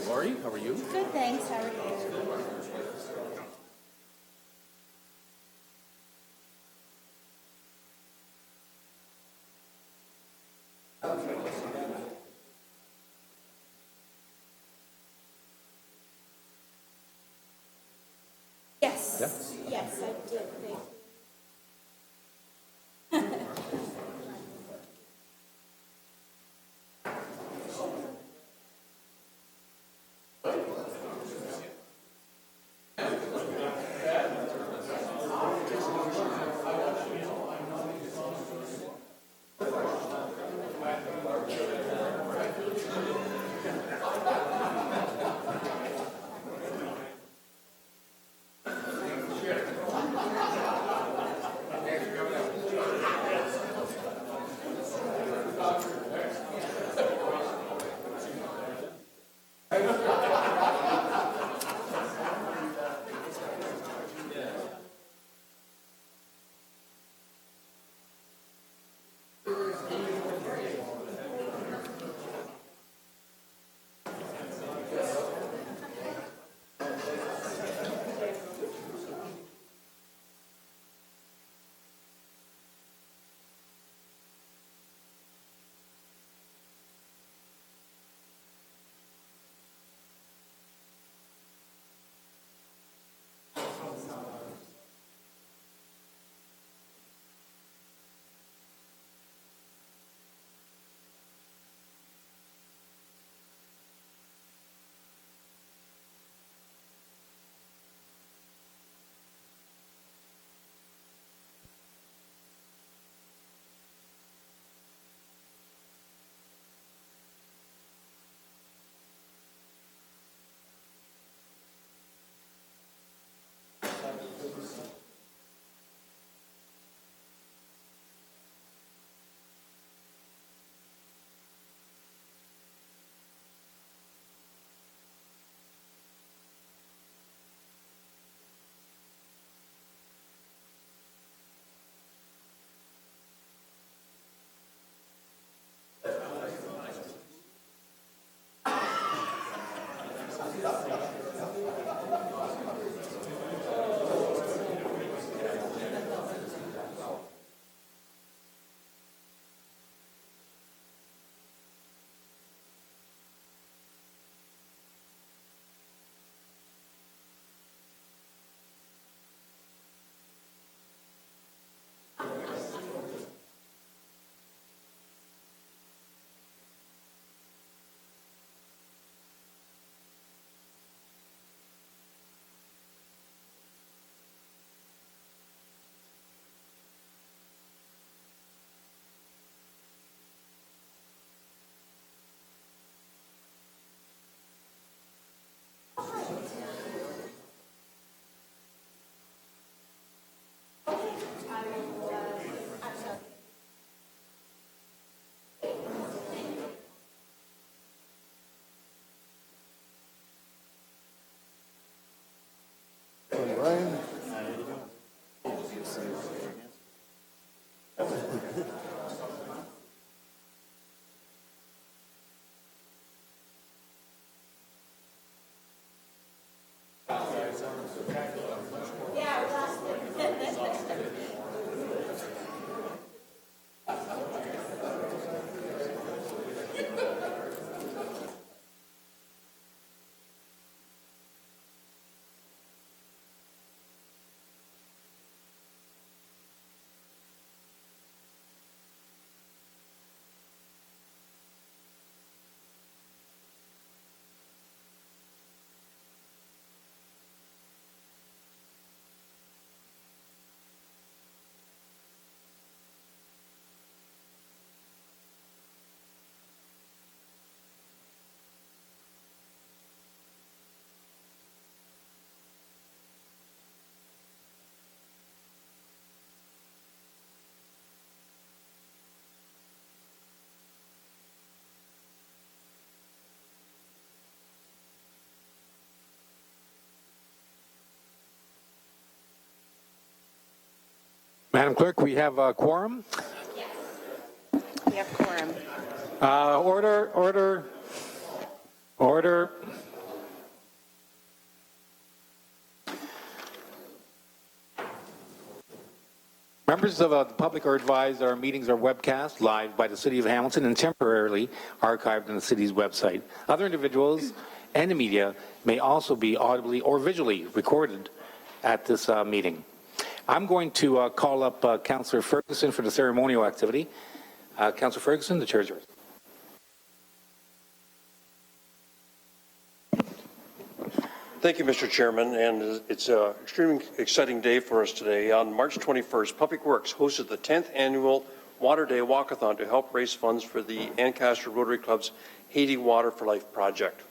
Lori, how are you? Good, thanks. How are you? Yes. Yeah. Yes, I did. Thank you. Brian? Yeah, we lost it. Madam Clerk, we have a quorum. We have quorum. Order. Members of the public are advised our meetings are webcast live by the City of Hamilton and temporarily archived on the city's website. Other individuals and the media may also be audibly or visually recorded at this meeting. I'm going to call up Councillor Ferguson for the ceremonial activity. Councillor Ferguson, the chair is yours. Thank you, Mr. Chairman, and it's an extremely exciting day for us today. On March 21st, Public Works hosted the 10th annual Water Day Walkathon to help raise funds for the Ancaster Rotary Club's Haiti Water for Life project.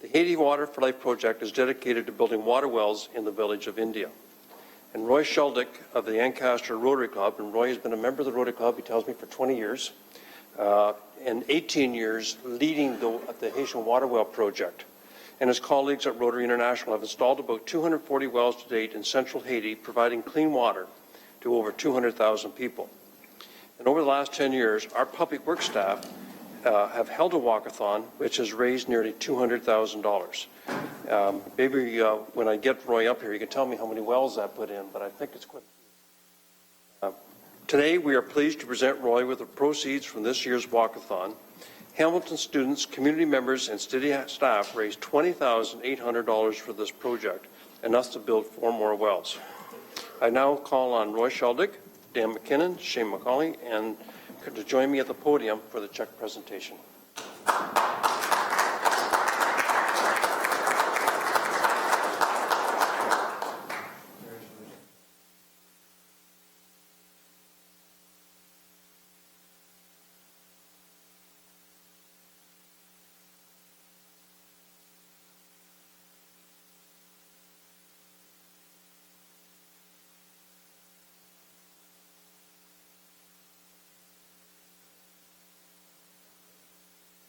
The Haiti Water for Life project is dedicated to building water wells in the village of India. And Roy Sheldick of the Ancaster Rotary Club, and Roy has been a member of the Rotary Club, he tells me, for 20 years, and 18 years leading the Haitian Water Well project. And his colleagues at Rotary International have installed about 240 wells to date in central Haiti, providing clean water to over 200,000 people. And over the last 10 years, our public works staff have held a walkathon, which has raised nearly $200,000. Maybe when I get Roy up here, you can tell me how many wells that put in, but I think it's quite. Today, we are pleased to present Roy with the proceeds from this year's walkathon. Hamilton students, community members, and city staff raised $20,800 for this project, enough to build 4 more wells. I now call on Roy Sheldick, Dan McKinnon, Shane McCauley, and to join me at the podium for the check presentation.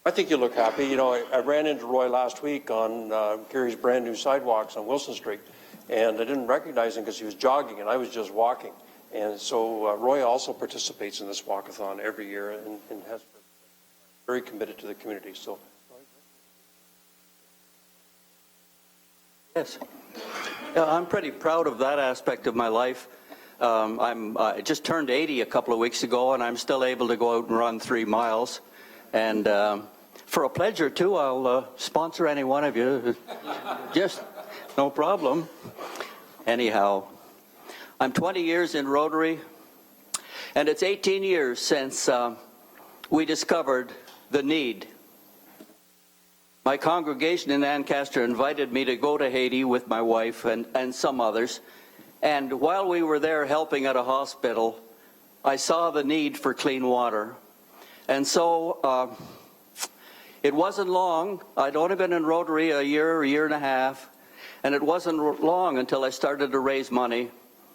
I think you look happy. You know, I ran into Roy last week on Gary's brand new sidewalks on Wilson Street, and I didn't recognize him because he was jogging and I was just walking. And so Roy also participates in this walkathon every year and has been very committed to the community. So, yes, yeah, I'm pretty proud of that aspect of my life. I just turned 80 a couple of weeks ago, and I'm still able to go out and run 3 miles. And for a pledge or two, I'll sponsor any one of you. Just no problem. Anyhow, I'm 20 years in Rotary, and it's 18 years since we discovered the need. My congregation in Ancaster invited me to go to Haiti with my wife and some others. And while we were there helping at a hospital, I saw the need for clean water. And so it wasn't long. I'd only been in Rotary a year and a half, and it wasn't long until I started to raise money.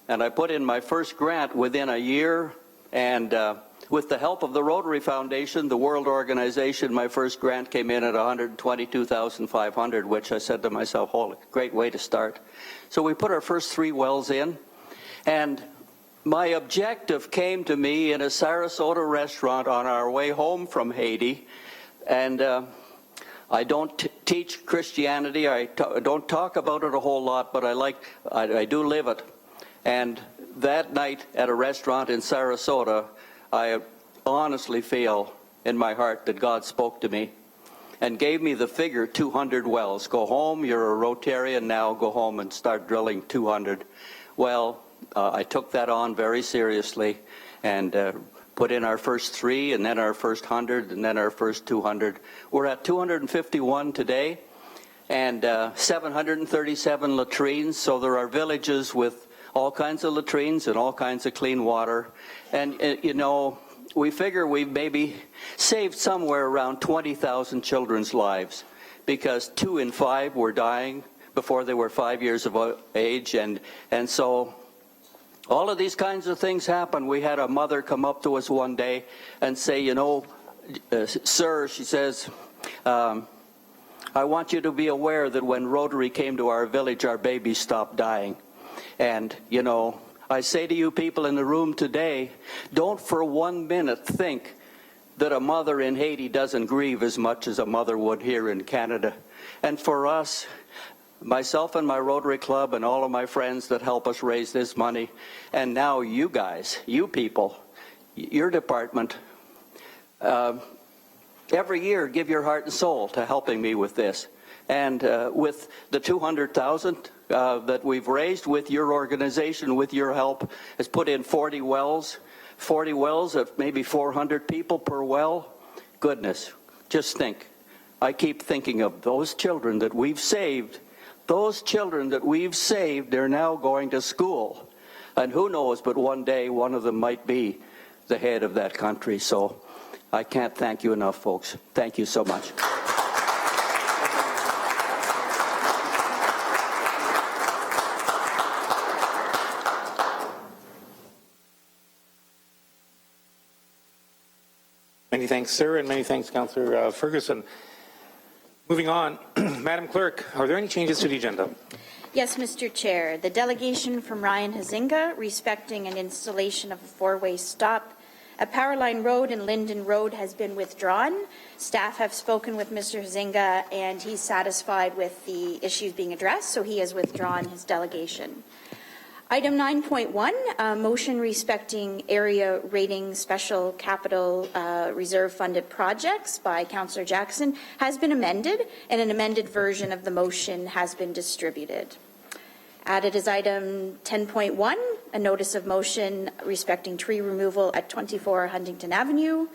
And I put in my first grant within a year, and with the help of the Rotary Foundation, the world organization, my first grant came in at $122,500, which I said to myself, oh, great way to start. So we put our first 3 wells in, and my objective came to me in a Sarasota restaurant on our way home from Haiti, and I don't teach Christianity. I don't talk about it a whole lot, but I do live it. And that night at a restaurant in Sarasota, I honestly feel in my heart that God spoke to me and gave me the figure 200 wells. Go home, you're a Rotarian now, go home and start drilling 200. Well, I took that on very seriously and put in our first 3 and then our first 100 and then our first 200. We're at 251 today and 737 latrines. So there are villages with all kinds of latrines and all kinds of clean water. And, you know, we figure we've maybe saved somewhere around 20,000 children's lives because 2 in 5 were dying before they were 5 years of age. And so all of these kinds of things happen. We had a mother come up to us one day and say, you know, sir, she says, I want you to be aware that when Rotary came to our village, our babies stopped dying. And, you know, I say to you people in the room today, don't for 1 minute think that a mother in Haiti doesn't grieve as much as a mother would here in Canada. And for us, myself and my Rotary Club and all of my friends that help us raise this money, and now you guys, you people, your department, every year give your heart and soul to helping me with this. And with the $200,000 that we've raised with your organization, with your help, has put in 40 wells of maybe 400 people per well. Goodness, just think. I keep thinking of those children that we've saved. Those children that we've saved are now going to school. And who knows, but one day one of them might be the head of that country. So I can't thank you enough, folks. Thank you so much. Many thanks, sir, and many thanks, Councillor Ferguson. Moving on, Madam Clerk, are there any changes to the agenda? Yes, Mr. Chair. The delegation from Ryan Huizinga respecting an installation of a four-way stop at Powerline Road and Linden Road has been withdrawn. Staff have spoken with Mr. Huizinga, and he's satisfied with the issues being addressed, so he has withdrawn his delegation. Item 9.1, motion respecting area rating special capital reserve funded projects by Councillor Jackson has been amended, and an amended version of the motion has been distributed. Added is item 10.1, a notice of motion respecting tree removal at 24 Huntington Avenue.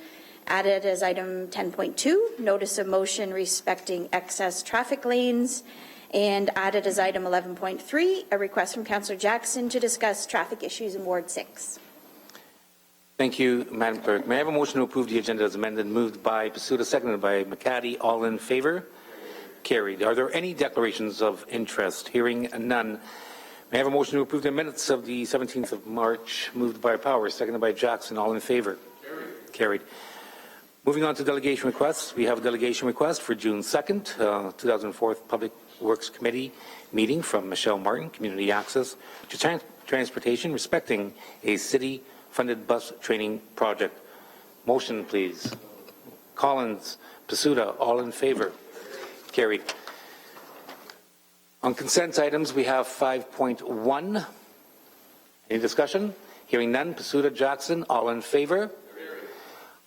Added as item 10.2, notice of motion respecting excess traffic lanes. And added as item 11.3, a request from Councillor Jackson to discuss traffic issues in Ward 6. Thank you, Madam Clerk. May I have a motion to approve the agenda as amended, moved by Pasuta, seconded by McCaddy. All in favor? Carried. Are there any declarations of interest? Hearing none. May I have a motion to approve the minutes of the 17th of March, moved by Powers, seconded by Jackson. All in favor? Carried. Moving on to delegation requests. We have a delegation request for June 2nd, 2004 Public Works Committee meeting from Michelle Martin, Community Access to Transportation, respecting a city-funded bus training project. Motion, please. Collins, Pasuta, all in favor? Carried. On consent items, we have 5.1. Any discussion? Hearing none. Pasuta, Jackson, all in favor?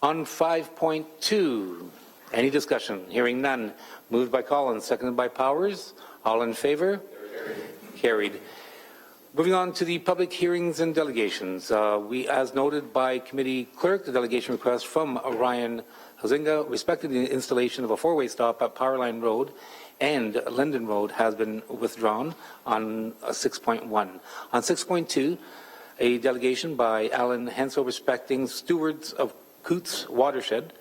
On 5.2, any discussion? Hearing none. Moved by Collins, seconded by Powers. All in favor? Carried. Moving on to the public hearings and delegations. As noted by committee clerk, the delegation request from Ryan Huizinga respecting the installation of a four-way stop at Powerline Road and Linden Road has been withdrawn on 6.1. On 6.2, a delegation by Alan Hensel respecting stewards of Coots Watershed.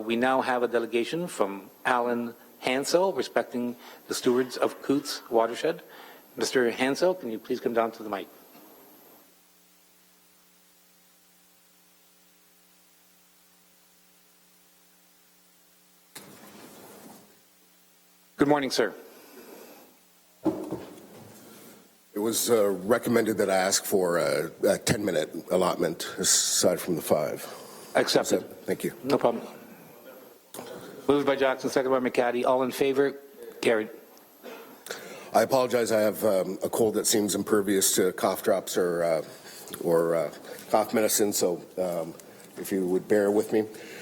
We now have a delegation from Alan Hansel respecting the stewards of Coots Watershed. Mr. Hansel, can you please come down to the mic? Good morning, sir. It was recommended that I ask for a 10-minute allotment aside from the 5. Accepted. Thank you. No problem. Moved by Jackson, seconded by McCaddy. All in favor? Carried. I apologize. I have a cold that seems impervious to cough drops or cough medicine, so if you would bear with me.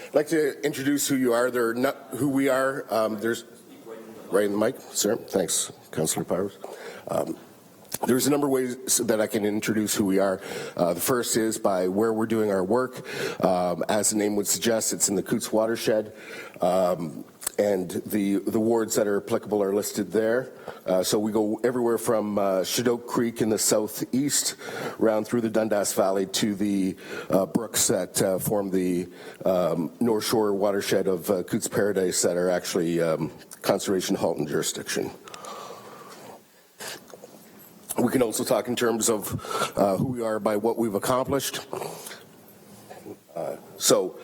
I'd like to introduce who you are. They're not who we are. There's right in the mic, sir. Thanks, Councillor Powers. There's a number of ways that I can introduce who we are. The first is by where we're doing our work. As the name would suggest, it's in the Coots Watershed, and the wards that are applicable are listed there. So we go everywhere from Shadoke Creek in the southeast, around through the Dundas Valley to the brooks that form the North Shore watershed of Coots Paradise that are actually Conservation Halton jurisdiction. We can also talk in terms of who we are by what we've accomplished. So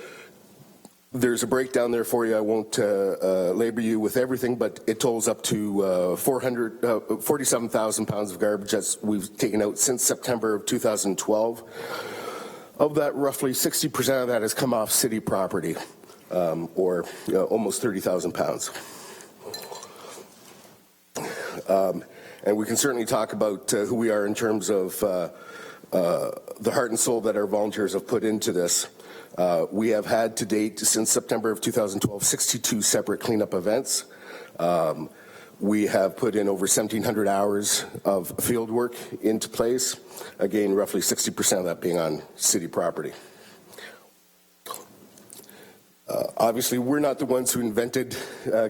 there's a breakdown there for you. I won't labor you with everything, but it totals up to 47,000 pounds of garbage that we've taken out since September of 2012. Of that, roughly 60% of that has come off city property, or almost 30,000 pounds. And we can certainly talk about who we are in terms of the heart and soul that our volunteers have put into this. We have had to date, since September of 2012, 62 separate cleanup events. We have put in over 1,700 hours of field work into place. Again, roughly 60% of that being on city property. Obviously, we're not the ones who invented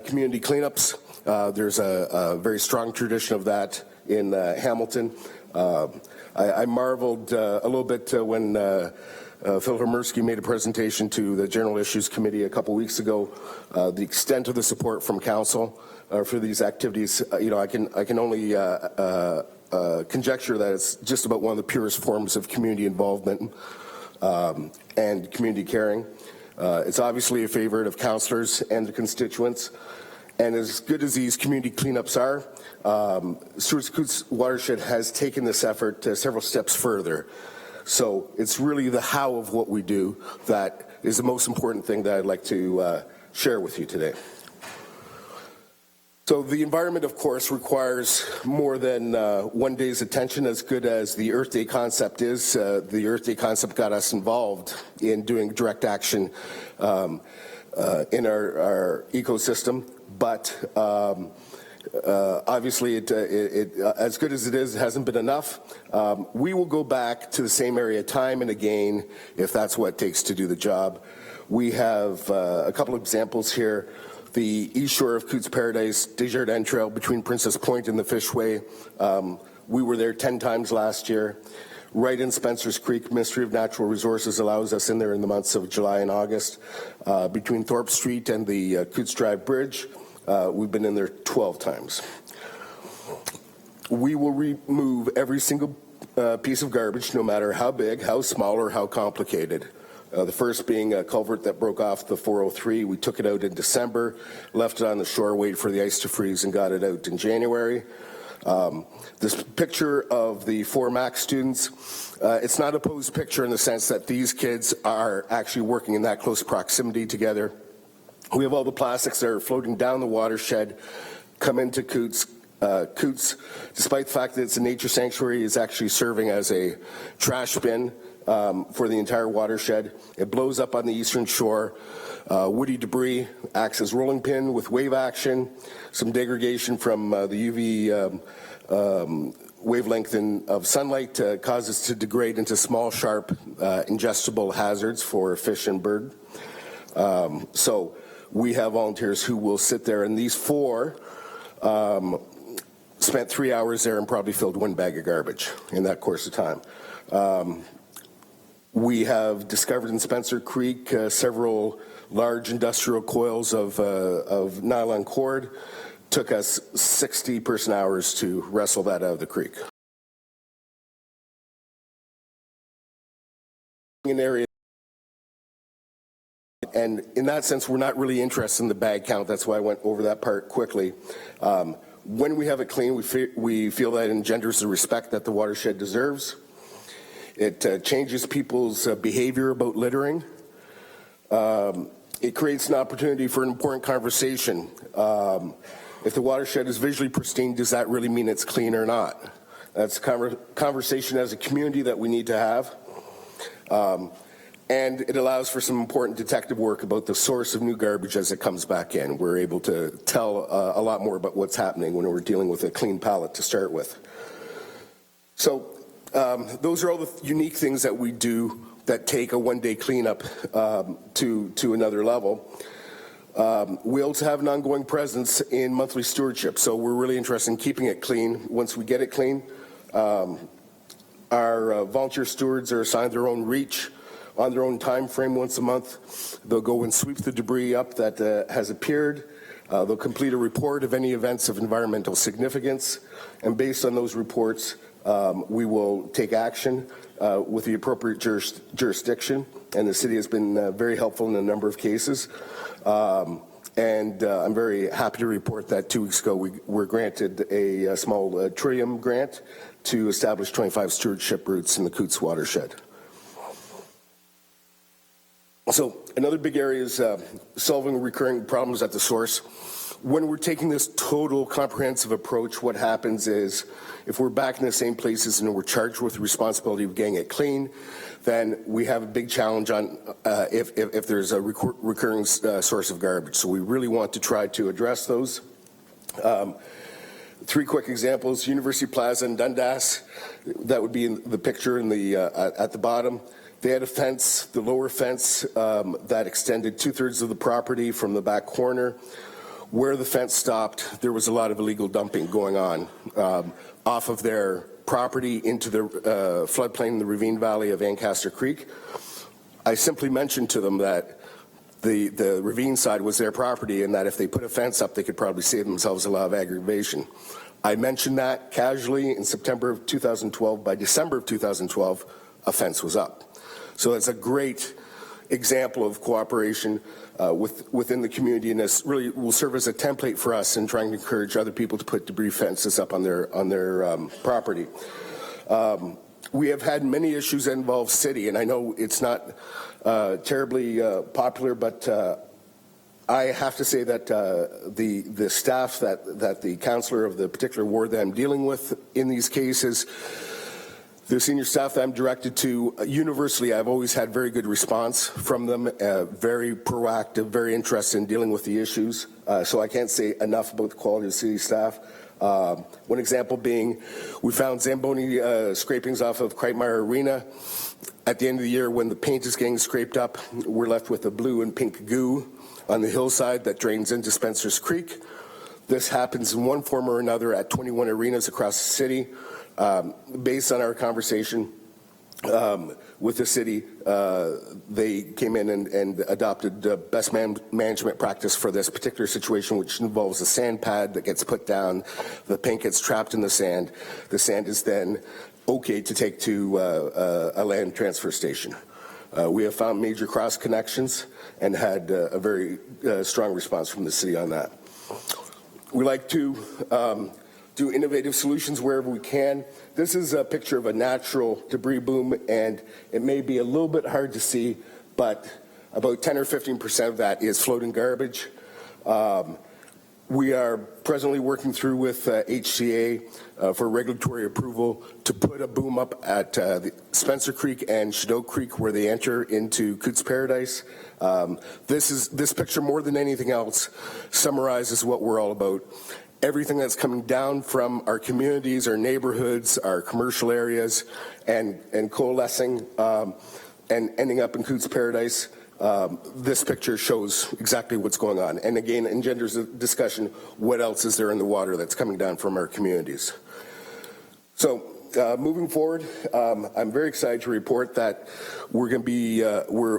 community cleanups. There's a very strong tradition of that in Hamilton. I marveled a little bit when Phil Hermersky made a presentation to the General Issues Committee a couple weeks ago. The extent of the support from council for these activities, I can only conjecture that it's just about one of the purest forms of community involvement and community caring. It's obviously a favorite of councillors and the constituents. And as good as these community cleanups are, Stewart's Watershed has taken this effort several steps further. So it's really the how of what we do that is the most important thing that I'd like to share with you today. So the environment, of course, requires more than one day's attention. As good as the Earth Day concept is, the Earth Day concept got us involved in doing direct action in our ecosystem. But obviously, it as good as it is, it hasn't been enough. We will go back to the same area time and again if that's what it takes to do the job. We have a couple of examples here. The east shore of Cootes Paradise, Desjardins Trail between Princess Point and the Fishway. We were there 10 times last year. Right in Spencer's Creek, Ministry of Natural Resources allows us in there in the months of July and August. Between Thorpe Street and the Cootes Drive Bridge, we've been in there 12 times. We will remove every single piece of garbage, no matter how big, how small, or how complicated. The first being a culvert that broke off the 403. We took it out in December, left it on the shore, waited for the ice to freeze, and got it out in January. This picture of the 4 Max students, it's not a posed picture in the sense that these kids are actually working in that close proximity together. We have all the plastics that are floating down the watershed, come into Cootes. Cootes, despite the fact that it's a nature sanctuary, is actually serving as a trash bin for the entire watershed. It blows up on the eastern shore. Woody debris acts as rolling pin with wave action. Some degradation from the UV wavelength of sunlight causes to degrade into small, sharp, ingestible hazards for fish and bird. So we have volunteers who will sit there, and these 4 spent 3 hours there and probably filled 1 bag of garbage in that course of time. We have discovered in Spencer Creek several large industrial coils of nylon cord. Took us 60 person hours to wrestle that out of the creek. An area, and in that sense, we're not really interested in the bag count. That's why I went over that part quickly. When we have it clean, we feel that engenders the respect that the watershed deserves. It changes people's behavior about littering. It creates an opportunity for an important conversation. If the watershed is visually pristine, does that really mean it's clean or not? That's a conversation as a community that we need to have. And it allows for some important detective work about the source of new garbage as it comes back in. We're able to tell a lot more about what's happening when we're dealing with a clean palette to start with. So those are all the unique things that we do that take a one-day cleanup to another level. We also have an ongoing presence in monthly stewardship, so we're really interested in keeping it clean. Once we get it clean, our volunteer stewards are assigned their own reach on their own time frame once a month. They'll go and sweep the debris up that has appeared. They'll complete a report of any events of environmental significance, and based on those reports, we will take action with the appropriate jurisdiction, and the city has been very helpful in a number of cases. And I'm very happy to report that 2 weeks ago we were granted a small Trillium grant to establish 25 stewardship routes in the Cootes watershed. So another big area is solving recurring problems at the source. when we're taking this total comprehensive approach, what happens is if we're back in the same places and we're charged with the responsibility of getting it clean, then we have a big challenge on if there's a recurring source of garbage. So we really want to try to address those. Three quick examples: University Plaza in Dundas, that would be in the picture in the at the bottom. They had a fence, the lower fence, that extended 2/3 of the property from the back corner. Where the fence stopped, there was a lot of illegal dumping going on off of their property into the floodplain in the ravine valley of Ancaster Creek. I simply mentioned to them that the ravine side was their property and that if they put a fence up, they could probably save themselves a lot of aggravation. I mentioned that casually in September of 2012. By December of 2012, a fence was up. So it's a great example of cooperation within the community, and this really will serve as a template for us in trying to encourage other people to put debris fences up on their property. We have had many issues that involve city, and I know it's not terribly popular, but I have to say that the staff that the councillor of the particular ward that I'm dealing with in these cases, the senior staff that I'm directed to, universally, I've always had very good response from them, very proactive, very interested in dealing with the issues. So I can't say enough about the quality of city staff. One example being, we found Zamboni scrapings off of Kreitmeyer Arena. At the end of the year, when the paint is getting scraped up, we're left with a blue and pink goo on the hillside that drains into Spencer's Creek. This happens in one form or another at 21 arenas across the city. Based on our conversation with the city, they came in and adopted best management practice for this particular situation, which involves a sand pad that gets put down, the paint gets trapped in the sand is then okay to take to a land transfer station. We have found major cross connections and had a very strong response from the city on that. We like to do innovative solutions wherever we can. This is a picture of a natural debris boom, and it may be a little bit hard to see, but about 10 or 15% of that is floating garbage. We are presently working through with HCA for regulatory approval to put a boom up at the Spencer Creek and Shadow Creek where they enter into Coots Paradise. This picture, more than anything else, summarizes what we're all about. Everything that's coming down from our communities, our neighborhoods, our commercial areas, and coalescing and ending up in Coots Paradise. This picture shows exactly what's going on, and again engenders a discussion: what else is there in the water that's coming down from our communities? So moving forward, I'm very excited to report that we're going to be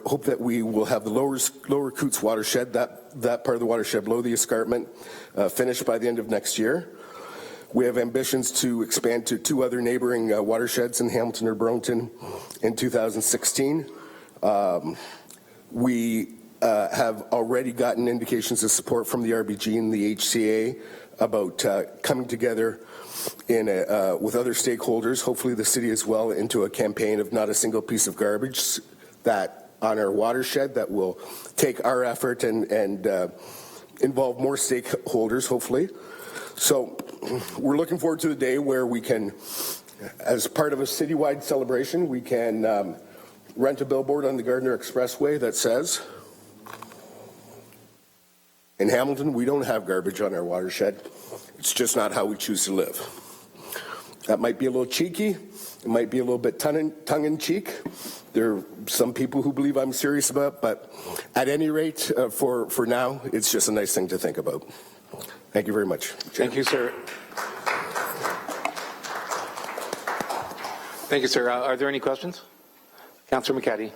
hope that we will have the lower Coots watershed, that part of the watershed below the escarpment, finished by the end of next year. We have ambitions to expand to 2 other neighboring watersheds in Hamilton or Burlington in 2016. We have already gotten indications of support from the RBG and the HCA about coming together with other stakeholders, hopefully the city as well, into a campaign of not a single piece of garbage that on our watershed that will take our effort and involve more stakeholders, hopefully. So we're looking forward to the day where we can, as part of a citywide celebration, we can rent a billboard on the Gardiner Expressway that says, in Hamilton, we don't have garbage on our watershed. It's just not how we choose to live. That might be a little cheeky. It might be a little bit tongue-in-cheek. There are some people who believe I'm serious about, but at any rate, for now, it's just a nice thing to think about. Thank you very much. Thank you, sir. Thank you, sir. Are there any questions? Councillor McCaddy.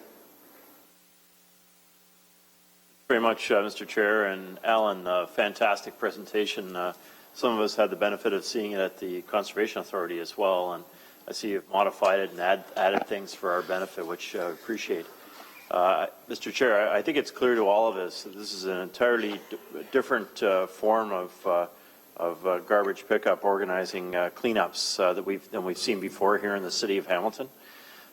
Very much, Mr. Chair, and Alan, fantastic presentation. Some of us had the benefit of seeing it at the Conservation Authority as well, and I see you've modified it and added things for our benefit, which I appreciate. Mr. Chair, I think it's clear to all of us that this is an entirely different form of garbage pickup, organizing cleanups than we've seen before here in the city of Hamilton.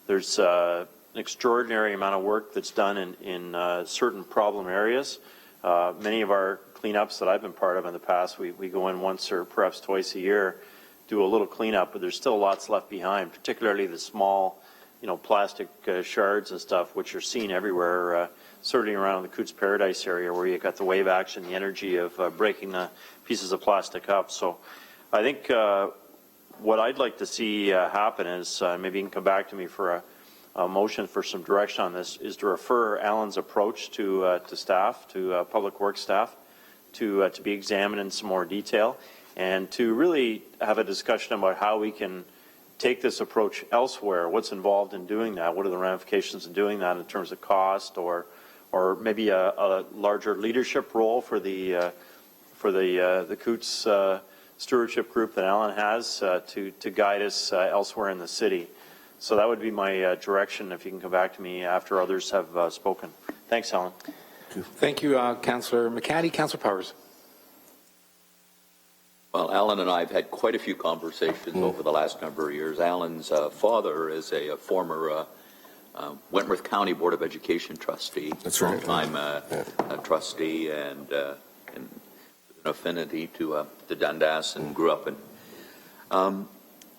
There's an extraordinary amount of work that's done in certain problem areas. Many of our cleanups that I've been part of in the past, we go in once or perhaps twice a year, do a little cleanup, but there's still lots left behind, particularly the small, plastic shards and stuff, which are seen everywhere, certainly around the Coots Paradise area where you got the wave action, the energy of breaking the pieces of plastic up. So I think what I'd like to see happen is, maybe you can come back to me for a motion for some direction on this, is to refer Alan's approach to staff, to public works staff, to be examined in some more detail, and to really have a discussion about how we can take this approach elsewhere. What's involved in doing that? What are the ramifications of doing that in terms of cost, or maybe a larger leadership role for the Coots stewardship group that Alan has to guide us elsewhere in the city. So that would be my direction, if you can come back to me after others have spoken. Thanks, Alan. Thank you, Councillor McCaddy. Councillor Powers. Well, Alan and I have had quite a few conversations over the last number of years. Alan's father is a former Wentworth County Board of Education trustee. That's right. Long-time trustee and an affinity to Dundas, and grew up in.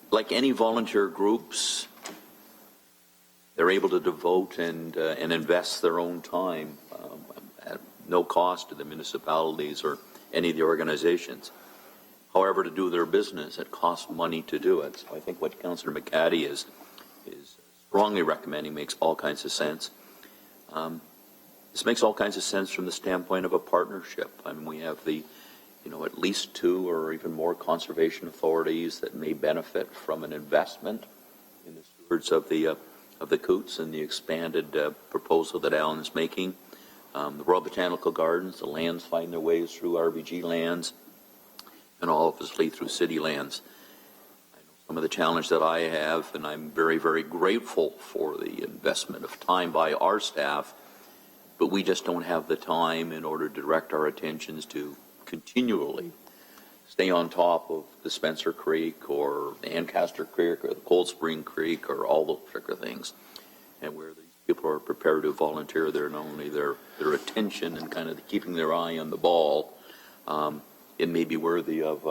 Like any volunteer groups, they're able to devote and invest their own time at no cost to the municipalities or any of the organizations. However, to do their business, it costs money to do it. So I think what Councillor McCaddy is strongly recommending makes all kinds of sense. This makes all kinds of sense from the standpoint of a partnership. I mean, we have at least 2 or even more conservation authorities that may benefit from an investment in the stewards of the Coots and the expanded proposal that Alan is making. The Royal Botanical Gardens, the lands find their ways through RBG lands, and obviously through city lands. I know some of the challenge that I have, and I'm very, very grateful for the investment of time by our staff, but we just don't have the time in order to direct our attentions to continually stay on top of the Spencer Creek or the Ancaster Creek or the Cold Spring Creek or all those particular things, and where these people are prepared to volunteer not only their attention and kind of keeping their eye on the ball, it may be worthy of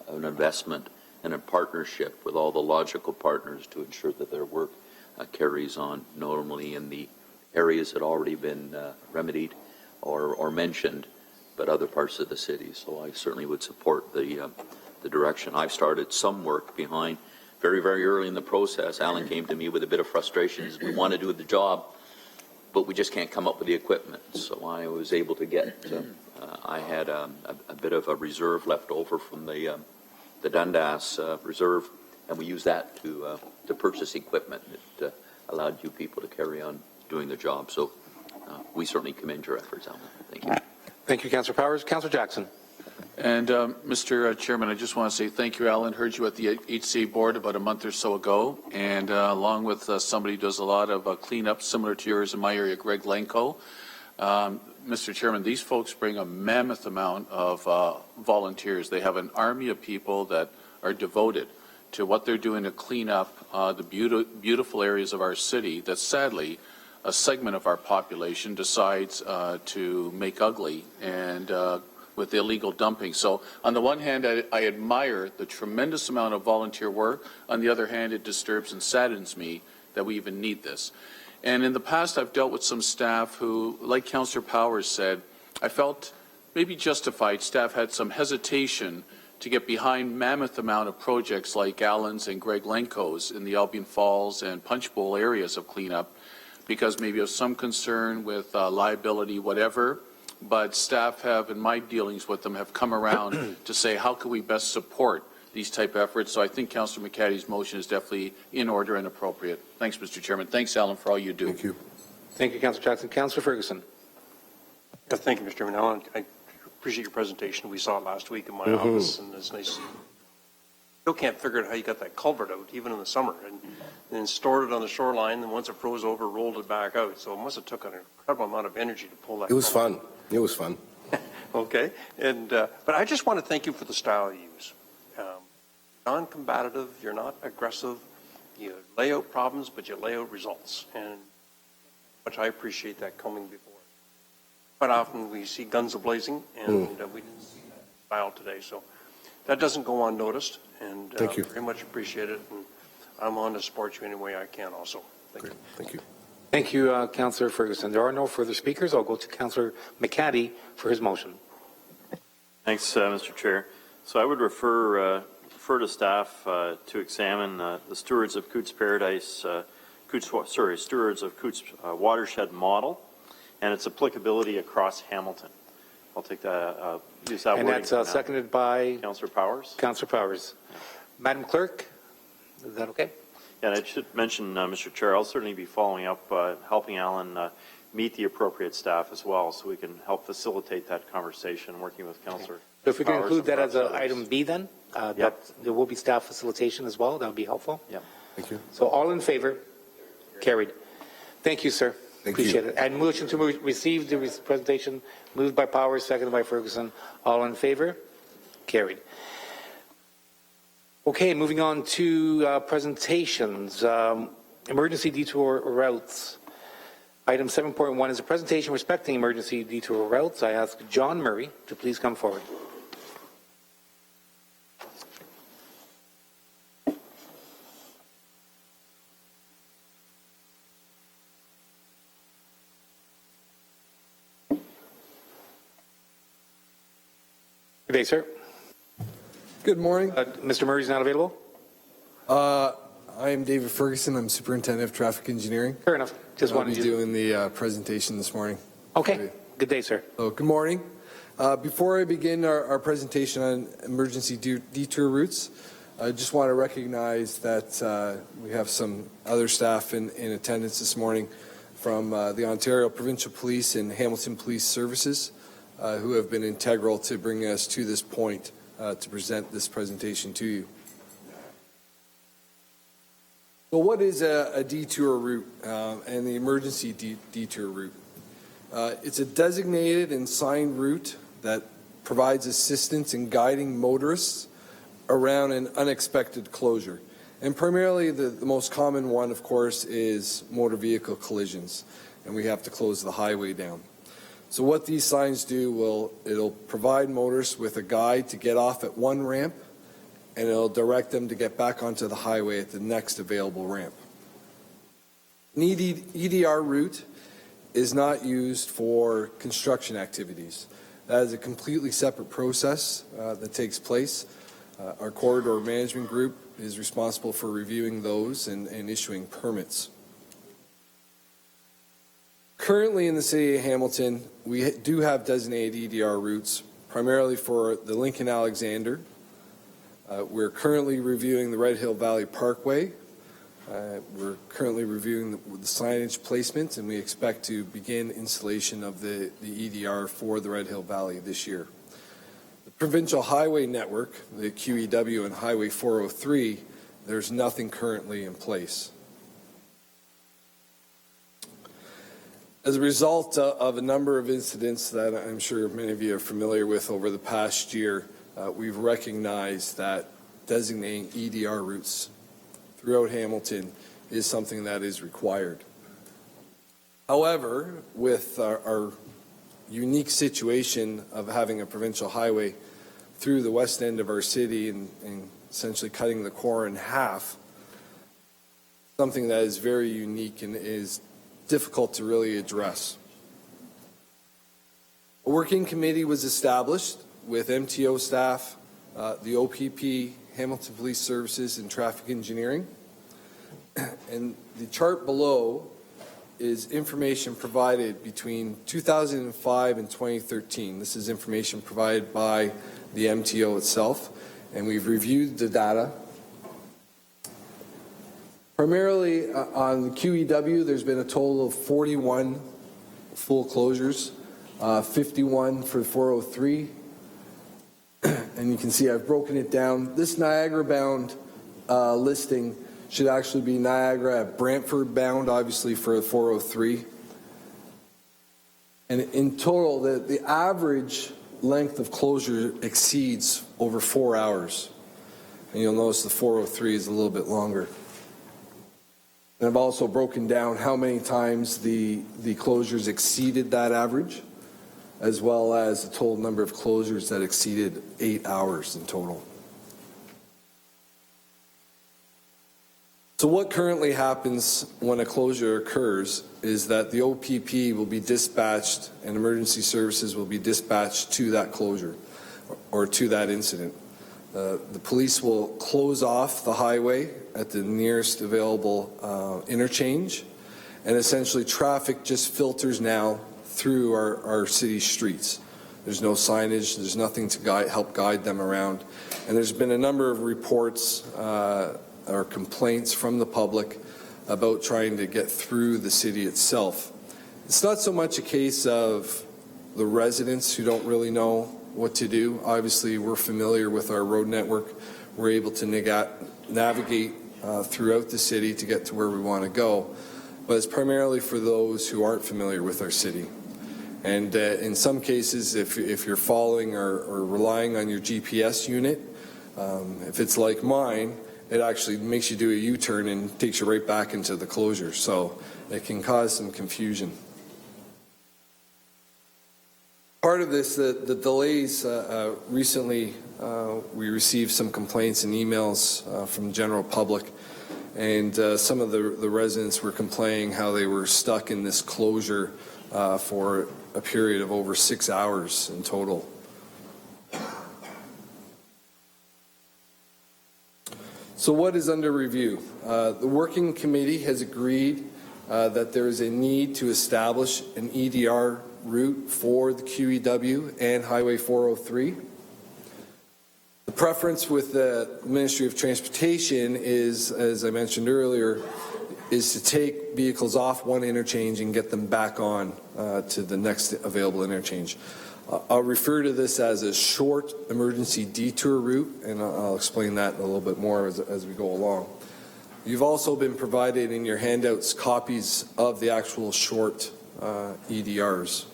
an investment and a partnership with all the logical partners to ensure that their work carries on, not only in the areas that already been remedied or mentioned, but other parts of the city. So I certainly would support the direction. I've started some work behind very, very early in the process. Alan came to me with a bit of frustration. We want to do the job, but we just can't come up with the equipment. So I was able to get, I had a bit of a reserve left over from the Dundas reserve, and we used that to purchase equipment that allowed you people to carry on doing the job. So we certainly commend your efforts, Alan. Thank you. Thank you, Councillor Powers. Councillor Jackson. And Mr. Chairman, I just want to say thank you, Alan. Heard you at the HCA board about a month or so ago, and along with somebody who does a lot of cleanup similar to yours in my area, Greg Lenko. Mr. Chairman, these folks bring a mammoth amount of volunteers. They have an army of people that are devoted to what they're doing to clean up the beautiful areas of our city that sadly a segment of our population decides to make ugly and with illegal dumping. So on the one hand, I admire the tremendous amount of volunteer work. On the other hand, it disturbs and saddens me that we even need this. And in the past, I've dealt with some staff who, like Councillor Powers said, I felt maybe justified. Staff had some hesitation to get behind mammoth amount of projects like Allen's and Greg Lenko's in the Albion Falls and Punch Bowl areas of cleanup, because maybe of some concern with liability, whatever. But staff have, in my dealings with them, have come around to say, how can we best support these type of efforts? So I think Councillor McCaddy's motion is definitely in order and appropriate. Thanks, Mr. Chairman. Thanks, Alan, for all you do. Thank you. Thank you, Councillor Jackson. Councillor Ferguson. Thank you, Mr. Chairman. Alan, I appreciate your presentation. We saw it last week in my office, and it's nice. Still can't figure out how you got that culvert out, even in the summer, and then stored it on the shoreline, and once it froze over, rolled it back out. So it must have took an incredible amount of energy to pull that. It was fun. It was fun. Okay, and but I just want to thank you for the style you use. Non-combative, you're not aggressive. You lay out problems, but you lay out results, and which I appreciate that coming before. quite often we see guns a-blazing, and we didn't see that style today. So that doesn't go unnoticed, and Thank you. very much appreciate it. And I'm on to support you any way I can also. Thank you. Thank you. Thank you, Councillor Ferguson. There are no further speakers. I'll go to Councillor McCaddy for his motion. Thanks, Mr. Chair. So I would refer to staff to examine the Stewards of Cootes Paradise, Stewards of Cootes watershed model and its applicability across Hamilton. I'll take that, use that And wording. that's seconded by Councillor Powers. Councillor Powers. Madam Clerk, is that okay? And I should mention, Mr. Chair, I'll certainly be following up, helping Alan meet the appropriate staff as well, so we can help facilitate that conversation, working with Councillor. So if we can Powers include and that as perhaps an others. item B then, Yep. that there will be staff facilitation as well. That would be helpful. Yeah. Thank you. So all in favor? Carried. Thank you, sir. Thank Appreciate you. it. And motion to receive the presentation, moved by Powers, seconded by Ferguson. All in favor? Carried. Okay, moving on to presentations. Emergency detour routes. Item 7.1 is a presentation respecting emergency detour routes. I ask John Murray to please come forward. Good day, sir. Good morning. Mr. Murray's not available? I am David Ferguson. I'm Superintendent of Traffic Engineering. Fair enough. Just I'll wanted be you. doing the presentation this morning. Okay. Good day, sir. So, good morning. Before I begin our presentation on emergency detour routes, I just want to recognize that we have some other staff in attendance this morning from the Ontario Provincial Police and Hamilton Police Services who have been integral to bringing us to this point to present this presentation to you. So what is a detour route and the emergency detour route? It's a designated and signed route that provides assistance in guiding motorists around an unexpected closure. And primarily the most common one, of course, is motor vehicle collisions, and we have to close the highway down. So what these signs do, it'll provide motorists with a guide to get off at one ramp, and it'll direct them to get back onto the highway at the next available ramp. An EDR route is not used for construction activities. That is a completely separate process that takes place. Our corridor management group is responsible for reviewing those and issuing permits. Currently in the city of Hamilton, we do have designated EDR routes, primarily for the Lincoln Alexander. We're currently reviewing the Red Hill Valley Parkway. We're currently reviewing the signage placement, and we expect to begin installation of the EDR for the Red Hill Valley this year. The Provincial Highway Network, the QEW, and Highway 403, there's nothing currently in place. As a result of a number of incidents that I'm sure many of you are familiar with over the past year, we've recognized that designating EDR routes throughout Hamilton is something that is required. However, with our unique situation of having a provincial highway through the west end of our city and essentially cutting the core in half, something that is very unique and is difficult to really address. A working committee was established with MTO staff, the OPP, Hamilton Police Services, and Traffic Engineering. And the chart below is information provided between 2005 and 2013. This is information provided by the MTO itself, and we've reviewed the data. Primarily on the QEW, there's been a total of 41 full closures, 51 for 403. And you can see I've broken it down. This Niagara-bound listing should actually be Niagara at Brantford-bound, obviously, for 403. And in total, the average length of closure exceeds over 4 hours. And you'll notice the 403 is a little bit longer. And I've also broken down how many times the closures exceeded that average. as well as the total number of closures that exceeded 8 hours in total. So what currently happens when a closure occurs is that the OPP will be dispatched and emergency services will be dispatched to that closure or to that incident. The police will close off the highway at the nearest available interchange, and essentially traffic just filters now through our city streets. There's no signage, there's nothing to help guide them around, and there's been a number of reports or complaints from the public about trying to get through the city itself. It's not so much a case of the residents who don't really know what to do. Obviously, we're familiar with our road network. We're able to navigate throughout the city to get to where we want to go. But it's primarily for those who aren't familiar with our city. And in some cases, if you're following or relying on your GPS unit, if it's like mine, it actually makes you do a U-turn and takes you right back into the closure. So it can cause some confusion. Part of this, the delays, recently we received some complaints and emails from the general public, and some of the residents were complaining how they were stuck in this closure for a period of over 6 hours in total. So what is under review? The working committee has agreed that there is a need to establish an EDR route for the QEW and Highway 403. The preference with the Ministry of Transportation is, as I mentioned earlier, is to take vehicles off one interchange and get them back on to the next available interchange. I'll refer to this as a short emergency detour route, and I'll explain that a little bit more as we go along. You've also been provided in your handouts copies of the actual short EDRs.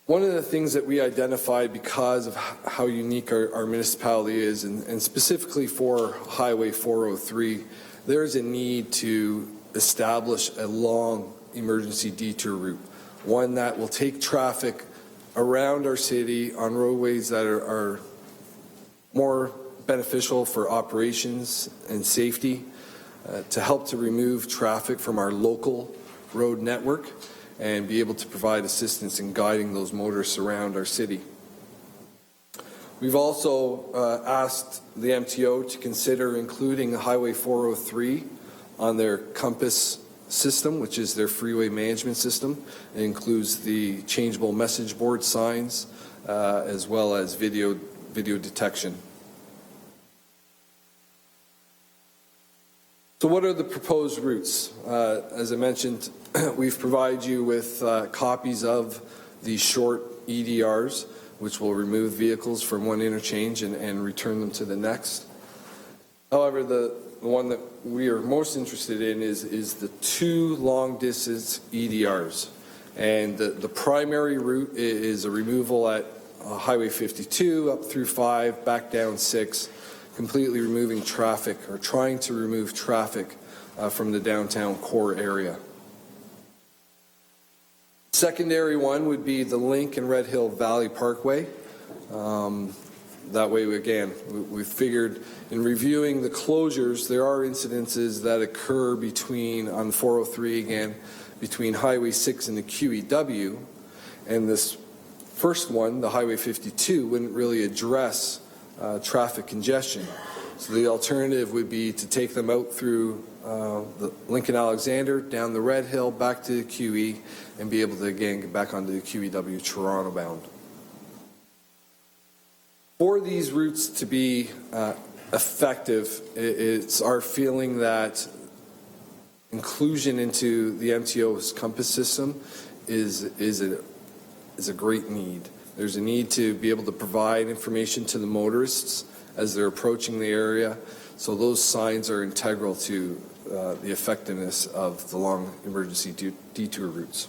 One of the things that we identified because of how unique our municipality is, and specifically for Highway 403, there is a need to establish a long emergency detour route, one that will take traffic around our city on roadways that are more beneficial for operations and safety, to help to remove traffic from our local road network and be able to provide assistance in guiding those motorists around our city. We've also asked the MTO to consider including Highway 403 on their Compass system, which is their freeway management system. It includes the changeable message board signs as well as video detection. So what are the proposed routes? As I mentioned, we've provided you with copies of the short EDRs, which will remove vehicles from one interchange and return them to the next. However, the one that we are most interested in is the two long-distance EDRs. And the primary route is a removal at Highway 52, up through 5, back down 6, completely removing traffic, or trying to remove traffic from the downtown core area. Secondary one would be the Link and Red Hill Valley Parkway. That way, we figured in reviewing the closures, there are incidences that occur on 403 again, between Highway 6 and the QEW, and this first one, the Highway 52, wouldn't really address traffic congestion. So the alternative would be to take them out through the Lincoln Alexander, down the Red Hill, back to the QE, and be able to again get back onto the QEW Toronto bound. For these routes to be effective, it's our feeling that inclusion into the MTO's Compass system is a great need. There's a need to be able to provide information to the motorists as they're approaching the area, so those signs are integral to the effectiveness of the long emergency detour routes.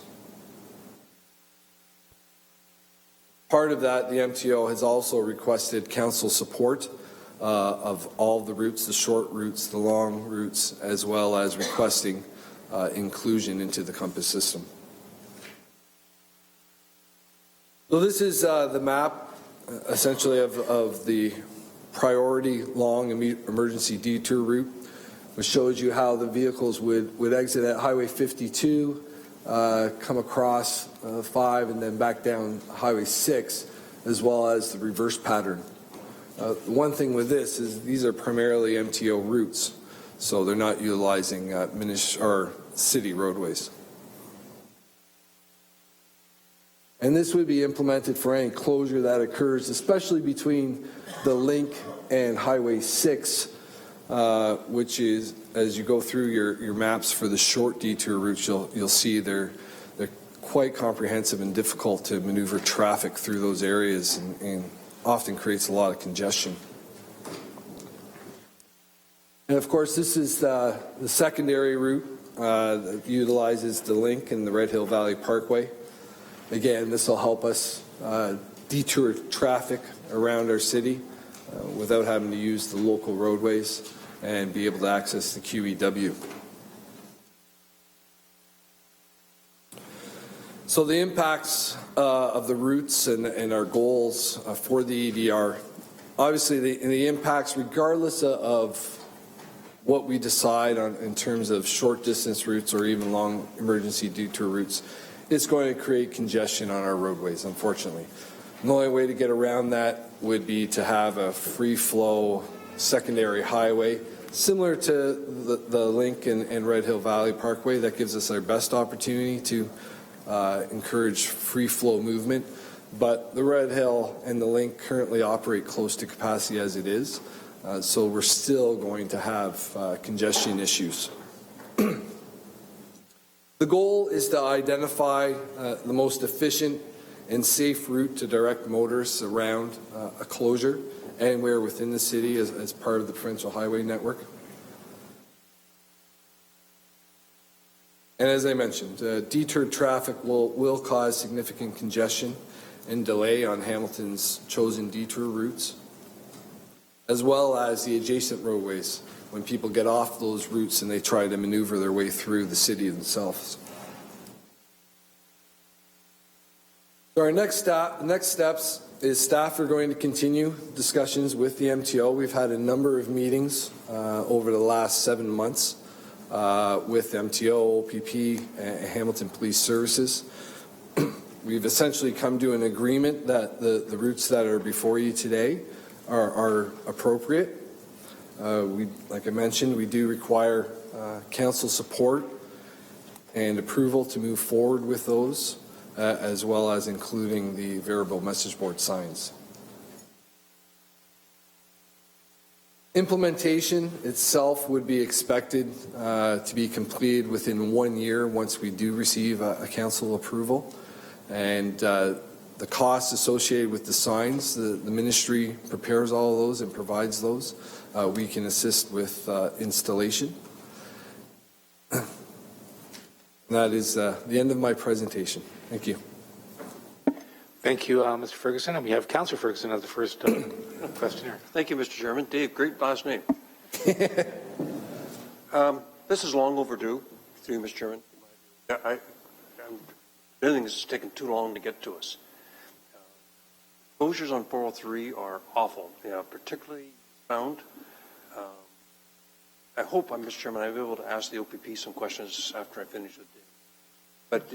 Part of that, the MTO has also requested council support of all the routes, the short routes, the long routes, as well as requesting inclusion into the compass system. So this is the map, essentially, of the priority long emergency detour route, which shows you how the vehicles would exit at Highway 52, come across 5, and then back down Highway 6, as well as the reverse pattern. One thing with this is these are primarily MTO routes, so they're not utilizing city roadways. And this would be implemented for any closure that occurs, especially between the link and Highway 6, which is, as you go through your maps for the short detour routes, you'll see they're quite comprehensive and difficult to maneuver traffic through those areas, and often creates a lot of congestion. And of course, this is the secondary route that utilizes the link and the Red Hill Valley Parkway. Again, this will help us detour traffic around our city without having to use the local roadways and be able to access the QEW. So the impacts of the routes and our goals for the EDR, obviously the impacts, regardless of what we decide on in terms of short distance routes or even long emergency detour routes, it's going to create congestion on our roadways, unfortunately. The only way to get around that would be to have a free flow secondary highway, similar to the Link and Red Hill Valley Parkway. That gives us our best opportunity to encourage free flow movement. But the Red Hill and the Link currently operate close to capacity as it is. So we're still going to have congestion issues. The goal is to identify the most efficient and safe route to direct motorists around a closure anywhere within the city as part of the provincial highway network. And as I mentioned, detoured traffic will cause significant congestion and delay on Hamilton's chosen detour routes, as well as the adjacent roadways when people get off those routes and they try to maneuver their way through the city themselves. So our next steps is staff are going to continue discussions with the MTO. We've had a number of meetings over the last 7 months with MTO, OPP, and Hamilton Police Services. We've essentially come to an agreement that the routes that are before you today are appropriate. Like I mentioned, we do require council support and approval to move forward with those, as well as including the variable message board signs. Implementation itself would be expected to be completed within 1 year once we do receive a council approval. And the costs associated with the signs, the ministry prepares all of those and provides those. We can assist with installation. That is the end of my presentation. Thank you. Thank you, Mr. Ferguson. And we have Councillor Ferguson as the first questioner. Thank you, Mr. Chairman. Dave, great last name. This is long overdue, through you, Mr. Chairman. I think this is taking too long to get to us. Closures on 403 are awful, particularly found. I hope, Mr. Chairman, I'll be able to ask the OPP some questions after I finish with Dave. But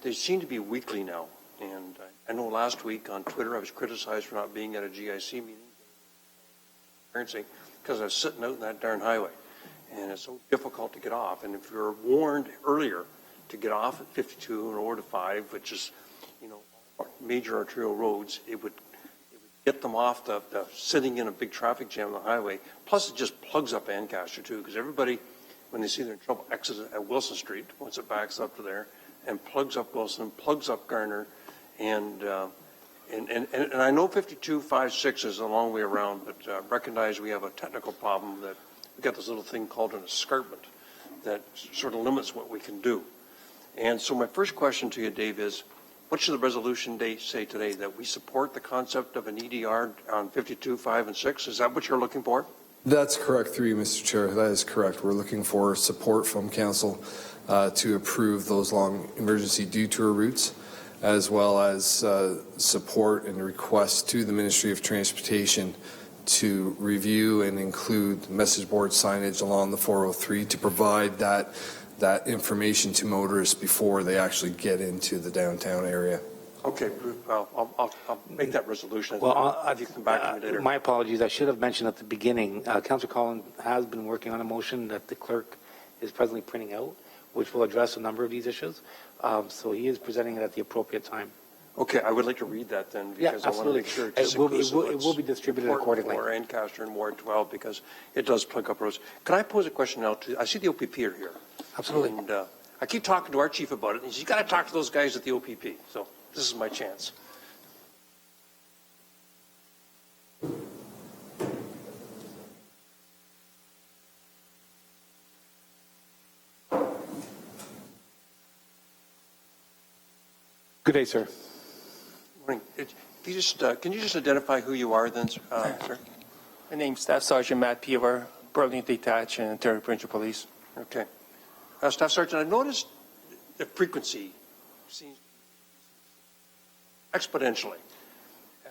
they seem to be weekly now. And I know last week on Twitter I was criticized for not being at a GIC meeting because I was sitting out in that darn highway. And it's so difficult to get off. And if you're warned earlier to get off at 52 and over to 5, which is, major arterial roads, it would get them off the sitting in a big traffic jam on the highway. Plus, it just plugs up Ancaster too, because everybody, when they see they're in trouble, exits at Wilson Street once it backs up to there, and plugs up Wilson, plugs up Garner, and I know 5256 is a long way around, but recognize we have a technical problem that we've got this little thing called an escarpment that sort of limits what we can do. And so my first question to you, Dave, is what should the resolution say today? That we support the concept of an EDR on 52, 5, and 6? Is that what you're looking for? That's correct, through you, Mr. Chair. That is correct. We're looking for support from Council to approve those long emergency detour routes, as well as support and request to the Ministry of Transportation to review and include message board signage along the 403 to provide that information to motorists before they actually get into the downtown area. Okay, I'll make that resolution. Well, You can come back to me later. my apologies. I should have mentioned at the beginning, Councillor Collins has been working on a motion that the clerk is presently printing out, which will address a number of these issues. So he is presenting it at the appropriate time. Okay, I would like to read that then, Yeah, because I want to make sure it will be distributed accordingly. For Ancaster and Ward 12, because it does plug up roads. Can I pose a question now to, I see the OPP are here. Absolutely. And I keep talking to our chief about it, and he says, you got to talk to those guys at the OPP. So this is my chance. Good day, sir. Morning. Can you just identify who you are then, sir? My name's Staff Sergeant Matt Peever, Burlington Detached and Ontario Provincial Police. Okay. Staff Sergeant, I've noticed the frequency seems exponentially.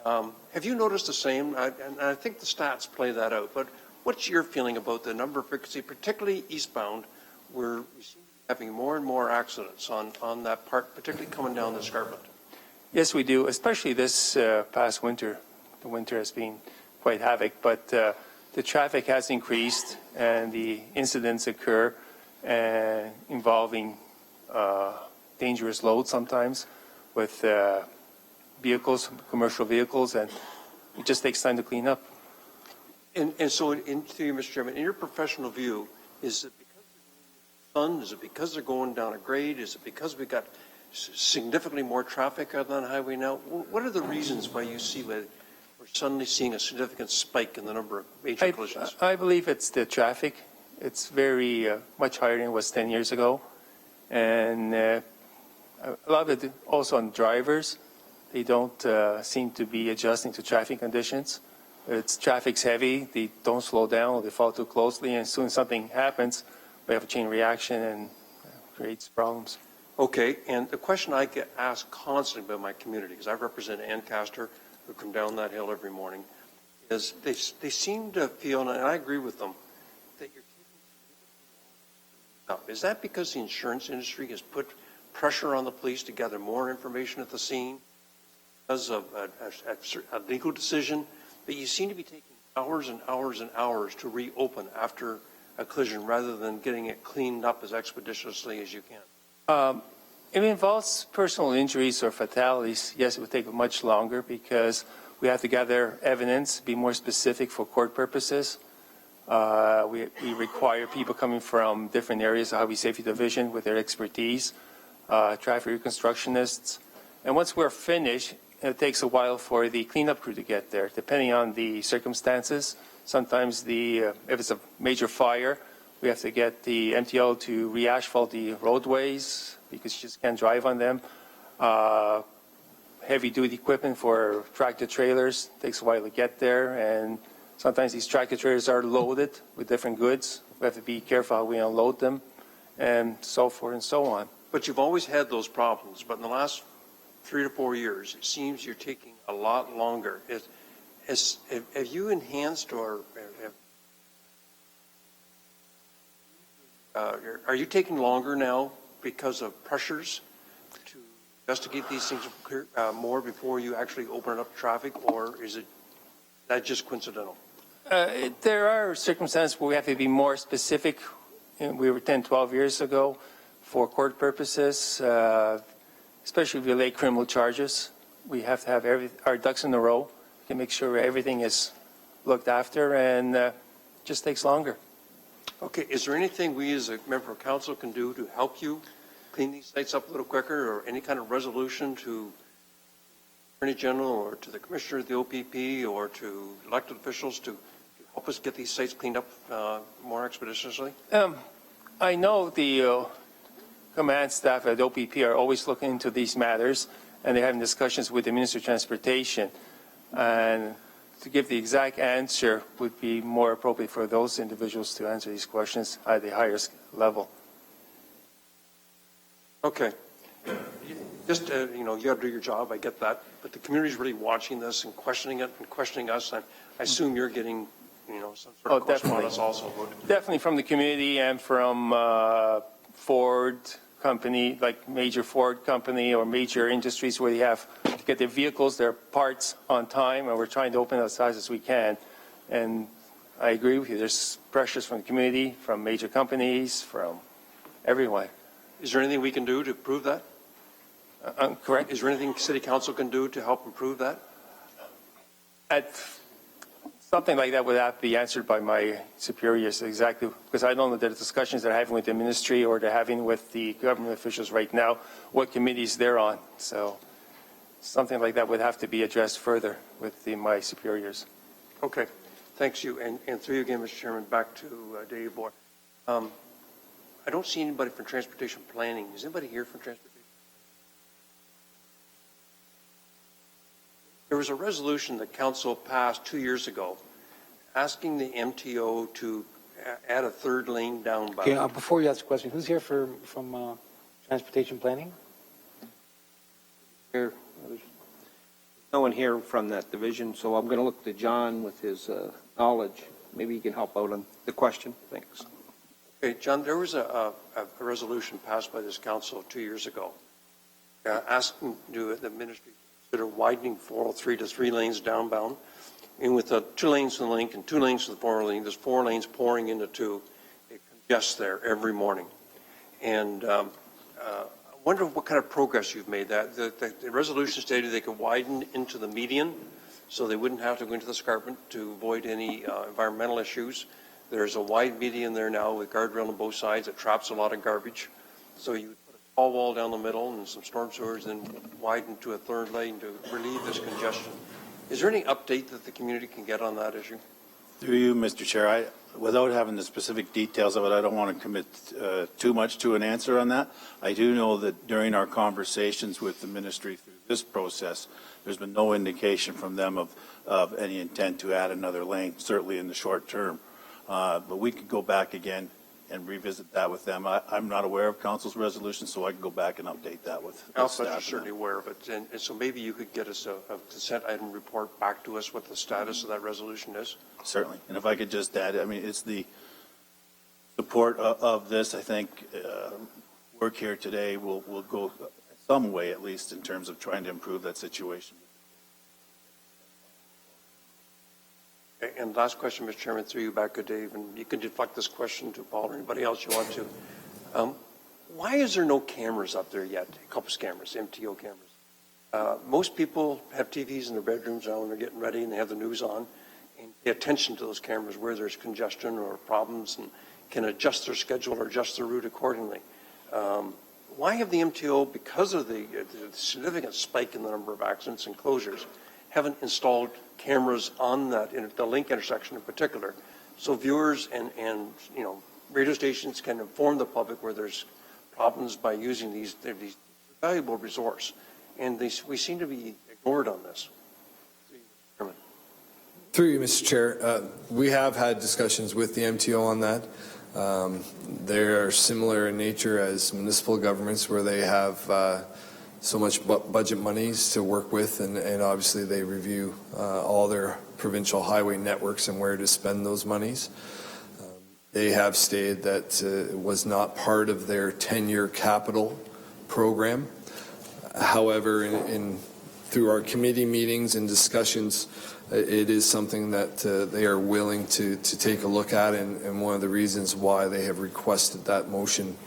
Have you noticed the same? And I think the stats play that out, but what's your feeling about the number of frequency, particularly eastbound, where we seem to be having more and more accidents on that part, particularly coming down the escarpment? Yes, we do, especially this past winter. The winter has been quite havoc, but the traffic has increased and the incidents occur involving dangerous loads sometimes with vehicles, commercial vehicles, and it just takes time to clean up. And so, to you, Mr. Chairman, in your professional view, is it because they're going Is it because they're going down a grade? Is it because we've got significantly more traffic on the highway now? What are the reasons why you see that we're suddenly seeing a significant spike in the number of major collisions? I believe it's the traffic. It's very much higher than it was 10 years ago. And a lot of it also on drivers. They don't seem to be adjusting to traffic conditions. Traffic's heavy, they don't slow down, or they follow too closely, and as soon as something happens, we have a chain reaction and creates problems. Okay, and the question I get asked constantly by my community, because I represent Ancaster, who come down that hill every morning, is they seem to feel, and I agree with them, that you're taking up. Is that because the insurance industry has put pressure on the police to gather more information at the scene because of a legal decision? But you seem to be taking hours and hours and hours to reopen after a collision rather than getting it cleaned up as expeditiously as you can. If it involves personal injuries or fatalities, yes, it would take much longer because we have to gather evidence, be more specific for court purposes. We require people coming from different areas of Highway Safety Division with their expertise, traffic reconstructionists. And once we're finished, it takes a while for the cleanup crew to get there, depending on the circumstances. Sometimes if it's a major fire, we have to get the MTL to re-asphalt the roadways because you just can't drive on them. Heavy-duty equipment for tractor-trailers takes a while to get there, and sometimes these tractor-trailers are loaded with different goods. We have to be careful how we unload them, and so forth and so on. But you've always had those problems, but in the last 3 to 4 years, it seems you're taking a lot longer. Have you enhanced or are you taking longer now because of pressures to investigate these things more before you actually open up traffic, or is that just coincidental? There are circumstances where we have to be more specific. We were 10, 12 years ago for court purposes, especially if we lay criminal charges. We have to have our ducks in a row to make sure everything is looked after, and it just takes longer. Okay, is there anything we as a member of council can do to help you clean these sites up a little quicker, or any kind of resolution to the Attorney General or to the Commissioner of the OPP or to elected officials to help us get these sites cleaned up more expeditiously? I know the command staff at OPP are always looking into these matters, and they're having discussions with the Minister of Transportation. And to give the exact answer would be more appropriate for those individuals to answer these questions at the highest level. Okay. Just, you know, you got to do your job. I get that. But the community's really watching this and questioning it and questioning us. And I assume you're getting, you know, some sort of correspondence also. Definitely from the community and from Ford company, like major Ford company or major industries where they have to get their vehicles, their parts on time, and we're trying to open as fast as we can. And I agree with you. There's pressures from the community, from major companies, from everyone. Is there anything we can do to prove that? Correct? Is there anything City Council can do to help improve that? Something like that would have to be answered by my superiors exactly, because I don't know the discussions they're having with the ministry or they're having with the government officials right now, what committees they're on. So something like that would have to be addressed further with my superiors. Okay. Thanks you. And through you again, Mr. Chairman, back to Dave Bohr. I don't see anybody from transportation planning. Is anybody here from transportation? There was a resolution that council passed 2 years ago asking the MTO to add a third lane downbound. Okay, before you ask the question, who's here from transportation planning? There's no one here from that division, so I'm going to look to John with his knowledge. Maybe he can help out on the question. Thanks. Okay, John, there was a resolution passed by this council 2 years ago asking the ministry to consider widening 403 to 3 lanes downbound. And with 2 lanes to the link and 2 lanes to the 4 lane, there's 4 lanes pouring into 2. It congests there every morning. And I wonder what kind of progress you've made. The resolution stated they could widen into the median so they wouldn't have to go into the escarpment to avoid any environmental issues. There's a wide median there now with guardrail on both sides. It traps a lot of garbage. So you put a tall wall down the middle and some storm sewers, and then widen to a 3rd lane to relieve this congestion. Is there any update that the community can get on that issue? Through you, Mr. Chair, without having the specific details of it, I don't want to commit too much to an answer on that. I do know that during our conversations with the ministry through this process, there's been no indication from them of any intent to add another lane, certainly in the short term. But we could go back again and revisit that with them. I'm not aware of council's resolution, so I can go back and update that with Alpha staff. is certainly aware of it. And so maybe you could get us a consent item report back to us what the status of that resolution is. Certainly. And if I could just add, I mean, it's the support of this. I think work here today will go some way, at least, in terms of trying to improve that situation. Okay, and last question, Mr. Chairman, through you back to Dave, and you can deflect this question to Paul or anybody else you want to. Why is there no cameras up there yet? Compass cameras, MTO cameras. Most people have TVs in their bedrooms now when they're getting ready and they have the news on, and pay attention to those cameras where there's congestion or problems and can adjust their schedule or adjust their route accordingly. Why have the MTO, because of the significant spike in the number of accidents and closures, haven't installed cameras on that, in the link intersection in particular, so viewers and you know, radio stations can inform the public where there's problems by using these valuable resource, and we seem to be ignored on this. Through you, Mr. Chair, we have had discussions with the MTO on that. They are similar in nature as municipal governments, where they have so much budget monies to work with, and obviously they review all their provincial highway networks and where to spend those monies. They have stated that it was not part of their 10-year capital program. However, through our committee meetings and discussions, it is something that they are willing to take a look at, and one of the reasons why they have requested that motion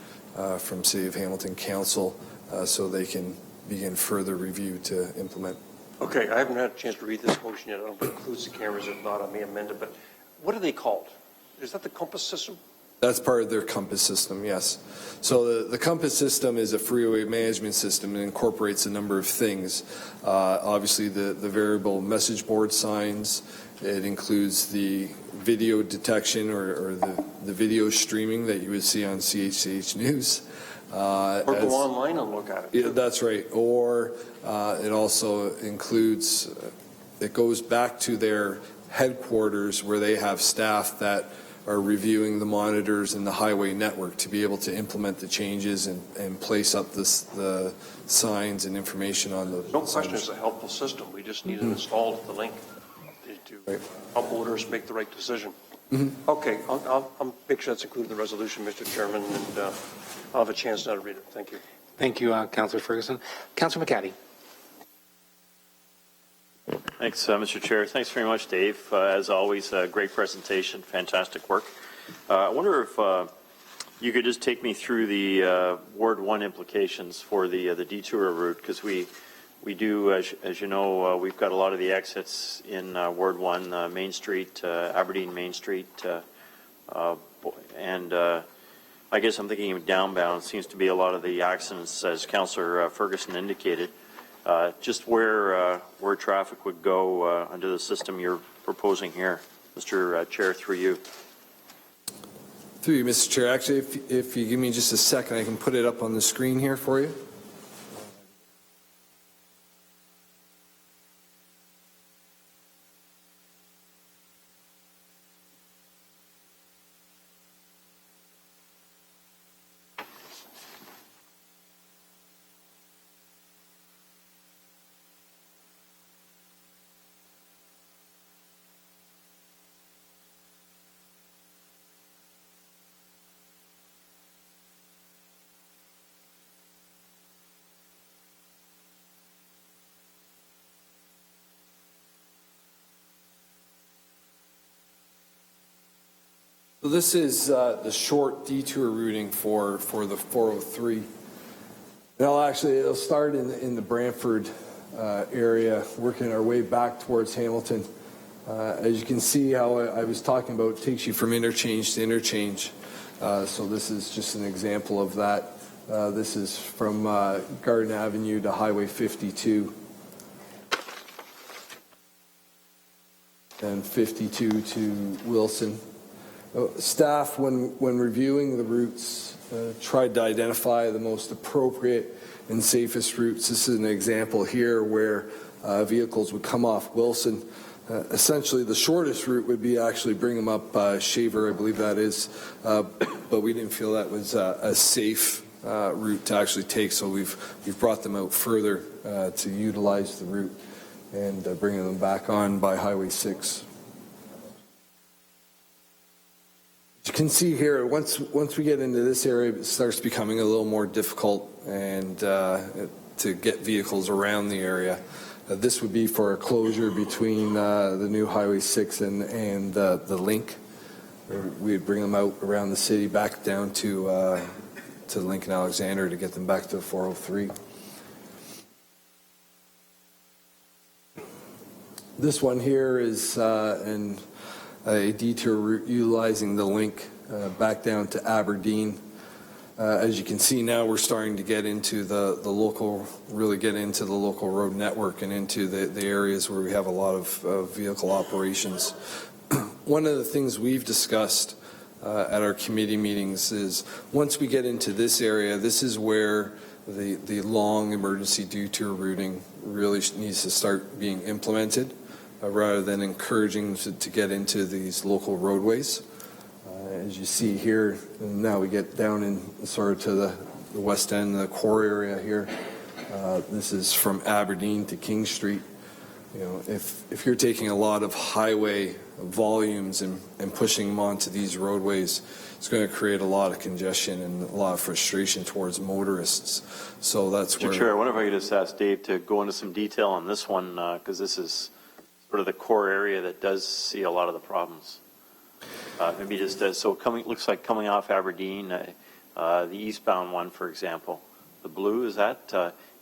from City of Hamilton Council so they can begin further review to implement. Okay, I haven't had a chance to read this motion yet. I don't know if it includes the cameras. If not, I may amend it. But what are they called? Is that the Compass system? That's part of their Compass system, yes. So the Compass system is a freeway management system and incorporates a number of things. Obviously, the variable message board signs. It includes the video detection or the video streaming that you would see on CHCH News. Or go online and look at it. Yeah, that's right. Or it also includes it goes back to their headquarters where they have staff that are reviewing the monitors and the highway network to be able to implement the changes and place up the signs and information on the No question, it's a helpful system. We just need it installed at the link to help voters make the right decision. Okay, I'll make sure that's included in the resolution, Mr. Chairman, and I'll have a chance now to read it. Thank you. Thank you, Councillor Ferguson. Councillor McCaddy. Thanks, Mr. Chair. Thanks very much, Dave. As always, great presentation, fantastic work. I wonder if you could just take me through the Ward 1 implications for the detour route, because we do, as you know, we've got a lot of the exits in Ward 1, Main Street, Aberdeen Main Street, and I guess I'm thinking of downbound. Seems to be a lot of the accidents, as Councillor Ferguson indicated. Just where traffic would go under the system you're proposing here, Mr. Chair, through you. Through you, Mr. Chair. Actually, if you give me just a second, I can put it up on the screen here for you. So this is the short detour routing for the 403. It'll start in the Brantford area, working our way back towards Hamilton. As you can see, how I was talking about, it takes you from interchange to interchange. So this is just an example of that. This is from Garden Avenue to Highway 52. And 52 to Wilson. Staff, when reviewing the routes, tried to identify the most appropriate and safest routes. This is an example here where vehicles would come off Wilson. Essentially, the shortest route would be actually bring them up Shaver, I believe that is, but we didn't feel that was a safe route to actually take, so we've brought them out further to utilize the route and bringing them back on by Highway 6. You can see here, once we get into this area, it starts becoming a little more difficult and to get vehicles around the area. This would be for a closure between the new Highway 6 and the link. We'd bring them out around the city back down to Lincoln Alexander to get them back to the 403. This one here is a detour route utilizing the link back down to Aberdeen. As you can see now, we're starting to get into the local, really get into the local road network and into the areas where we have a lot of vehicle operations. One of the things we've discussed at our committee meetings is once we get into this area, this is where the long emergency detour routing really needs to start being implemented. Rather than encouraging to get into these local roadways. As you see here, and now we get down in sort of to the west end, the core area here. This is from Aberdeen to King Street. You know, if you're taking a lot of highway volumes and pushing them onto these roadways, it's going to create a lot of congestion and a lot of frustration towards motorists. So that's Mr. Chair, I wonder if I could just ask Dave to go into some detail on this one, because this is sort of the core area that does see a lot of the problems. Maybe just so looks like coming off Aberdeen, the eastbound one, for example, the blue, is that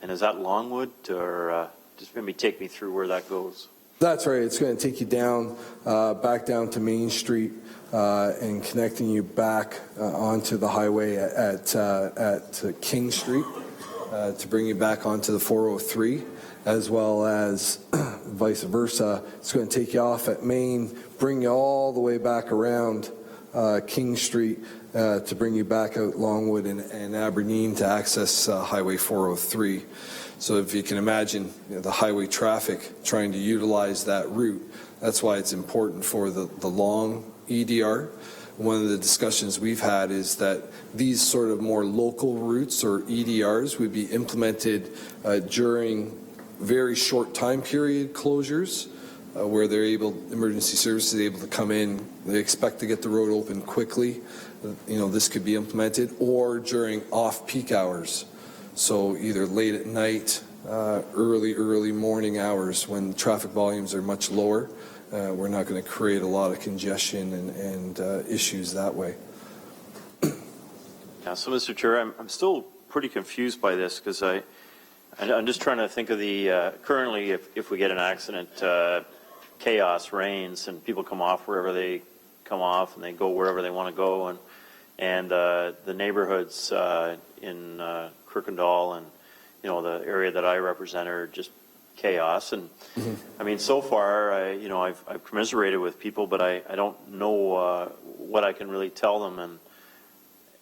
and is that Longwood, or just maybe take me through where that goes? That's right. It's going to take you down, back down to Main Street, and connecting you back onto the highway at King Street to bring you back onto the 403. As well as vice versa. It's going to take you off at Main, bring you all the way back around King Street, to bring you back out Longwood and Aberdeen to access Highway 403. So if you can imagine the highway traffic trying to utilize that route, that's why it's important for the long EDR. One of the discussions we've had is that these sort of more local routes or EDRs would be implemented during very short time period closures where emergency services are able to come in, they expect to get the road open quickly. This could be implemented, or during off-peak hours. So either late at night, early morning hours when traffic volumes are much lower. We're not going to create a lot of congestion and issues that way. Yeah, so Mr. Chair, I'm still pretty confused by this because I'm just trying to think of the, currently if we get an accident, chaos reigns and people come off wherever they come off and they go wherever they want to go, and the neighborhoods in Kirkendall and the area that I represent are just chaos. And I mean, so far, I've commiserated with people, but I don't know what I can really tell them,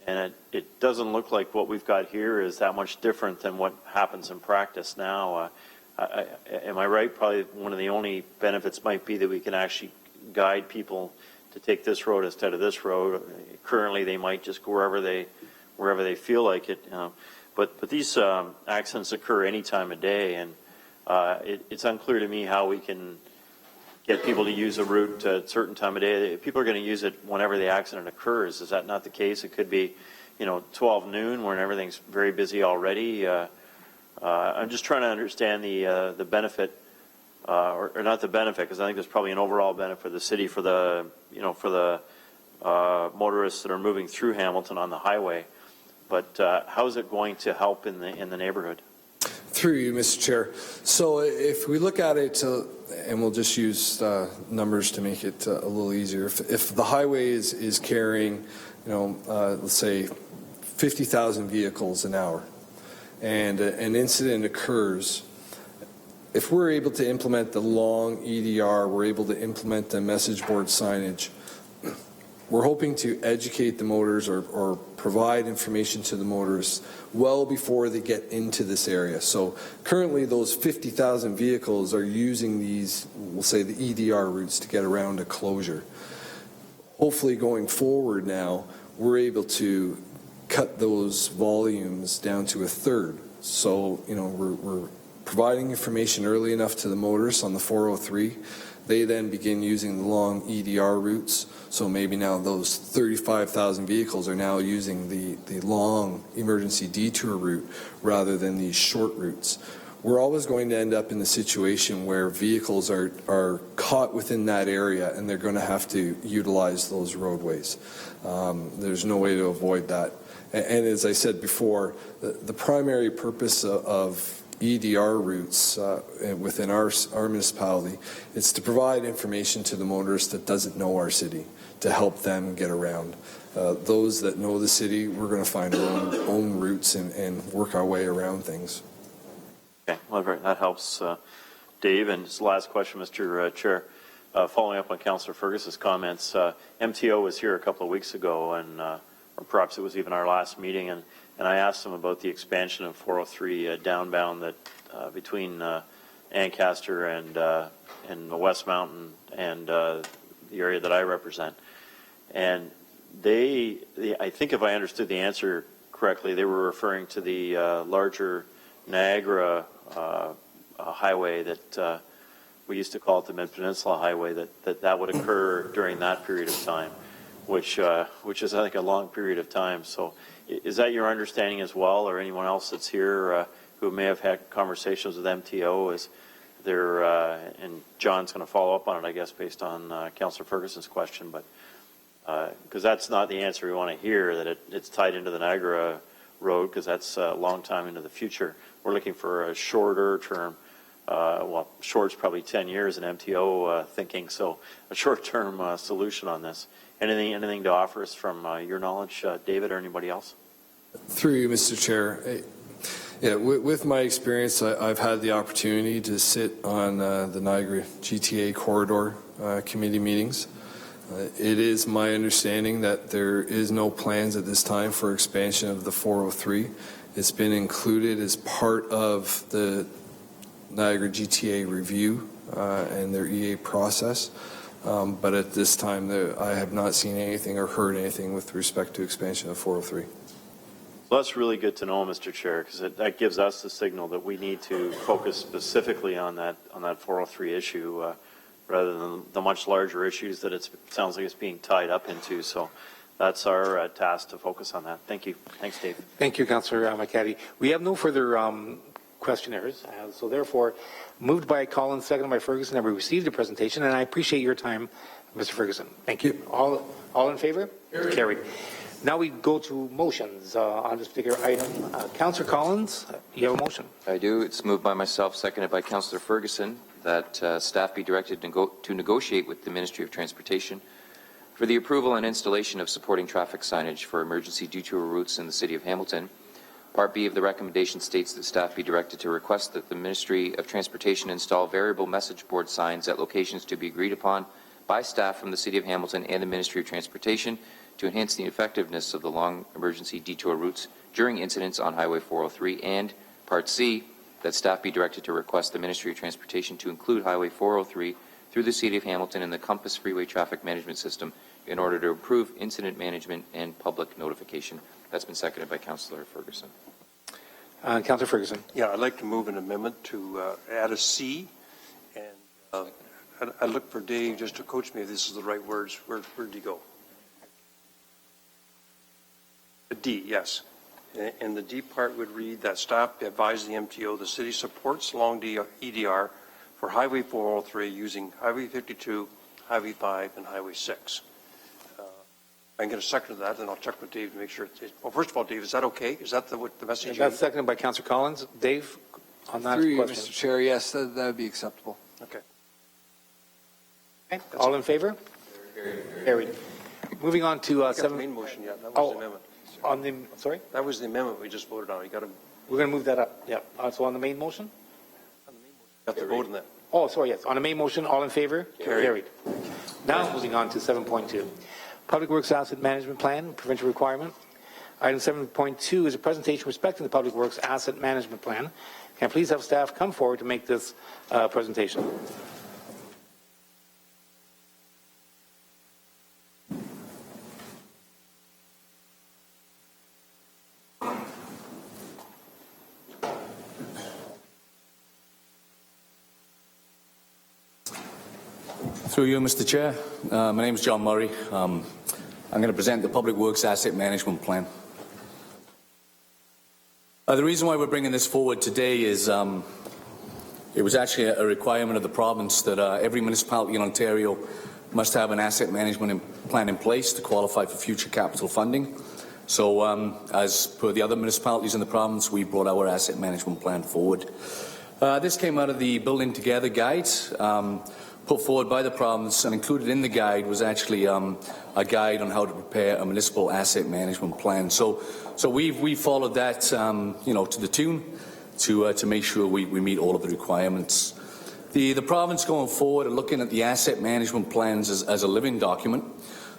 and it doesn't look like what we've got here is that much different than what happens in practice now. Am I right? Probably one of the only benefits might be that we can actually guide people to take this road instead of this road. Currently, they might just go wherever they feel like it. But these accidents occur any time of day, and it's unclear to me how we can get people to use a route at a certain time of day. People are going to use it whenever the accident occurs. Is that not the case? It could be, 12 noon when everything's very busy already. I'm just trying to understand the benefit, or not the benefit, because I think there's probably an overall benefit for the city for the motorists that are moving through Hamilton on the highway. But how is it going to help in the neighborhood? Through you, Mr. Chair. So if we look at it, and we'll just use numbers to make it a little easier. If the highway is carrying, let's say 50,000 vehicles an hour, and an incident occurs, if we're able to implement the long EDR, we're able to implement the message board signage, we're hoping to educate the motorists or provide information to the motorists well before they get into this area. So currently those 50,000 vehicles are using these, we'll say the EDR routes to get around a closure. Hopefully going forward now, we're able to cut those volumes down to a third. So, we're providing information early enough to the motorists on the 403. They then begin using the long EDR routes. So maybe now those 35,000 vehicles are now using the long emergency detour route rather than these short routes. We're always going to end up in the situation where vehicles are caught within that area and they're going to have to utilize those roadways. There's no way to avoid that. And as I said before, the primary purpose of EDR routes within our municipality is to provide information to the motorist that doesn't know our city, to help them get around. Those that know the city, we're going to find our own routes and work our way around things. Okay, well, that helps, Dave. And just the last question, Mr. Chair. Following up on Councillor Fergus's comments, MTO was here a couple of weeks ago, and or perhaps it was even our last meeting, and I asked them about the expansion of 403 downbound that between Ancaster and the West Mountain and the area that I represent. And I think if I understood the answer correctly, they were referring to the larger Niagara highway that we used to call it the Mid-Peninsula Highway, that would occur during that period of time, which is, I think, a long period of time. So is that your understanding as well, or anyone else that's here who may have had conversations with MTO? Is there, and John's going to follow up on it, I guess, based on Councillor Ferguson's question, but because that's not the answer we want to hear, that it's tied into the Niagara Road, because that's a long time into the future. We're looking for a shorter term, well, short's probably 10 years in MTO thinking, so a short-term solution on this. Anything to offer us from your knowledge, David, or anybody else? Through you, Mr. Chair. Yeah, with my experience, I've had the opportunity to sit on the Niagara GTA corridor committee meetings. It is my understanding that there is no plans at this time for expansion of the 403. It's been included as part of the Niagara GTA review and their EA process. But at this time, I have not seen anything or heard anything with respect to expansion of 403. Well, that's really good to know, Mr. Chair, because that gives us the signal that we need to focus specifically on that 403 issue rather than the much larger issues that it sounds like it's being tied up into. So that's our task to focus on that. Thank you. Thanks, Dave. Thank you, Councillor McCaddy. We have no further questionnaires, so therefore, moved by Collins, seconded by Ferguson, that we received the presentation, and I appreciate your time, Mr. Ferguson. Thank you. All in favor? Carried. Now we go to motions on this particular item. Councillor Collins, you have a motion. I do. It's moved by myself, seconded by Councillor Ferguson, that staff be directed to negotiate with the Ministry of Transportation for the approval and installation of supporting traffic signage for emergency detour routes in the City of Hamilton. Part B of the recommendation states that staff be directed to request that the Ministry of Transportation install variable message board signs at locations to be agreed upon by staff from the City of Hamilton and the Ministry of Transportation to enhance the effectiveness of the long emergency detour routes during incidents on Highway 403, and Part C, that staff be directed to request the Ministry of Transportation to include Highway 403 through the City of Hamilton in the Compass Freeway Traffic Management System in order to improve incident management and public notification. That's been seconded by Councillor Ferguson. Councillor Ferguson. Yeah, I'd like to move an amendment to add a C, and I look for Dave just to coach me if this is the right words. Where did he go? A D, yes. And the D part would read that staff advise the MTO the city supports long EDR for Highway 403 using Highway 52, Highway 5, and Highway 6. I can get a second to that, and I'll check with Dave to make sure. Well, first of all, Dave, is that okay? Is that what the message? That's seconded by Councillor Collins. Dave, on that Through you, question. Mr. Chair, yes, that would be acceptable. Okay. Okay. All in favor? Carried. Moving on to The main motion, yeah, that was the amendment. On the, sorry? That was the amendment we just voted on. You got to. We're going to move that up. Yeah. So on the main motion? You have to vote on that. Oh, sorry, yes. On the main motion, all in favor? Carried. Now moving on to 7.2. Public Works Asset Management Plan, provincial requirement. Item 7.2 is a presentation respecting the Public Works Asset Management Plan. Can I please have staff come forward to make this presentation? Through you, Mr. Chair. My name is John Murray. I'm going to present the Public Works Asset Management Plan. The reason why we're bringing this forward today is it was actually a requirement of the province that every municipality in Ontario must have an asset management plan in place to qualify for future capital funding. So as per the other municipalities in the province, we brought our asset management plan forward. This came out of the Building Together guide put forward by the province, and included in the guide was actually a guide on how to prepare a municipal asset management plan. So we followed that, to the tune to make sure we meet all of the requirements. The province going forward are looking at the asset management plans as a living document.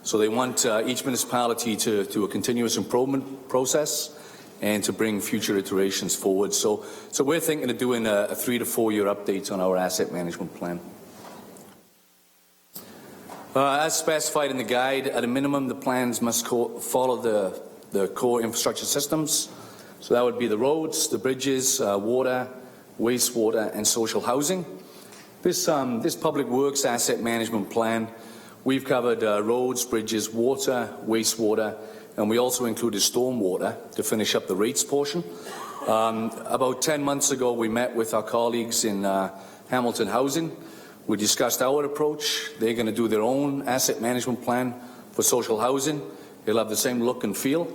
So they want each municipality to do a continuous improvement process and to bring future iterations forward. So we're thinking of doing a 3 to 4 year update on our asset management plan. As specified in the guide, at a minimum, the plans must follow the core infrastructure systems. So that would be the roads, the bridges, water, wastewater, and social housing. This Public Works Asset Management Plan, we've covered roads, bridges, water, wastewater, and we also included stormwater to finish up the rates portion. About 10 months ago, we met with our colleagues in Hamilton Housing. We discussed our approach. They're going to do their own asset management plan for social housing. It'll have the same look and feel,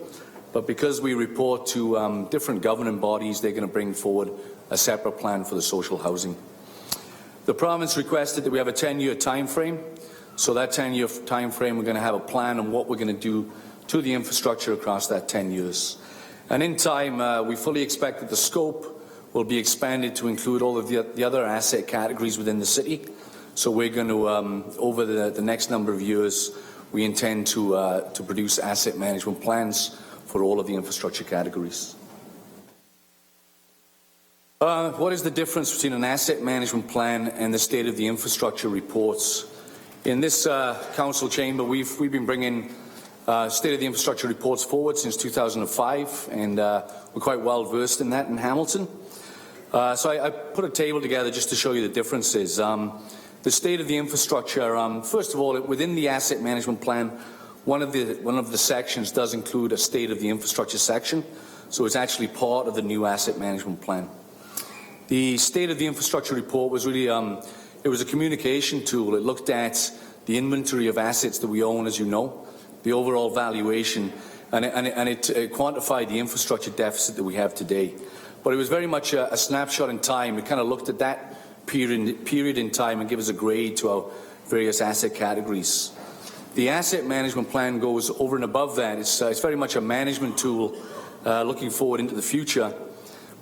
but because we report to different governing bodies, they're going to bring forward a separate plan for the social housing. The province requested that we have a 10-year time frame. So that 10-year time frame, we're going to have a plan on what we're going to do to the infrastructure across that 10 years. And in time, we fully expect that the scope will be expanded to include all of the other asset categories within the city. So we're going to, over the next number of years, we intend to produce asset management plans for all of the infrastructure categories. What is the difference between an asset management plan and the state of the infrastructure reports? In this council chamber, we've been bringing state of the infrastructure reports forward since 2005, and we're quite well versed in that in Hamilton. So I put a table together just to show you the differences. The state of the infrastructure, first of all, within the asset management plan, one of the sections does include a state of the infrastructure section, so it's actually part of the new asset management plan. The state of the infrastructure report was really, it was a communication tool. It looked at the inventory of assets that we own, as you know, the overall valuation, and it quantified the infrastructure deficit that we have today. But it was very much a snapshot in time. It kind of looked at that period in time and give us a grade to our various asset categories. The asset management plan goes over and above that. It's very much a management tool looking forward into the future.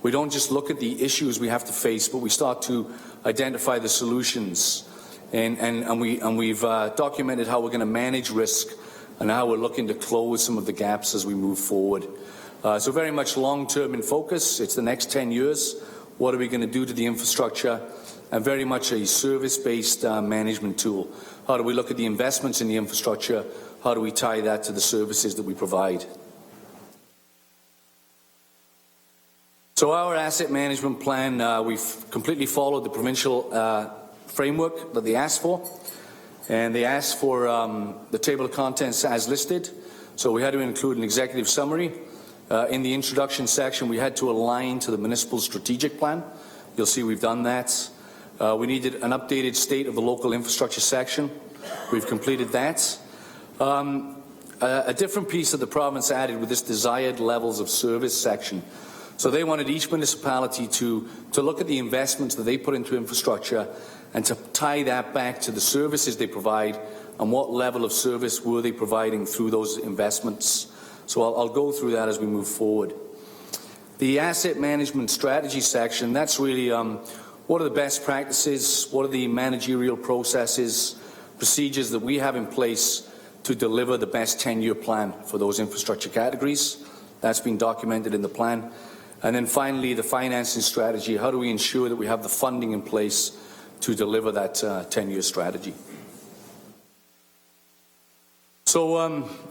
We don't just look at the issues we have to face, but we start to identify the solutions. And we've documented how we're going to manage risk and how we're looking to close some of the gaps as we move forward. So very much long-term in focus. It's the next 10 years. What are we going to do to the infrastructure? And very much a service-based management tool. How do we look at the investments in the infrastructure? How do we tie that to the services that we provide? So our asset management plan, we've completely followed the provincial framework that they asked for. And they asked for the table of contents as listed. So we had to include an executive summary. In the introduction section, we had to align to the municipal strategic plan. You'll see we've done that. We needed an updated state of the local infrastructure section. We've completed that. A different piece of the province added with this desired levels of service section. So they wanted each municipality to look at the investments that they put into infrastructure and to tie that back to the services they provide and what level of service were they providing through those investments. So I'll go through that as we move forward. The asset management strategy section, that's really what are the best practices, what are the managerial processes, procedures that we have in place to deliver the best 10-year plan for those infrastructure categories. That's been documented in the plan. And then finally, the financing strategy. How do we ensure that we have the funding in place to deliver that 10-year strategy? So,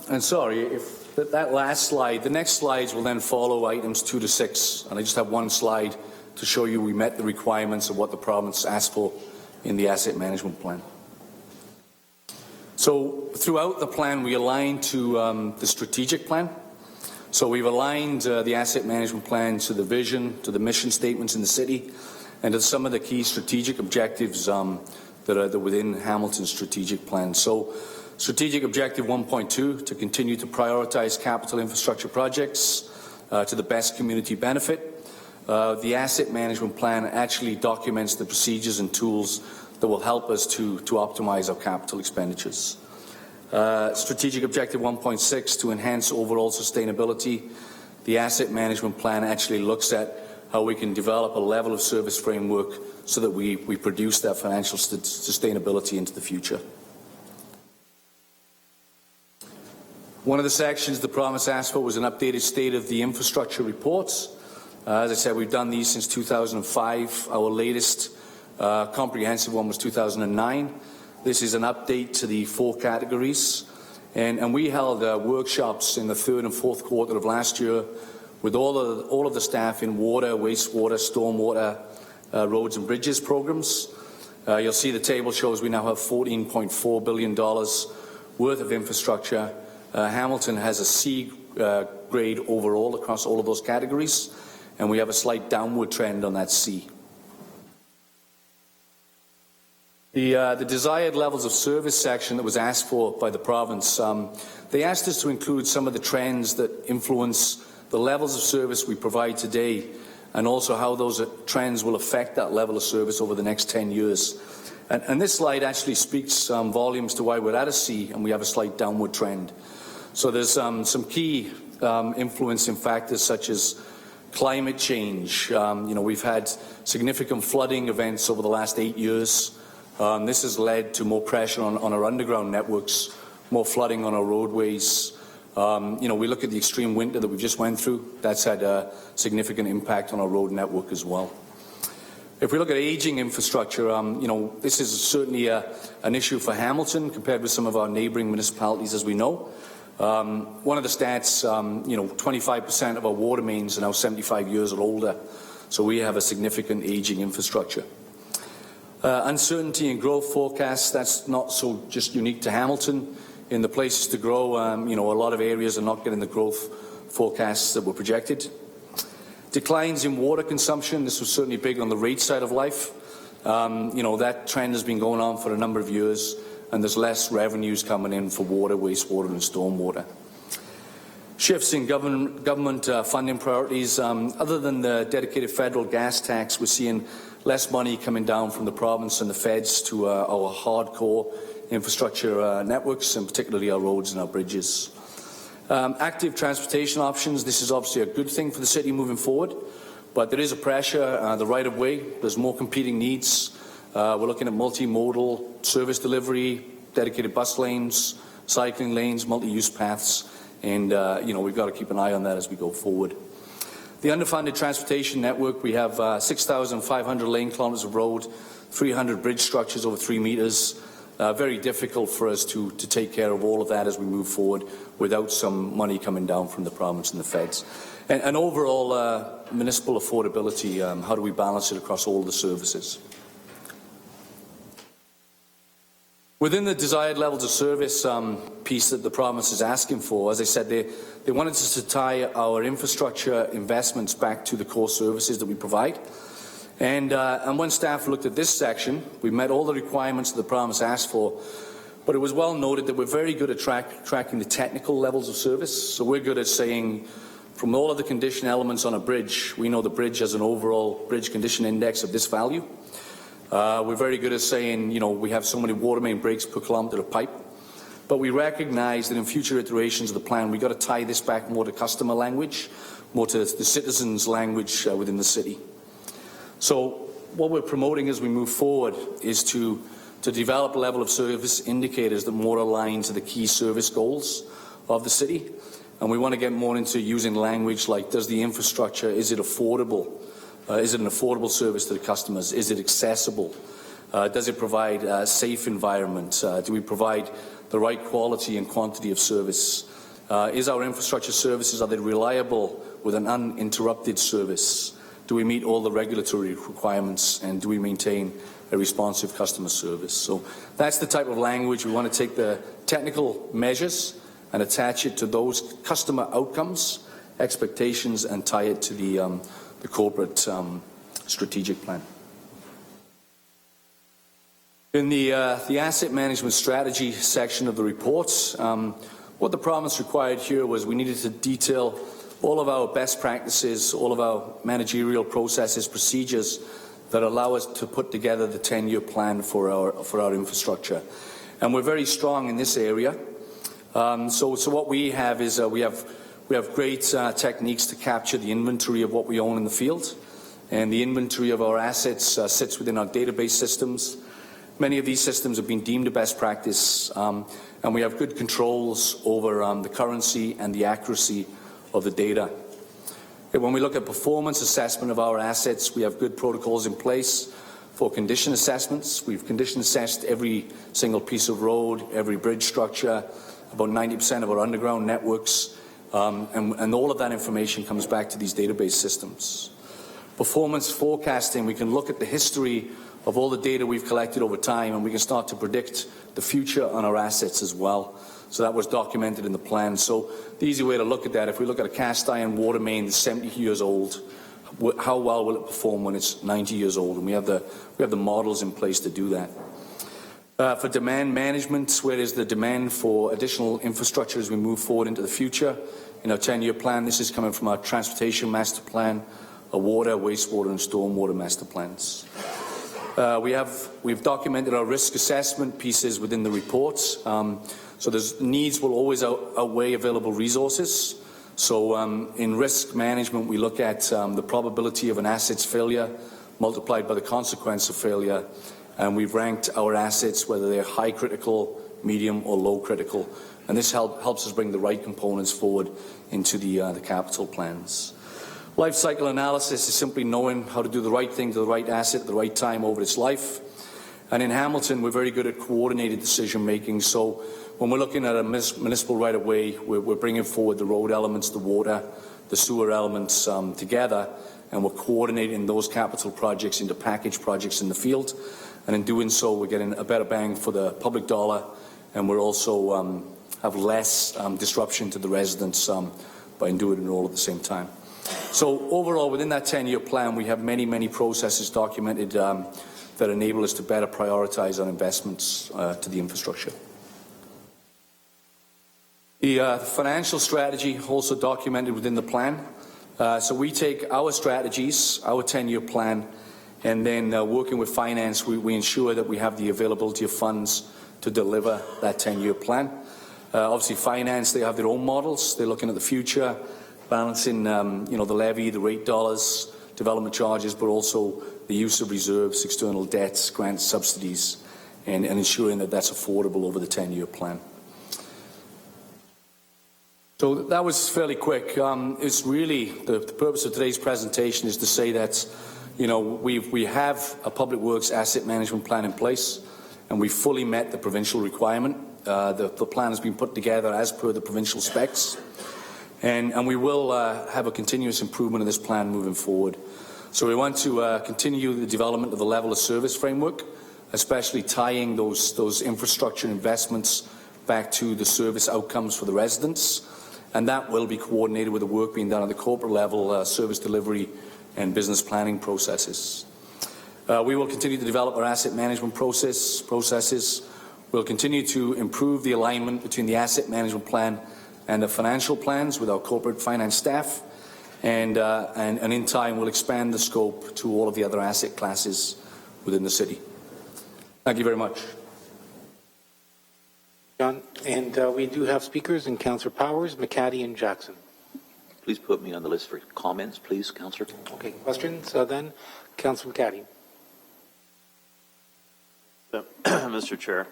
and sorry, if that last slide, the next slides will then follow items 2 to 6. And I just have one slide to show you we met the requirements of what the province asked for in the asset management plan. So throughout the plan, we aligned to the strategic plan. So we've aligned the asset management plan to the vision, to the mission statements in the city, and to some of the key strategic objectives that are within Hamilton's strategic plan. So strategic objective 1.2, to continue to prioritize capital infrastructure projects to the best community benefit. The asset management plan actually documents the procedures and tools that will help us to optimize our capital expenditures. Strategic objective 1.6, to enhance overall sustainability. The asset management plan actually looks at how we can develop a level of service framework so that we produce that financial sustainability into the future. One of the sections the province asked for was an updated state of the infrastructure reports. As I said, we've done these since 2005. Our latest comprehensive one was 2009. This is an update to the 4 categories. And we held workshops in the 3rd and 4th quarter of last year with all of the staff in water, wastewater, stormwater, roads and bridges programs. You'll see the table shows we now have $14.4 billion worth of infrastructure. Hamilton has a C grade overall across all of those categories, and we have a slight downward trend on that C. The desired levels of service section that was asked for by the province, they asked us to include some of the trends that influence the levels of service we provide today, and also how those trends will affect that level of service over the next 10 years. And this slide actually speaks volumes to why we're at a C and we have a slight downward trend. So there's some key influencing factors such as climate change. We've had significant flooding events over the last 8 years. This has led to more pressure on our underground networks, more flooding on our roadways. We look at the extreme winter that we just went through. That's had a significant impact on our road network as well. If we look at aging infrastructure, this is certainly an issue for Hamilton compared with some of our neighbouring municipalities, as we know. One of the stats, 25% of our water mains are now 75 years or older, so we have a significant aging infrastructure. Uncertainty in growth forecasts, that's not so just unique to Hamilton. In the places to grow, a lot of areas are not getting the growth forecasts that were projected. Declines in water consumption, this was certainly big on the rate side of life. That trend has been going on for a number of years, and there's less revenues coming in for water, wastewater and stormwater. Shifts in government funding priorities. Other than the dedicated federal gas tax, we're seeing less money coming down from the province and the feds to our hardcore infrastructure networks, and particularly our roads and our bridges. Active transportation options, this is obviously a good thing for the city moving forward, but there is a pressure, the right-of-way, there's more competing needs. We're looking at multimodal service delivery, dedicated bus lanes, cycling lanes, multi-use paths, and we've got to keep an eye on that as we go forward. The underfunded transportation network, we have 6,500 lane kilometres of road, 300 bridge structures over 3 metres. Very difficult for us to take care of all of that as we move forward without some money coming down from the province and the feds. And overall, municipal affordability, how do we balance it across all the services? Within the desired levels of service piece that the province is asking for, as I said, they wanted us to tie our infrastructure investments back to the core services that we provide. And when staff looked at this section, we met all the requirements that the province asked for, but it was well noted that we're very good at tracking the technical levels of service. So we're good at saying, from all of the condition elements on a bridge, we know the bridge has an overall bridge condition index of this value. We're very good at saying, we have so many water main breaks per kilometre of pipe. But we recognise that in future iterations of the plan, we've got to tie this back more to customer language, more to the citizens' language within the city. So what we're promoting as we move forward is to develop a level of service indicators that more align to the key service goals of the city. And we want to get more into using language like, does the infrastructure, is it affordable? Is it an affordable service to the customers? Is it accessible? Does it provide a safe environment? Do we provide the right quality and quantity of service? Is our infrastructure services, are they reliable with an uninterrupted service? Do we meet all the regulatory requirements, and do we maintain a responsive customer service? So that's the type of language. We want to take the technical measures and attach it to those customer outcomes, expectations, and tie it to the corporate strategic plan. In the asset management strategy section of the reports, what the province required here was we needed to detail all of our best practices, all of our managerial processes, procedures that allow us to put together the 10-year plan for our infrastructure. And we're very strong in this area. So what we have is we have great techniques to capture the inventory of what we own in the field. And the inventory of our assets sits within our database systems. Many of these systems have been deemed a best practice, and we have good controls over the currency and the accuracy of the data. When we look at performance assessment of our assets, we have good protocols in place for condition assessments. We've condition assessed every single piece of road, every bridge structure, about 90% of our underground networks, and all of that information comes back to these database systems. Performance forecasting, we can look at the history of all the data we've collected over time, and we can start to predict the future on our assets as well. So that was documented in the plan. So the easy way to look at that, if we look at a cast iron water main that's 70 years old, how well will it perform when it's 90 years old? And we have the models in place to do that. For demand management, where is the demand for additional infrastructure as we move forward into the future? In our 10-year plan, this is coming from our transportation master plan, our water, wastewater and stormwater master plans. We've documented our risk assessment pieces within the reports. So there's needs will always outweigh available resources. So in risk management, we look at the probability of an asset's failure multiplied by the consequence of failure, and we've ranked our assets, whether they're high critical, medium or low critical, and this helps us bring the right components forward into the capital plans. Life cycle analysis is simply knowing how to do the right thing to the right asset at the right time over its life. And in Hamilton, we're very good at coordinated decision making. So when we're looking at a municipal right-of-way, we're bringing forward the road elements, the water, the sewer elements together, and we're coordinating those capital projects into package projects in the field. And in doing so, we're getting a better bang for the public dollar, and we're also have less disruption to the residents by doing it all at the same time. So overall, within that 10-year plan, we have many, many processes documented that enable us to better prioritize our investments to the infrastructure. The financial strategy also documented within the plan. So we take our strategies, our 10-year plan, and then working with finance, we ensure that we have the availability of funds to deliver that 10-year plan. Obviously, finance, they have their own models. They're looking at the future, balancing, the levy, the rate dollars, development charges, but also the use of reserves, external debts, grants, subsidies, and ensuring that that's affordable over the 10-year plan. So that was fairly quick. It's really the purpose of today's presentation is to say that, we have a public works asset management plan in place, and we fully met the provincial requirement. The plan has been put together as per the provincial specs, and we will have a continuous improvement of this plan moving forward. So we want to continue the development of the level of service framework, especially tying those infrastructure investments back to the service outcomes for the residents, and that will be coordinated with the work being done at the corporate level, service delivery and business planning processes. We will continue to develop our asset management processes. We'll continue to improve the alignment between the asset management plan and the financial plans with our corporate finance staff, and in time we'll expand the scope to all of the other asset classes within the city. Thank you very much. John, and we do have speakers in Councillor Powers, McCaddy, and Jackson. Please put me on the list for comments, please, Councillor. Okay, questions then? Councillor McCaddy. Mr. Chair,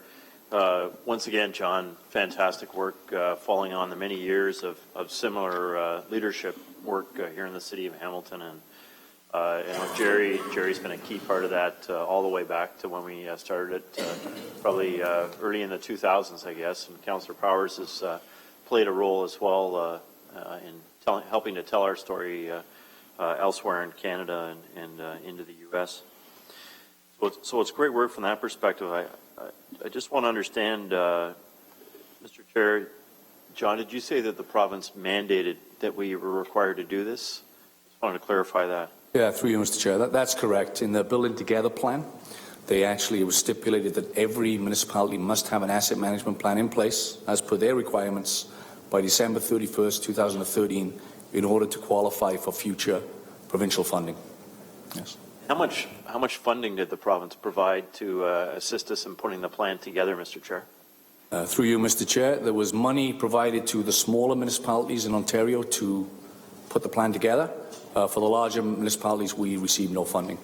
once again, John, fantastic work following on the many years of similar leadership work here in the city of Hamilton. And Jerry's been a key part of that all the way back to when we started it, probably early in the 2000s, I guess. And Councillor Powers has played a role as well in helping to tell our story elsewhere in Canada and into the U.S. So it's great work from that perspective. I just want to understand, Mr. Chair, John, did you say that the province mandated that we were required to do this? Just wanted to clarify that. Yeah, through you, Mr. Chair. That's correct. In the Building Together plan, it was stipulated that every municipality must have an asset management plan in place as per their requirements by December 31st, 2013, in order to qualify for future provincial funding. Yes. How much funding did the province provide to assist us in putting the plan together, Mr. Chair? Through you, Mr. Chair, there was money provided to the smaller municipalities in Ontario to put the plan together. For the larger municipalities, we received no funding.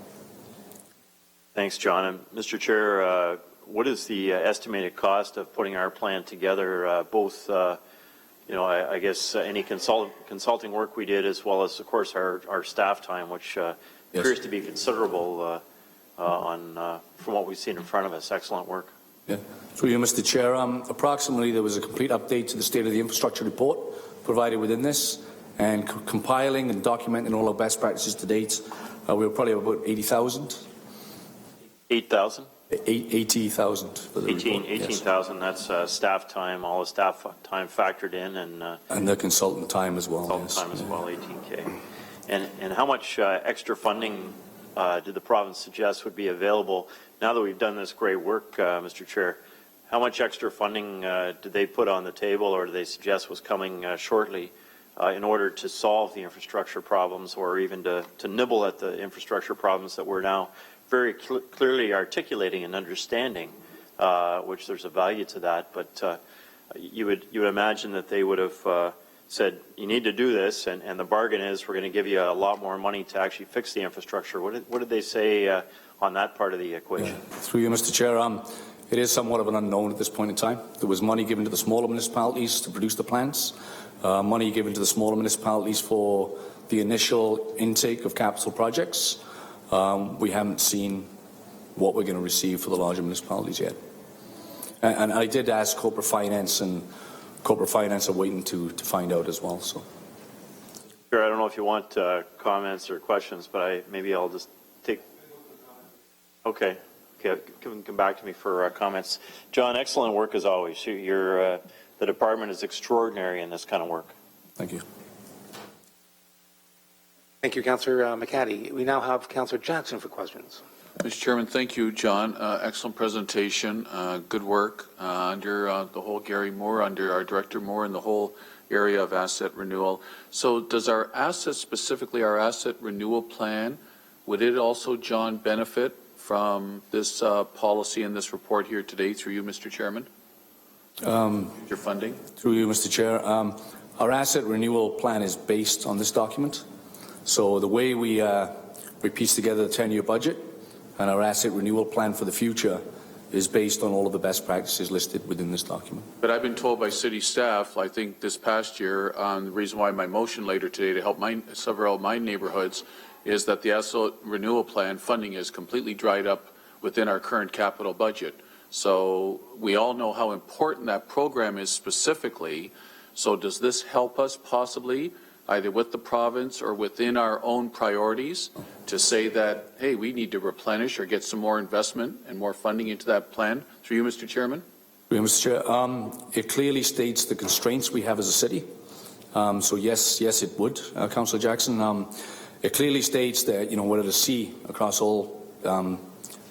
Thanks, John. And Mr. Chair, what is the estimated cost of putting our plan together, both I guess any consulting work we did, as well as, of course, our staff time, which appears to be considerable from what we've seen in front of us. Excellent work. Yeah. Through you, Mr. Chair, approximately there was a complete update to the State of the Infrastructure report provided within this, and compiling and documenting all our best practices to date. We were probably about 80,000. 8,000? 80,000 for the 18,000. Yes. That's staff time, all the staff time factored in, and the consultant time as well. Consultant time as well, 18K. And how much extra funding did the province suggest would be available now that we've done this great work, Mr. Chair? How much extra funding did they put on the table, or do they suggest was coming shortly in order to solve the infrastructure problems, or even to nibble at the infrastructure problems that we're now very clearly articulating and understanding, which there's a value to that. But you would imagine that they would have said, you need to do this, and the bargain is we're going to give you a lot more money to actually fix the infrastructure. What did they say on that part of the equation. Through you, Mr. Chair, it is somewhat of an unknown at this point in time. There was money given to the smaller municipalities to produce the plans, money given to the smaller municipalities for the initial intake of capital projects. We haven't seen what we're going to receive for the larger municipalities yet. And I did ask corporate finance, and corporate finance are waiting to find out as well. So, Sure, I don't know if you want comments or questions, but maybe I'll just take. Okay, come back to me for comments. John, excellent work as always. The department is extraordinary in this kind of work. Thank you. Thank you, Councillor McCaddy. We now have Councillor Jackson for questions. Mr. Chairman, thank you, John. Excellent presentation. Good work under the whole Gary Moore, under our Director Moore, and the whole area of asset renewal. So does our asset, specifically our asset renewal plan, would it also, John, benefit from this policy and this report here today through you, Mr. Chairman? Your funding? Through you, Mr. Chair. Our asset renewal plan is based on this document. So the way we piece together the 10-year budget and our asset renewal plan for the future is based on all of the best practices listed within this document. But I've been told by city staff, I think this past year, the reason why my motion later today to help several of my neighborhoods is that the asset renewal plan funding is completely dried up within our current capital budget. So we all know how important that program is specifically. So does this help us possibly, either with the province or within our own priorities, to say that, hey, we need to replenish or get some more investment and more funding into that plan? Through you, Mr. Chairman. Through you, Mr. Chair. It clearly states the constraints we have as a city. So yes, it would, Councillor Jackson. It clearly states that, we're at a C across all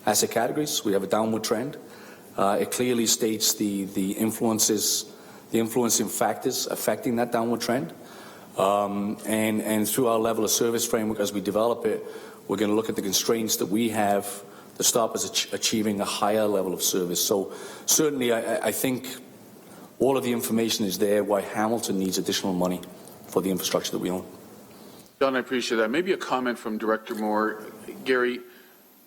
asset categories. We have a downward trend. It clearly states the influencing factors affecting that downward trend. And through our level of service framework, as we develop it, we're going to look at the constraints that we have to stop us achieving a higher level of service. So certainly I think all of the information is there why Hamilton needs additional money for the infrastructure that we own. John, I appreciate that. Maybe a comment from Director Moore. Gary,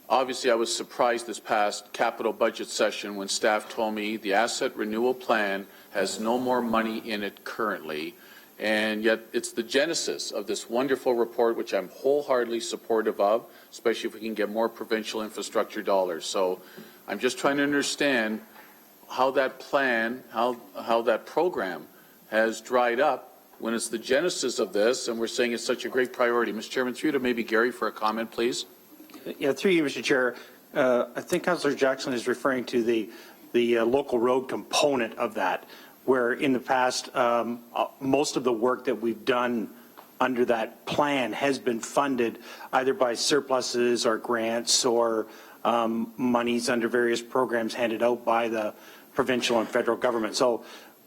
obviously I was surprised this past capital budget session when staff told me the asset renewal plan has no more money in it currently. And yet it's the genesis of this wonderful report, which I'm wholeheartedly supportive of, especially if we can get more provincial infrastructure dollars. So I'm just trying to understand how that plan, how that program has dried up when it's the genesis of this, and we're saying it's such a great priority. Mr. Chairman, through to maybe Gary for a comment, please. Yeah, through you, Mr. Chair. I think Councillor Jackson is referring to the local road component of that, where in the past, most of the work that we've done under that plan has been funded either by surpluses or grants or monies under various programs handed out by the provincial and federal government. So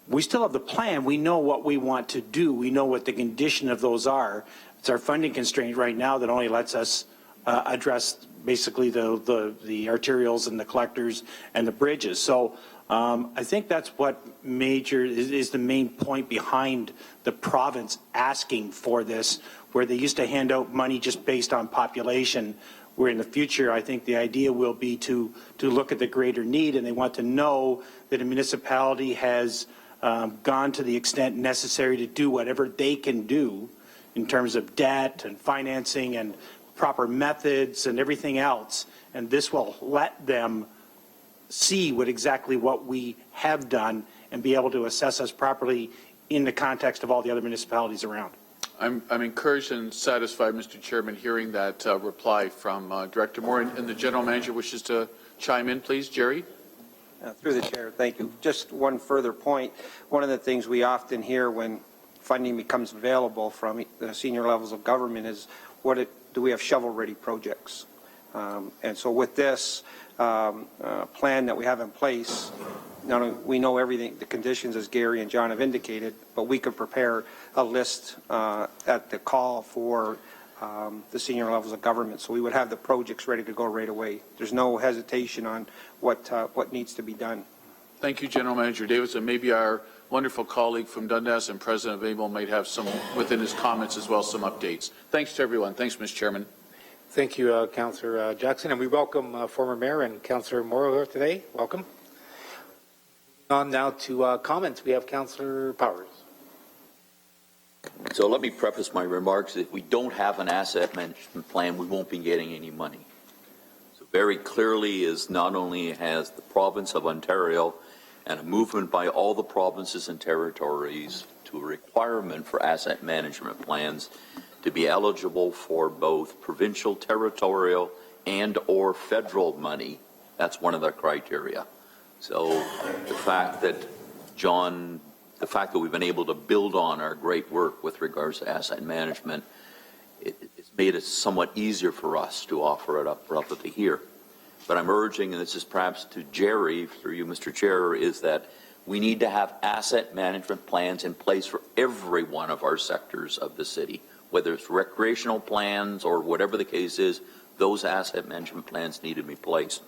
we still have the plan. We know what we want to do. We know what the condition of those are. It's our funding constraint right now that only lets us address basically the arterials and the collectors and the bridges. So I think that's what is the main point behind the province asking for this, where they used to hand out money just based on population, where in the future I think the idea will be to look at the greater need, and they want to know that a municipality has gone to the extent necessary to do whatever they can do in terms of debt and financing and proper methods and everything else, and this will let them see exactly what we have done and be able to assess us properly in the context of all the other municipalities around. I'm encouraged and satisfied, Mr. Chairman, hearing that reply from Director Moore. And the General Manager wishes to chime in, please. Jerry? Through the Chair, thank you. Just one further point. One of the things we often hear when funding becomes available from the senior levels of government is, do we have shovel-ready projects? And so with this plan that we have in place, not only we know everything, the conditions as Gary and John have indicated, but we could prepare a list at the call for the senior levels of government. So we would have the projects ready to go right away. There's no hesitation on what needs to be done. Thank you, General Manager Davis. And maybe our wonderful colleague from Dundas and President of AMO might have some, within his comments as well, some updates. Thanks to everyone. Thanks, Mr. Chairman. Thank you, Councillor Jackson, and we welcome former Mayor and Councillor Morrow here today. Welcome. On now to comments. We have Councillor Powers. So let me preface my remarks. If we don't have an asset management plan, we won't be getting any money. So very clearly is not only has the province of Ontario and a movement by all the provinces and territories to a requirement for asset management plans to be eligible for both provincial, territorial, and or federal money. That's one of the criteria. So the fact that we've been able to build on our great work with regards to asset management, it's made it somewhat easier for us to offer it up relatively here. But I'm urging, and this is perhaps to Jerry, through you, Mr. Chair, is that we need to have asset management plans in place for every one of our sectors of the city, whether it's recreational plans or whatever the case is. Those asset management plans need to be placed.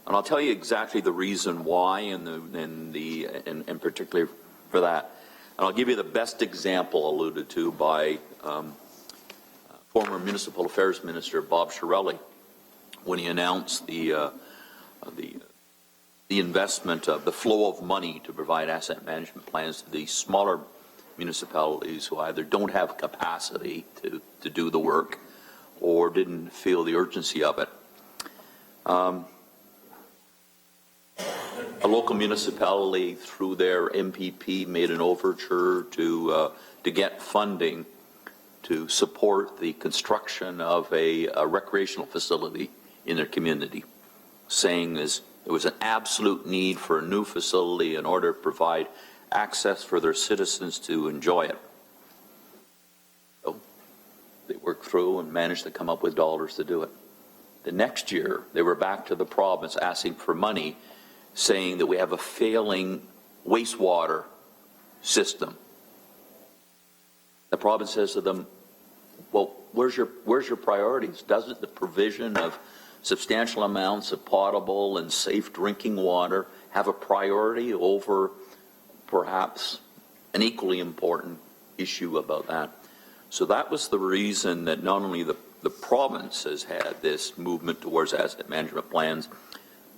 And I'll tell you exactly the reason why, and particularly for that. And I'll give you the best example alluded to by former Municipal Affairs Minister Bob Chiarelli when he announced the investment of the flow of money to provide asset management plans to the smaller municipalities who either don't have capacity to do the work or didn't feel the urgency of it. A local municipality, through their MPP, made an overture to get funding to support the construction of a recreational facility in their community, saying there was an absolute need for a new facility in order to provide access for their citizens to enjoy it. So they worked through and managed to come up with dollars to do it. The next year, they were back to the province asking for money, saying that we have a failing wastewater system. The province says to them, well, where's your priorities? Doesn't the provision of substantial amounts of potable and safe drinking water have a priority over perhaps an equally important issue about that? So that was the reason that not only the province has had this movement towards asset management plans,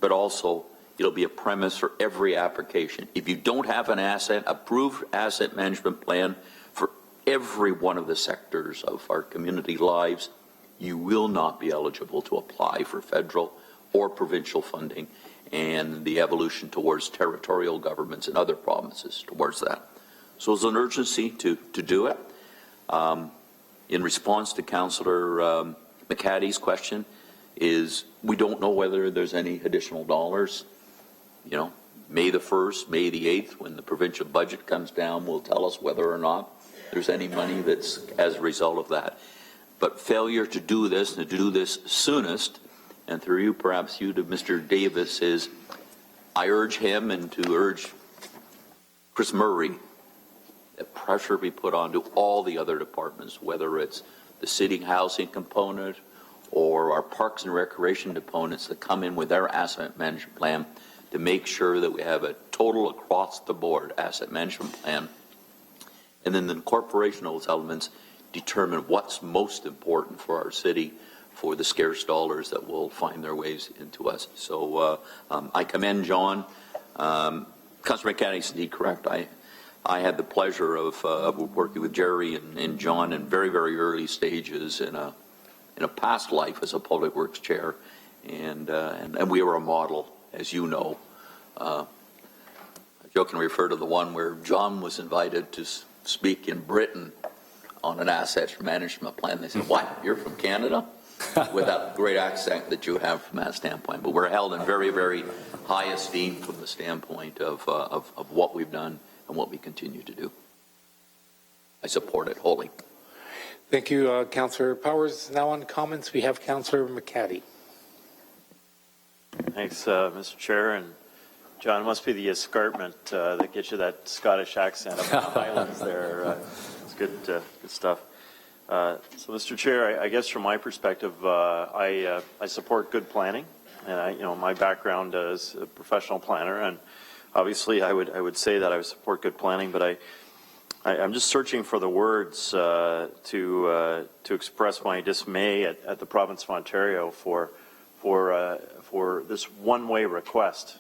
but also it'll be a premise for every application. If you don't have an approved asset management plan for every one of the sectors of our community lives, you will not be eligible to apply for federal or provincial funding and the evolution towards territorial governments and other provinces towards that. So there's an urgency to do it. In response to Councillor McCaddy's question, is we don't know whether there's any additional dollars. You know, May the 1st, May the 8th, when the provincial budget comes down, will tell us whether or not there's any money that's as a result of that. But failure to do this, and to do this soonest, and through you, perhaps you to Mr. Davis, is I urge him and to urge Chris Murray that pressure be put onto all the other departments, whether it's the city housing component or our parks and recreation components that come in with their asset management plan, to make sure that we have a total across the board asset management plan. And then the incorporation of those elements determine what's most important for our city, for the scarce dollars that will find their ways into us. So I commend John. Councillor McCann is indeed correct. I had the pleasure of working with Jerry and John in very, very early stages in a past life as a public works chair, and we were a model, as you know. I jokingly refer to the one where John was invited to speak in Britain on an asset management plan. They said, "What? You're from Canada?" With that great accent that you have from that standpoint. But we're held in very, very high esteem from the standpoint of what we've done and what we continue to do. I support it wholly. Thank you, Councillor Powers. Now on comments, we have Councillor McCaddy. Thanks, Mr. Chair. And John, it must be the escarpment that gets you that Scottish accent up in the Highlands there. It's good stuff. So, Mr. Chair, I guess from my perspective, I support good planning, and my background as a professional planner, and obviously I would say that I would support good planning, but I'm just searching for the words to express my dismay at the province of Ontario for this one-way request,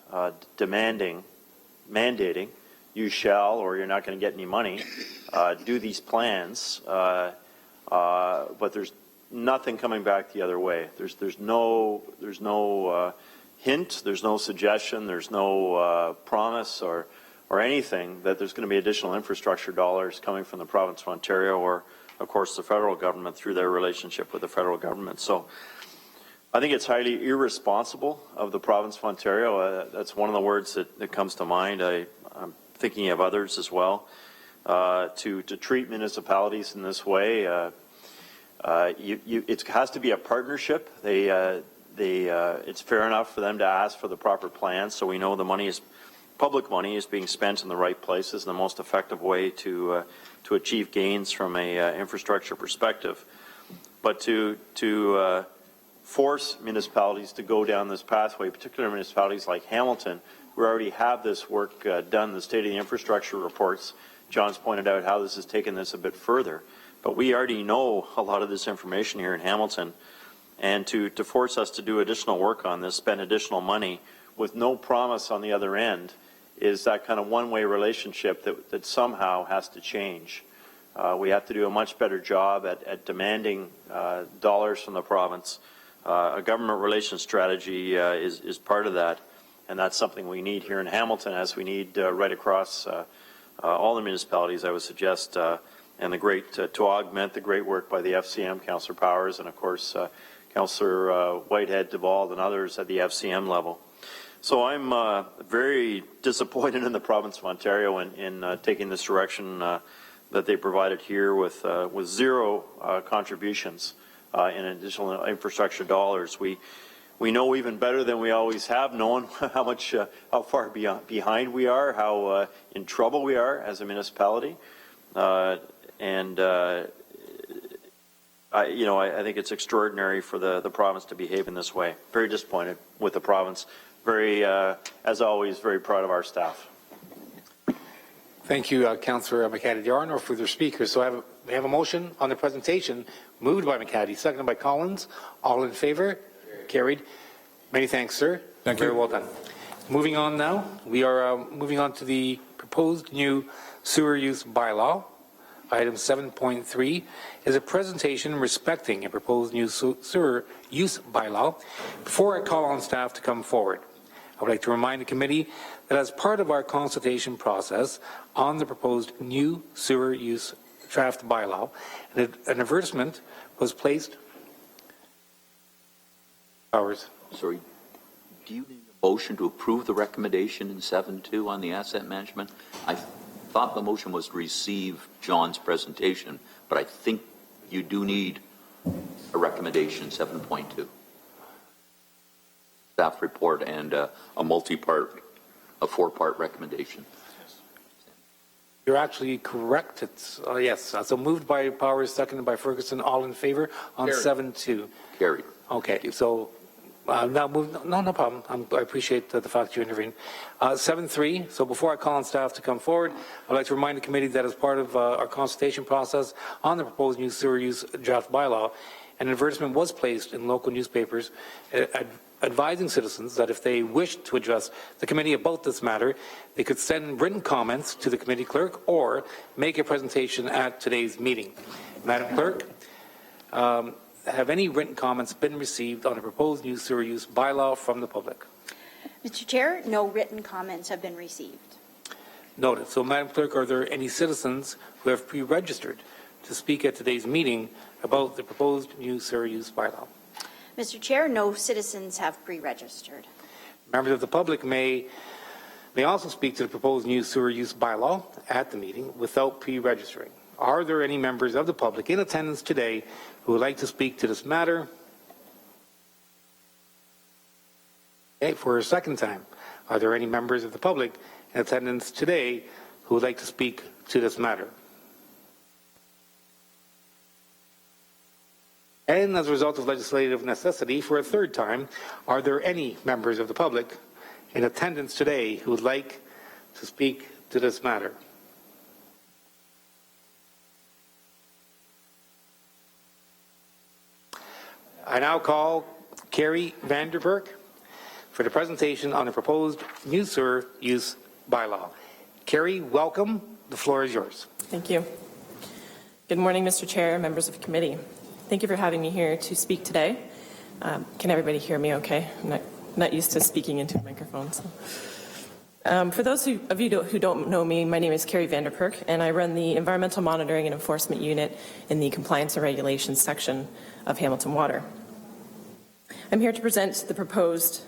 mandating you shall or you're not going to get any money, do these plans, but there's nothing coming back the other way. There's no hint, there's no suggestion, there's no promise or anything that there's going to be additional infrastructure dollars coming from the province of Ontario or, of course, the federal government through their relationship with the federal government. So I think it's highly irresponsible of the province of Ontario. That's one of the words that comes to mind. I'm thinking of others as well. To treat municipalities in this way, it has to be a partnership. It's fair enough for them to ask for the proper plans, so we know the money is public money is being spent in the right places, and the most effective way to achieve gains from a infrastructure perspective. But to force municipalities to go down this pathway, particularly municipalities like Hamilton, who already have this work done, the state of the infrastructure reports. John's pointed out how this has taken this a bit further, but we already know a lot of this information here in Hamilton, and to force us to do additional work on this, spend additional money with no promise on the other end, is that kind of one-way relationship that somehow has to change. We have to do a much better job at demanding dollars from the province. A government relations strategy is part of that, and that's something we need here in Hamilton, as we need right across all the municipalities, I would suggest, and to augment the great work by the FCM, Councillor Powers, and of course Councillor Whitehead, Duval, and others at the FCM level. So I'm very disappointed in the province of Ontario in taking this direction that they provided here with zero contributions in additional infrastructure dollars. We know even better than we always have known how far behind we are, how in trouble we are as a municipality, I think it's extraordinary for the province to behave in this way. Very disappointed with the province. Very, as always, very proud of our staff. Thank you, Councillor McCaddy. There are no further speakers, so we have a motion on the presentation moved by McCaddy, seconded by Collins. All in favor? Carried. Many thanks, sir. Thank you. Very well done. Moving on now, we are moving on to the proposed new sewer use bylaw. Item 7.3 is a presentation respecting a proposed new sewer use bylaw. Before I call on staff to come forward, I would like to remind the committee that as part of our consultation process on the proposed new sewer use draft bylaw, an advertisement was placed. Sorry, do you need a motion to approve the recommendation in 7.2 on the asset management? I thought the motion was to receive John's presentation, but I think you do need a recommendation 7.2. Staff report and a four-part recommendation. You're actually correct. It's yes. So moved by Powers, seconded by Ferguson. All in favor on 7.2. Carried. Okay. So now move. No problem. I appreciate the fact you intervened. 7.3. So before I call on staff to come forward, I'd like to remind the committee that as part of our consultation process on the proposed new sewer use draft bylaw, an advertisement was placed in local newspapers advising citizens that if they wished to address the committee about this matter, they could send written comments to the committee clerk or make a presentation at today's meeting. Madam Clerk, have any written comments been received on the proposed new sewer use bylaw from the public? Mr. Chair, no written comments have been received. Noted. So, Madam Clerk, are there any citizens who have pre-registered to speak at today's meeting about the proposed new sewer use bylaw? Mr. Chair, no citizens have pre-registered. Members of the public may also speak to the proposed new sewer use bylaw at the meeting without pre-registering. Are there any members of the public in attendance today who would like to speak to this matter? Okay, for a second time, are there any members of the public in attendance today who would like to speak to this matter? And as a result of legislative necessity, for a third time, are there any members of the public in attendance today who would like to speak to this matter? I now call Carrie Vanderberg for the presentation on the proposed new sewer use bylaw. Carrie, welcome. The floor is yours. Thank you. Good morning, Mr. Chair, members of the committee. Thank you for having me here to speak today. Can everybody hear me okay? I'm not used to speaking into a microphone. So. For those of you who don't know me, my name is Carrie Vanderperk, and I run the Environmental Monitoring and Enforcement Unit in the Compliance and Regulations section of Hamilton Water. I'm here to present the proposed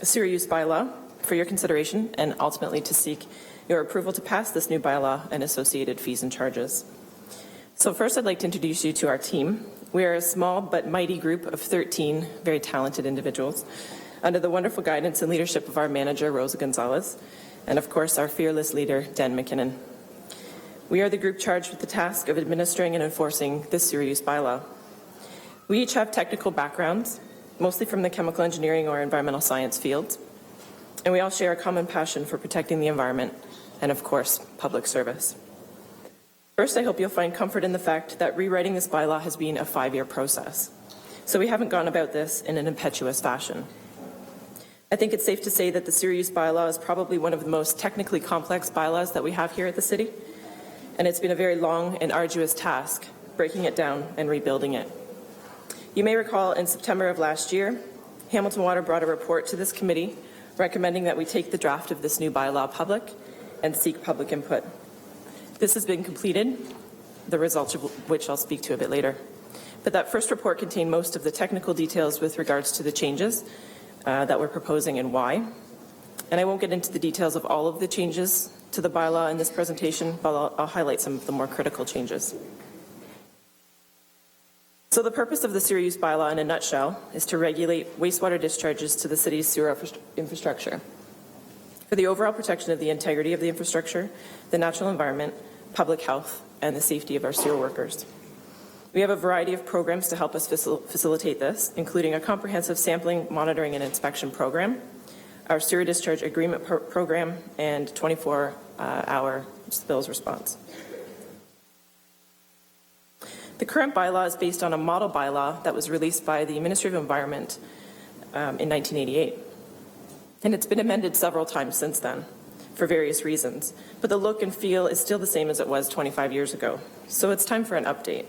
sewer use bylaw for your consideration and ultimately to seek your approval to pass this new bylaw and associated fees and charges. So first, I'd like to introduce you to our team. We are a small but mighty group of 13 very talented individuals under the wonderful guidance and leadership of our manager, Rosa Gonzalez, and of course, our fearless leader, Dan McKinnon. We are the group charged with the task of administering and enforcing this sewer use bylaw. We each have technical backgrounds, mostly from the chemical engineering or environmental science fields, and we all share a common passion for protecting the environment and, of course, public service. First, I hope you'll find comfort in the fact that rewriting this bylaw has been a 5-year process, so we haven't gone about this in an impetuous fashion. I think it's safe to say that the sewer use bylaw is probably one of the most technically complex bylaws that we have here at the city, and it's been a very long and arduous task breaking it down and rebuilding it. You may recall in September of last year, Hamilton Water brought a report to this committee recommending that we take the draft of this new bylaw public and seek public input. This has been completed, the results of which I'll speak to a bit later. But that first report contained most of the technical details with regards to the changes that we're proposing and why. And I won't get into the details of all of the changes to the bylaw in this presentation, but I'll highlight some of the more critical changes. So the purpose of the sewer use bylaw in a nutshell is to regulate wastewater discharges to the city's sewer infrastructure for the overall protection of the integrity of the infrastructure, the natural environment, public health, and the safety of our sewer workers. We have a variety of programs to help us facilitate this, including a comprehensive sampling, monitoring, and inspection program, our sewer discharge agreement program, and 24-hour spills response. The current bylaw is based on a model bylaw that was released by the Ministry of Environment in 1988. And it's been amended several times since then for various reasons, but the look and feel is still the same as it was 25 years ago. So it's time for an update.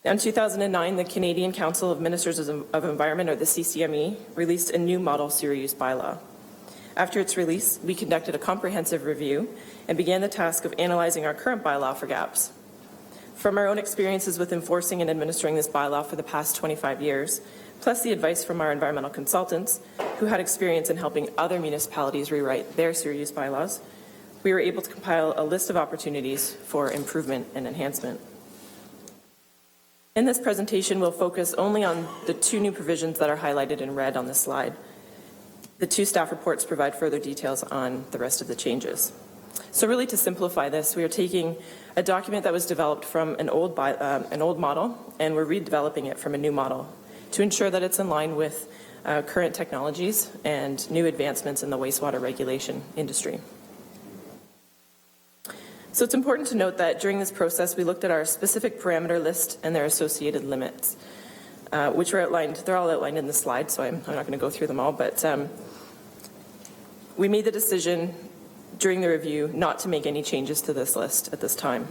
In 2009, the Canadian Council of Ministers of Environment, or the CCME, released a new model sewer use bylaw. After its release, we conducted a comprehensive review and began the task of analyzing our current bylaw for gaps. From our own experiences with enforcing and administering this bylaw for the past 25 years, plus the advice from our environmental consultants, who had experience in helping other municipalities rewrite their sewer use bylaws, we were able to compile a list of opportunities for improvement and enhancement. In this presentation, we'll focus only on the 2 new provisions that are highlighted in red on this slide. The 2 staff reports provide further details on the rest of the changes. So really, to simplify this, we are taking a document that was developed from an old model, and we're redeveloping it from a new model to ensure that it's in line with current technologies and new advancements in the wastewater regulation industry. So it's important to note that during this process, we looked at our specific parameter list and their associated limits, which are outlined. They're all outlined in the slide, so I'm not going to go through them all, but we made the decision during the review not to make any changes to this list at this time.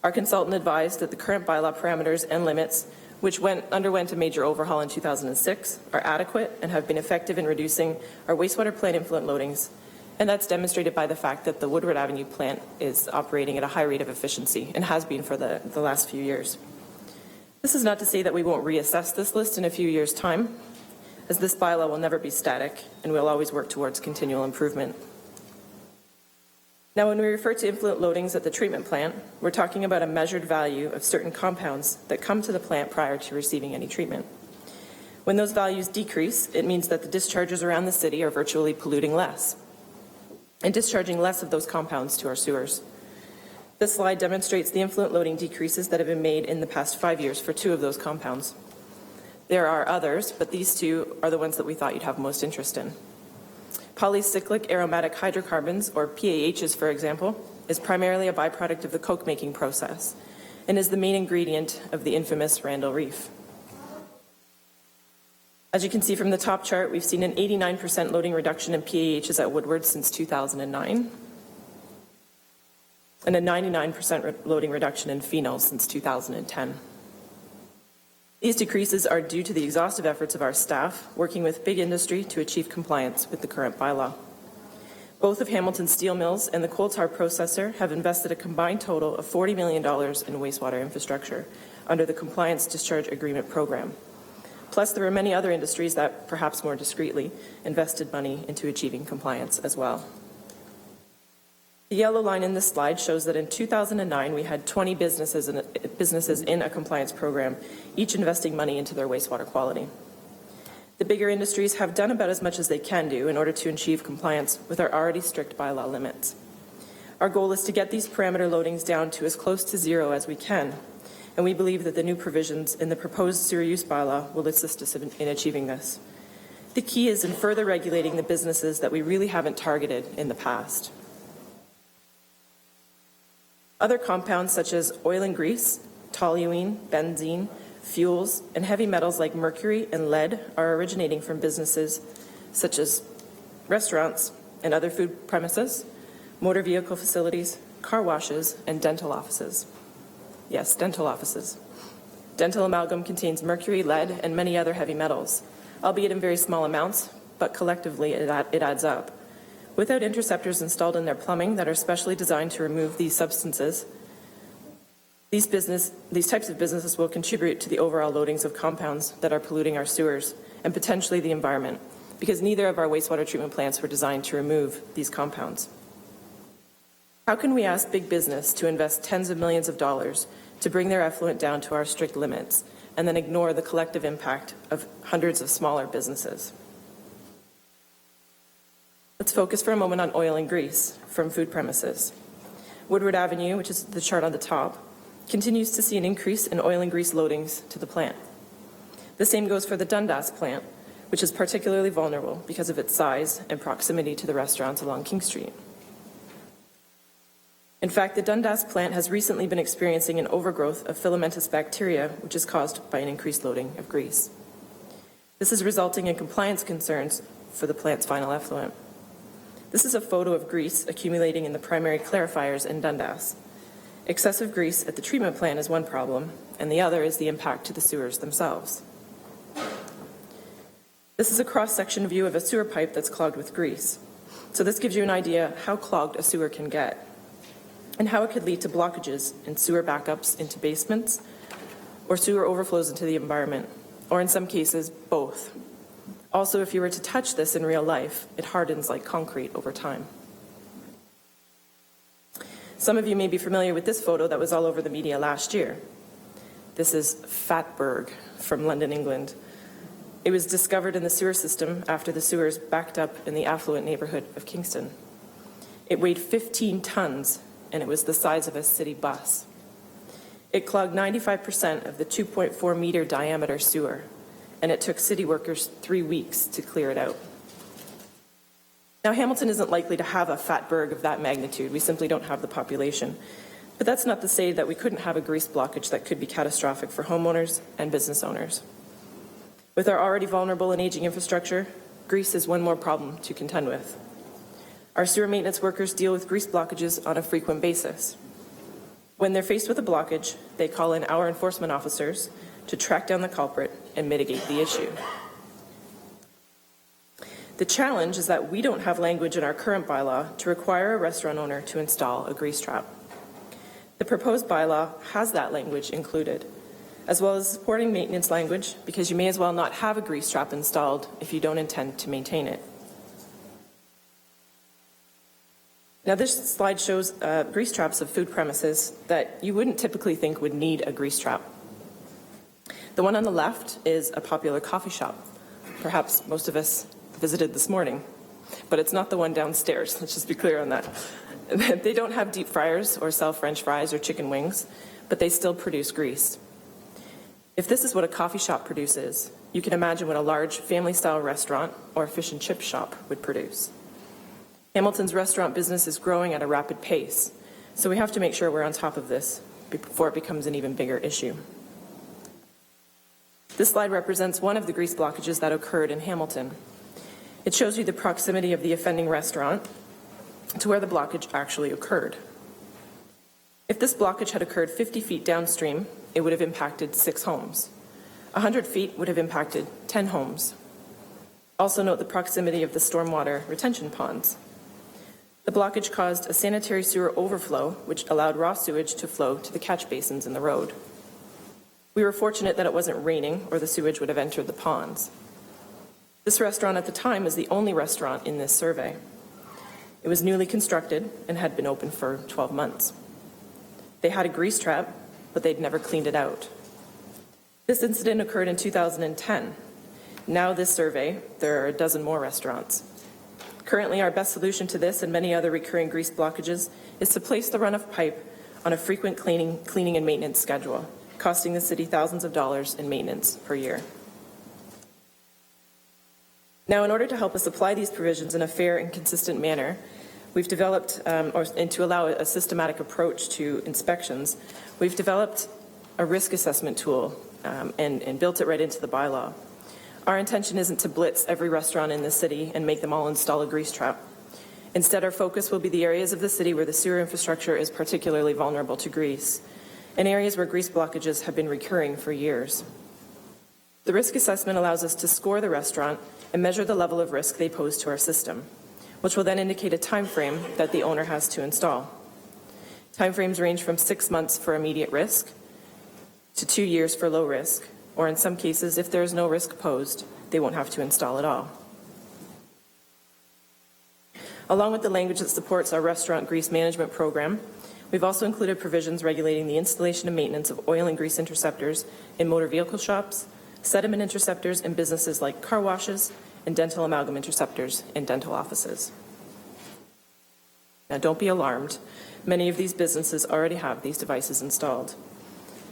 Our consultant advised that the current bylaw parameters and limits, which underwent a major overhaul in 2006, are adequate and have been effective in reducing our wastewater plant influent loadings, and that's demonstrated by the fact that the Woodward Avenue plant is operating at a high rate of efficiency and has been for the last few years. This is not to say that we won't reassess this list in a few years' time, as this bylaw will never be static and we'll always work towards continual improvement. Now, when we refer to influent loadings at the treatment plant, we're talking about a measured value of certain compounds that come to the plant prior to receiving any treatment. When those values decrease, it means that the discharges around the city are virtually polluting less and discharging less of those compounds to our sewers. This slide demonstrates the influent loading decreases that have been made in the past 5 years for 2 of those compounds. There are others, but these 2 are the ones that we thought you'd have most interest in. Polycyclic aromatic hydrocarbons, or PAHs, for example, is primarily a byproduct of the coke-making process and is the main ingredient of the infamous Randall Reef. As you can see from the top chart, we've seen an 89% loading reduction in PAHs at Woodward since 2009, and a 99% loading reduction in phenols since 2010. These decreases are due to the exhaustive efforts of our staff working with big industry to achieve compliance with the current bylaw. Both of Hamilton's steel mills and the coal tar processor have invested a combined total of $40 million in wastewater infrastructure under the Compliance Discharge Agreement program. Plus, there are many other industries that, perhaps more discreetly, invested money into achieving compliance as well. The yellow line in this slide shows that in 2009, we had 20 businesses in a compliance program, each investing money into their wastewater quality. The bigger industries have done about as much as they can do in order to achieve compliance with our already strict bylaw limits. Our goal is to get these parameter loadings down to as close to zero as we can, and we believe that the new provisions in the proposed sewer use bylaw will assist us in achieving this. The key is in further regulating the businesses that we really haven't targeted in the past. Other compounds such as oil and grease, toluene, benzene, fuels, and heavy metals like mercury and lead are originating from businesses such as restaurants and other food premises, motor vehicle facilities, car washes, and dental offices. Yes, dental offices. Dental amalgam contains mercury, lead, and many other heavy metals, albeit in very small amounts, but collectively it adds up. Without interceptors installed in their plumbing that are specially designed to remove these substances, these types of businesses will contribute to the overall loadings of compounds that are polluting our sewers and potentially the environment, because neither of our wastewater treatment plants were designed to remove these compounds. How can we ask big business to invest tens of millions of dollars to bring their effluent down to our strict limits and then ignore the collective impact of hundreds of smaller businesses? Let's focus for a moment on oil and grease from food premises. Woodward Avenue, which is the chart on the top, continues to see an increase in oil and grease loadings to the plant. The same goes for the Dundas plant, which is particularly vulnerable because of its size and proximity to the restaurants along King Street. In fact, the Dundas plant has recently been experiencing an overgrowth of filamentous bacteria, which is caused by an increased loading of grease. This is resulting in compliance concerns for the plant's final effluent. This is a photo of grease accumulating in the primary clarifiers in Dundas. Excessive grease at the treatment plant is one problem, and the other is the impact to the sewers themselves. This is a cross-section view of a sewer pipe that's clogged with grease. So this gives you an idea how clogged a sewer can get and how it could lead to blockages in sewer backups into basements or sewer overflows into the environment, or in some cases, both. Also, if you were to touch this in real life, it hardens like concrete over time. Some of you may be familiar with this photo that was all over the media last year. This is Fatberg from London, England. It was discovered in the sewer system after the sewers backed up in the affluent neighborhood of Kingston. It weighed 15 tons, and it was the size of a city bus. It clogged 95% of the 2.4 meter diameter sewer, and it took city workers 3 weeks to clear it out. Now, Hamilton isn't likely to have a Fatberg of that magnitude. We simply don't have the population. But that's not to say that we couldn't have a grease blockage that could be catastrophic for homeowners and business owners. With our already vulnerable and aging infrastructure, grease is one more problem to contend with. Our sewer maintenance workers deal with grease blockages on a frequent basis. When they're faced with a blockage, they call in our enforcement officers to track down the culprit and mitigate the issue. The challenge is that we don't have language in our current bylaw to require a restaurant owner to install a grease trap. The proposed bylaw has that language included, as well as supporting maintenance language, because you may as well not have a grease trap installed if you don't intend to maintain it. Now, this slide shows grease traps of food premises that you wouldn't typically think would need a grease trap. The one on the left is a popular coffee shop. Perhaps most of us visited this morning, but it's not the one downstairs. Let's just be clear on that. They don't have deep fryers or sell French fries or chicken wings, but they still produce grease. If this is what a coffee shop produces, you can imagine what a large family-style restaurant or fish and chip shop would produce. Hamilton's restaurant business is growing at a rapid pace, so we have to make sure we're on top of this before it becomes an even bigger issue. This slide represents one of the grease blockages that occurred in Hamilton. It shows you the proximity of the offending restaurant to where the blockage actually occurred. If this blockage had occurred 50 feet downstream, it would have impacted 6 homes. 100 feet would have impacted 10 homes. Also note the proximity of the stormwater retention ponds. The blockage caused a sanitary sewer overflow, which allowed raw sewage to flow to the catch basins in the road. We were fortunate that it wasn't raining, or the sewage would have entered the ponds. This restaurant at the time was the only restaurant in this survey. It was newly constructed and had been open for 12 months. They had a grease trap, but they'd never cleaned it out. This incident occurred in 2010. Now this survey, there are a dozen more restaurants. Currently, our best solution to this and many other recurring grease blockages is to place the run-of pipe on a frequent cleaning and maintenance schedule, costing the city thousands of dollars in maintenance per year. Now, in order to help us apply these provisions in a fair and consistent manner, we've developed, and to allow a systematic approach to inspections, we've developed a risk assessment tool and built it right into the bylaw. Our intention isn't to blitz every restaurant in the city and make them all install a grease trap. Instead, our focus will be the areas of the city where the sewer infrastructure is particularly vulnerable to grease, and areas where grease blockages have been recurring for years. The risk assessment allows us to score the restaurant and measure the level of risk they pose to our system, which will then indicate a time frame that the owner has to install. Time frames range from 6 months for immediate risk to 2 years for low risk, or in some cases, if there is no risk posed, they won't have to install at all. Along with the language that supports our restaurant grease management program, we've also included provisions regulating the installation and maintenance of oil and grease interceptors in motor vehicle shops, sediment interceptors in businesses like car washes, and dental amalgam interceptors in dental offices. Now, don't be alarmed. Many of these businesses already have these devices installed.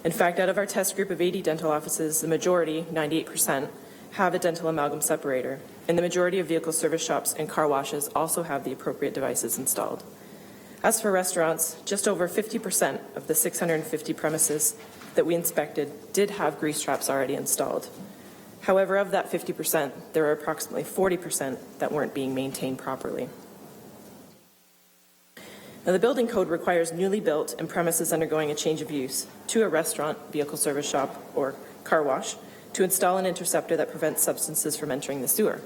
In fact, out of our test group of 80 dental offices, the majority, 98%, have a dental amalgam separator, and the majority of vehicle service shops and car washes also have the appropriate devices installed. As for restaurants, just over 50% of the 650 premises that we inspected did have grease traps already installed. However, of that 50%, there are approximately 40% that weren't being maintained properly. Now, the building code requires newly built and premises undergoing a change of use to a restaurant, vehicle service shop, or car wash to install an interceptor that prevents substances from entering the sewer.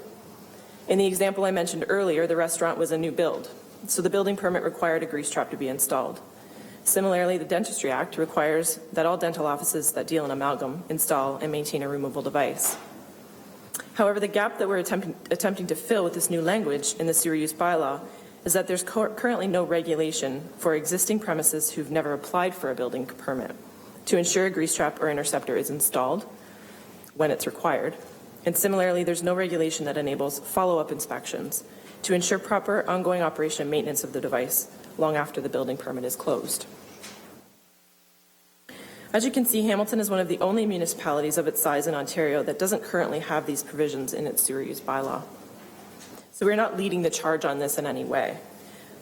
In the example I mentioned earlier, the restaurant was a new build, so the building permit required a grease trap to be installed. Similarly, the Dentistry Act requires that all dental offices that deal in amalgam install and maintain a removable device. However, the gap that we're attempting to fill with this new language in the sewer use bylaw is that there's currently no regulation for existing premises who've never applied for a building permit to ensure a grease trap or interceptor is installed when it's required. And similarly, there's no regulation that enables follow-up inspections to ensure proper ongoing operation and maintenance of the device long after the building permit is closed. As you can see, Hamilton is one of the only municipalities of its size in Ontario that doesn't currently have these provisions in its sewer use bylaw. So we're not leading the charge on this in any way,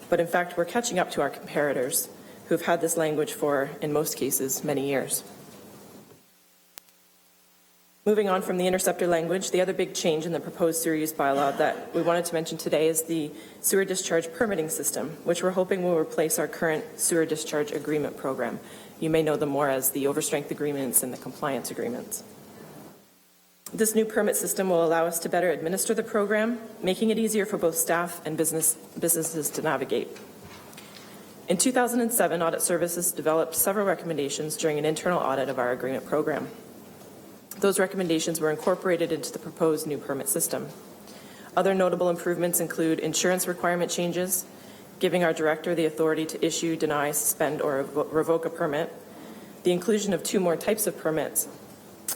but in fact, we're catching up to our comparators who have had this language for, in most cases, many years. Moving on from the interceptor language, the other big change in the proposed sewer use bylaw that we wanted to mention today is the sewer discharge permitting system, which we're hoping will replace our current sewer discharge agreement program. You may know them more as the overstrength agreements and the compliance agreements. This new permit system will allow us to better administer the program, making it easier for both staff and businesses to navigate. In 2007, Audit Services developed several recommendations during an internal audit of our agreement program. Those recommendations were incorporated into the proposed new permit system. Other notable improvements include insurance requirement changes, giving our director the authority to issue, deny, suspend, or revoke a permit, the inclusion of 2 more types of permits,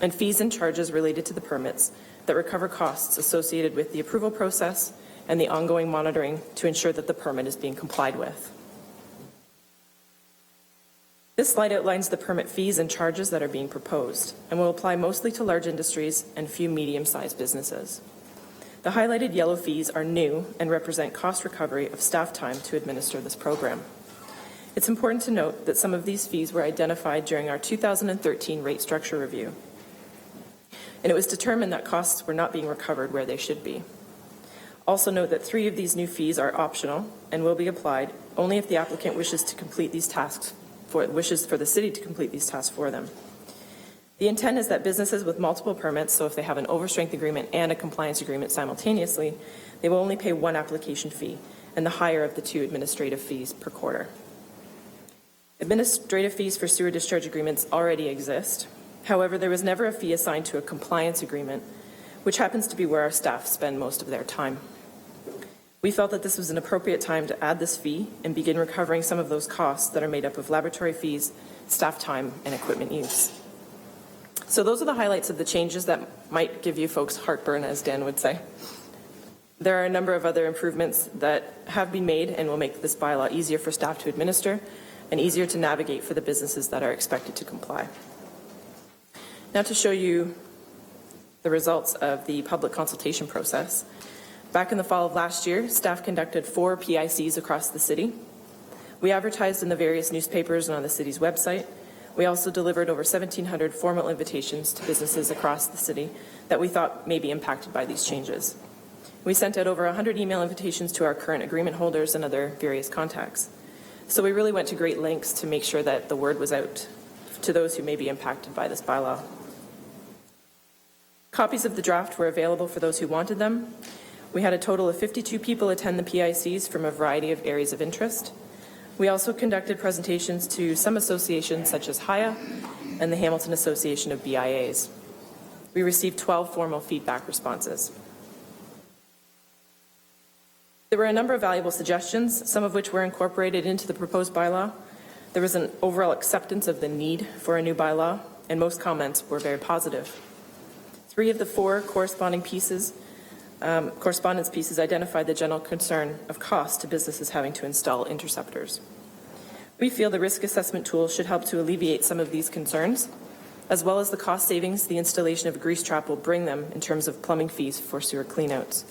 and fees and charges related to the permits that recover costs associated with the approval process and the ongoing monitoring to ensure that the permit is being complied with. This slide outlines the permit fees and charges that are being proposed and will apply mostly to large industries and few medium-sized businesses. The highlighted yellow fees are new and represent cost recovery of staff time to administer this program. It's important to note that some of these fees were identified during our 2013 rate structure review, and it was determined that costs were not being recovered where they should be. Also note that 3 of these new fees are optional and will be applied only if the applicant wishes to complete these tasks wishes for the city to complete these tasks for them. The intent is that businesses with multiple permits, so if they have an overstrength agreement and a compliance agreement simultaneously, they will only pay 1 application fee and the higher of the 2 administrative fees per quarter. Administrative fees for sewer discharge agreements already exist. However, there was never a fee assigned to a compliance agreement, which happens to be where our staff spend most of their time. We felt that this was an appropriate time to add this fee and begin recovering some of those costs that are made up of laboratory fees, staff time, and equipment use. So those are the highlights of the changes that might give you folks heartburn, as Dan would say. There are a number of other improvements that have been made and will make this bylaw easier for staff to administer and easier to navigate for the businesses that are expected to comply. Now to show you the results of the public consultation process. Back in the fall of last year, staff conducted 4 PICs across the city. We advertised in the various newspapers and on the city's website. We also delivered over 1,700 formal invitations to businesses across the city that we thought may be impacted by these changes. We sent out over 100 email invitations to our current agreement holders and other various contacts. So we really went to great lengths to make sure that the word was out to those who may be impacted by this bylaw. Copies of the draft were available for those who wanted them. We had a total of 52 people attend the PICs from a variety of areas of interest. We also conducted presentations to some associations such as HIA and the Hamilton Association of BIAs. We received 12 formal feedback responses. There were a number of valuable suggestions, some of which were incorporated into the proposed bylaw. There was an overall acceptance of the need for a new bylaw, and most comments were very positive. 3 of the 4 correspondence pieces identified the general concern of cost to businesses having to install interceptors. We feel the risk assessment tool should help to alleviate some of these concerns, as well as the cost savings the installation of a grease trap will bring them in terms of plumbing fees for sewer cleanouts.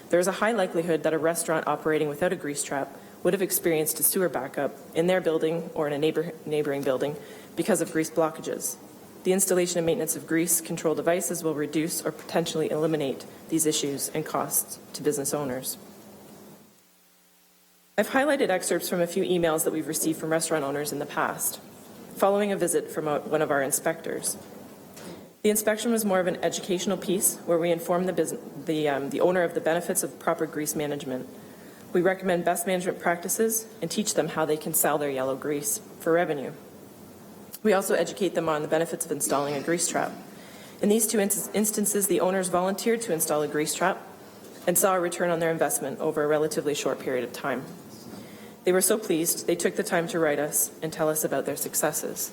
There is a high likelihood that a restaurant operating without a grease trap would have experienced a sewer backup in their building or in a neighboring building because of grease blockages. The installation and maintenance of grease control devices will reduce or potentially eliminate these issues and costs to business owners. I've highlighted excerpts from a few emails that we've received from restaurant owners in the past, following a visit from one of our inspectors. The inspection was more of an educational piece where we informed the owner of the benefits of proper grease management. We recommend best management practices and teach them how they can sell their yellow grease for revenue. We also educate them on the benefits of installing a grease trap. In these 2 instances, the owners volunteered to install a grease trap and saw a return on their investment over a relatively short period of time. They were so pleased, they took the time to write us and tell us about their successes.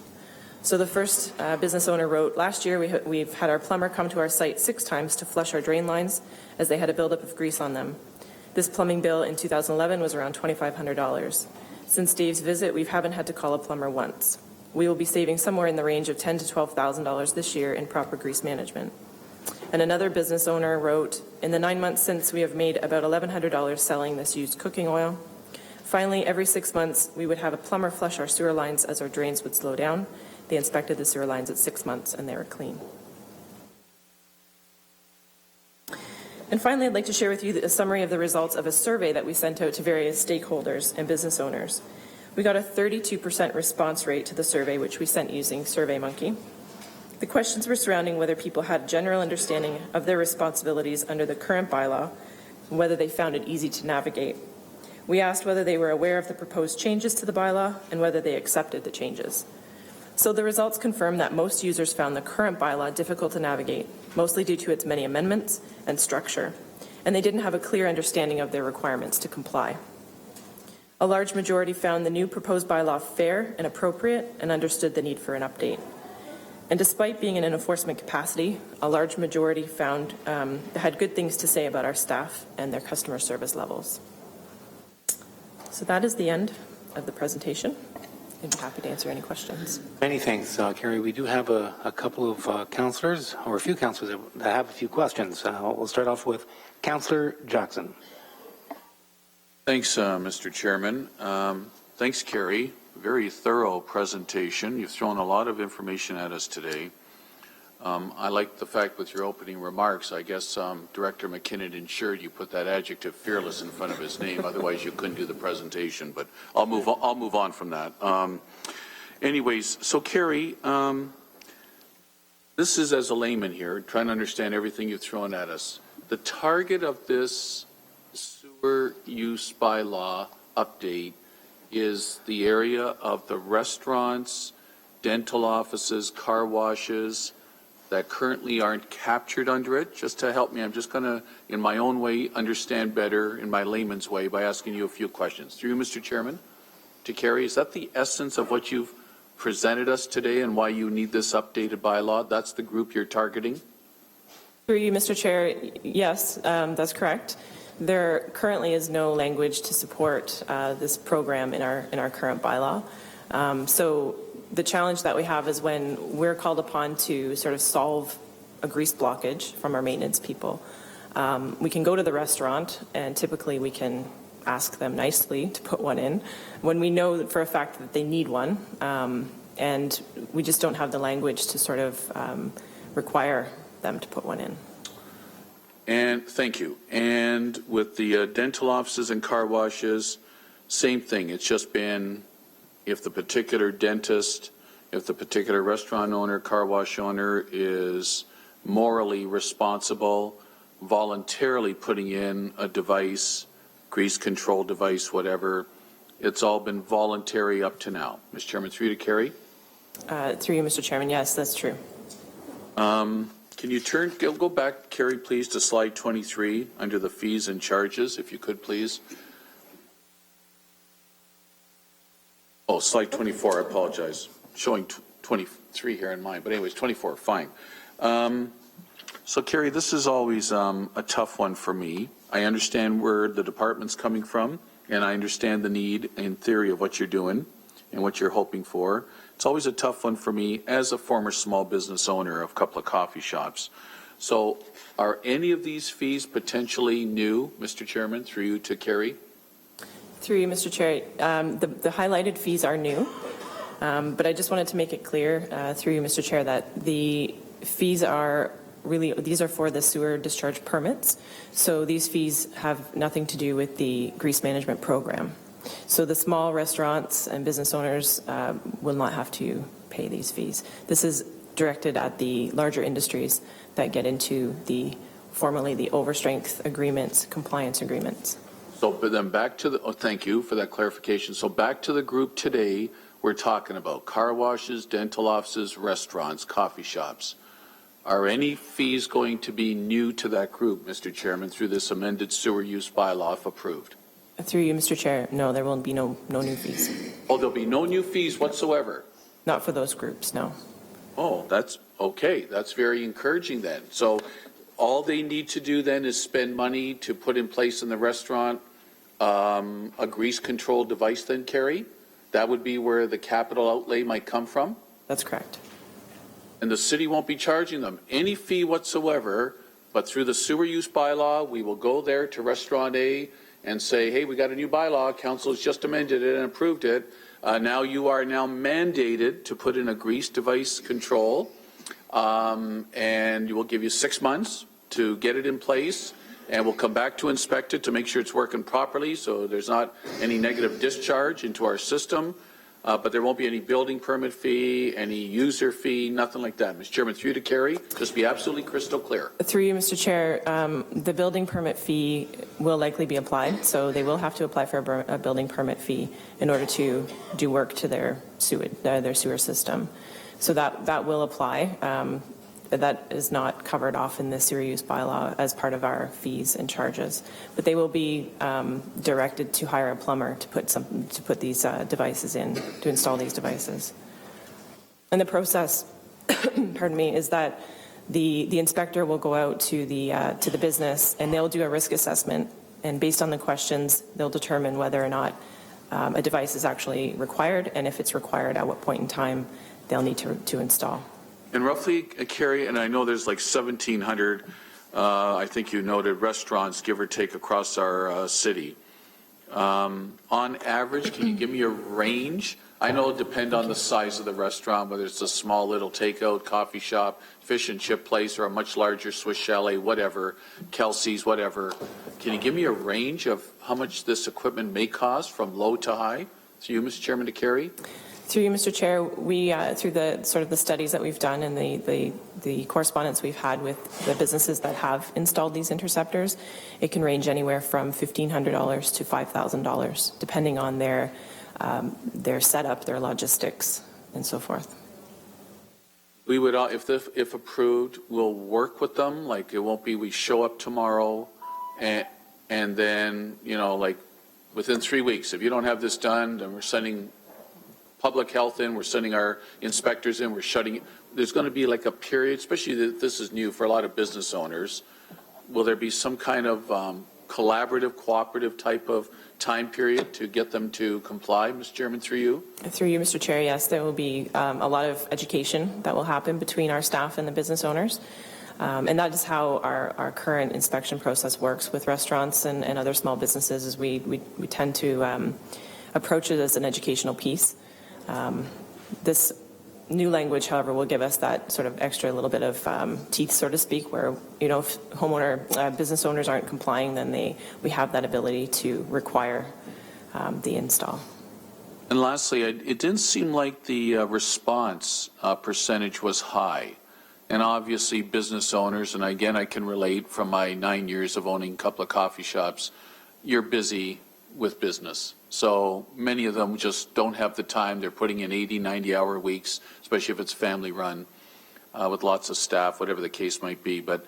So the first business owner wrote, "Last year we've had our plumber come to our site 6 times to flush our drain lines as they had a buildup of grease on them. This plumbing bill in 2011 was around $2,500. Since Dave's visit, we haven't had to call a plumber once. We will be saving somewhere in the range of $10,000 to $12,000 this year in proper grease management." And another business owner wrote, "In the 9 months since, we have made about $1,100 selling this used cooking oil. Finally, every 6 months, we would have a plumber flush our sewer lines as our drains would slow down. They inspected the sewer lines at 6 months and they were clean." And finally, I'd like to share with you a summary of the results of a survey that we sent out to various stakeholders and business owners. We got a 32% response rate to the survey, which we sent using SurveyMonkey. The questions were surrounding whether people had general understanding of their responsibilities under the current bylaw and whether they found it easy to navigate. We asked whether they were aware of the proposed changes to the bylaw and whether they accepted the changes. So the results confirm that most users found the current bylaw difficult to navigate, mostly due to its many amendments and structure, and they didn't have a clear understanding of their requirements to comply. A large majority found the new proposed bylaw fair and appropriate and understood the need for an update. And despite being in an enforcement capacity, a large majority found had good things to say about our staff and their customer service levels. So that is the end of the presentation. I'd be happy to answer any questions. Many thanks, Carrie. We do have a couple of councillors, or a few councillors that have a few questions. We'll start off with Councillor Jackson. Thanks, Mr. Chairman. Thanks, Carrie. Very thorough presentation. You've thrown a lot of information at us today. I like the fact with your opening remarks, I guess Director McKinnon ensured you put that adjective fearless in front of his name, otherwise you couldn't do the presentation, but I'll move on from that. Anyways, so Carrie, this is as a layman here, trying to understand everything you've thrown at us. The target of this sewer use bylaw update is the area of the restaurants, dental offices, car washes that currently aren't captured under it. Just to help me, I'm just going to, in my own way, understand better in my layman's way by asking you a few questions. Through you, Mr. Chairman, to Carrie, is that the essence of what you've presented us today and why you need this updated bylaw? That's the group you're targeting? Through you, Mr. Chair, yes, that's correct. There currently is no language to support this program in our current bylaw. So the challenge that we have is when we're called upon to sort of solve a grease blockage from our maintenance people. We can go to the restaurant and typically we can ask them nicely to put one in when we know for a fact that they need one, and we just don't have the language to sort of require them to put one in. And thank you. And with the dental offices and car washes, same thing. It's just been if the particular dentist, if the particular restaurant owner, car wash owner is morally responsible, voluntarily putting in a device, grease control device, whatever, it's all been voluntary up to now. Mr. Chairman, through you to Carrie. Through you, Mr. Chairman, yes, that's true. Can you go back, Carrie, please, to slide 23 under the fees and charges, if you could, please. Oh, slide 24, I apologize. Showing 23 here in mine, but anyways, 24, fine. So, Carrie, this is always a tough one for me. I understand where the department's coming from, and I understand the need in theory of what you're doing and what you're hoping for. It's always a tough one for me as a former small business owner of a couple of coffee shops. So are any of these fees potentially new, Mr. Chairman, through you to Carrie? Through you, Mr. Chair, the highlighted fees are new, but I just wanted to make it clear through you, Mr. Chair, that the fees are really, these are for the sewer discharge permits. So these fees have nothing to do with the grease management program. So the small restaurants and business owners will not have to pay these fees. This is directed at the larger industries that get into formerly the overstrength agreements, compliance agreements. So, but then back to the, thank you for that clarification. So back to the group today, we're talking about car washes, dental offices, restaurants, coffee shops. Are any fees going to be new to that group, Mr. Chairman, through this amended sewer use bylaw if approved? Through you, Mr. Chair, no, there will be no new fees. Oh, there'll be no new fees whatsoever? Not for those groups, no. Oh, that's okay. That's very encouraging then. So all they need to do then is spend money to put in place in the restaurant a grease control device then, Carrie? That would be where the capital outlay might come from? That's correct. And the city won't be charging them any fee whatsoever, but through the sewer use bylaw, we will go there to restaurant A and say, hey, we got a new bylaw, council has just amended it and approved it. Now you are now mandated to put in a grease device control, and we'll give you 6 months to get it in place, and we'll come back to inspect it to make sure it's working properly so there's not any negative discharge into our system. But there won't be any building permit fee, any user fee, nothing like that. Mr. Chairman, through you to Carrie, just be absolutely crystal clear. Through you, Mr. Chair, the building permit fee will likely be applied, so they will have to apply for a building permit fee in order to do work to their sewer system. So that will apply. That is not covered off in the sewer use bylaw as part of our fees and charges, but they will be directed to hire a plumber to put these devices in, to install these devices. And the process, pardon me, is that the inspector will go out to the business and they'll do a risk assessment, and based on the questions, they'll determine whether or not a device is actually required, and if it's required, at what point in time they'll need to install. And roughly, Carrie, and I know there's like 1,700, I think you noted, restaurants, give or take, across our city. On average, can you give me a range? I know it depends on the size of the restaurant, whether it's a small little takeout, coffee shop, fish and chip place, or a much larger Swiss Chalet, whatever, Kelsey's, whatever. Can you give me a range of how much this equipment may cost from low to high? To you, Mr. Chairman, to carry? Through you, Mr. Chair, we, through the sort of the studies that we've done and the correspondence we've had with the businesses that have installed these interceptors, it can range anywhere from $1,500 to $5,000, depending on their setup, their logistics, and so forth. We would, if approved, we'll work with them. Like, it won't be we show up tomorrow and then, you know, like within 3 weeks, if you don't have this done, then we're sending public health in, we're sending our inspectors in, we're shutting. There's going to be like a period, especially that this is new for a lot of business owners. Will there be some kind of collaborative, cooperative type of time period to get them to comply, Mr. Chairman, through you? Through you, Mr. Chair, yes, there will be a lot of education that will happen between our staff and the business owners. And that is how our current inspection process works with restaurants and other small businesses, is we tend to approach it as an educational piece. This new language, however, will give us that sort of extra little bit of teeth, so to speak, where, you know, if business owners aren't complying, then we have that ability to require the install. And lastly, it didn't seem like the response percentage was high. And obviously business owners, and again, I can relate from my 9 years of owning a couple of coffee shops, you're busy with business. So many of them just don't have the time. They're putting in 80, 90-hour weeks, especially if it's family run, with lots of staff, whatever the case might be. But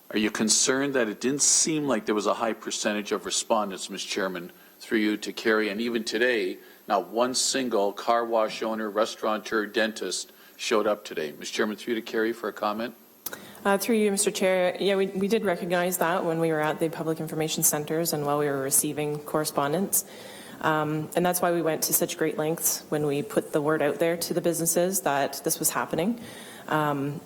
are you concerned that it didn't seem like there was a high percentage of respondents, Mr. Chairman, through you to carry? And even today, not one single car wash owner, restaurateur, dentist showed up today. Mr. Chairman, through you to carry for a comment. Through you, Mr. Chair, yeah, we did recognize that when we were at the public information centers and while we were receiving correspondence. And that's why we went to such great lengths when we put the word out there to the businesses that this was happening.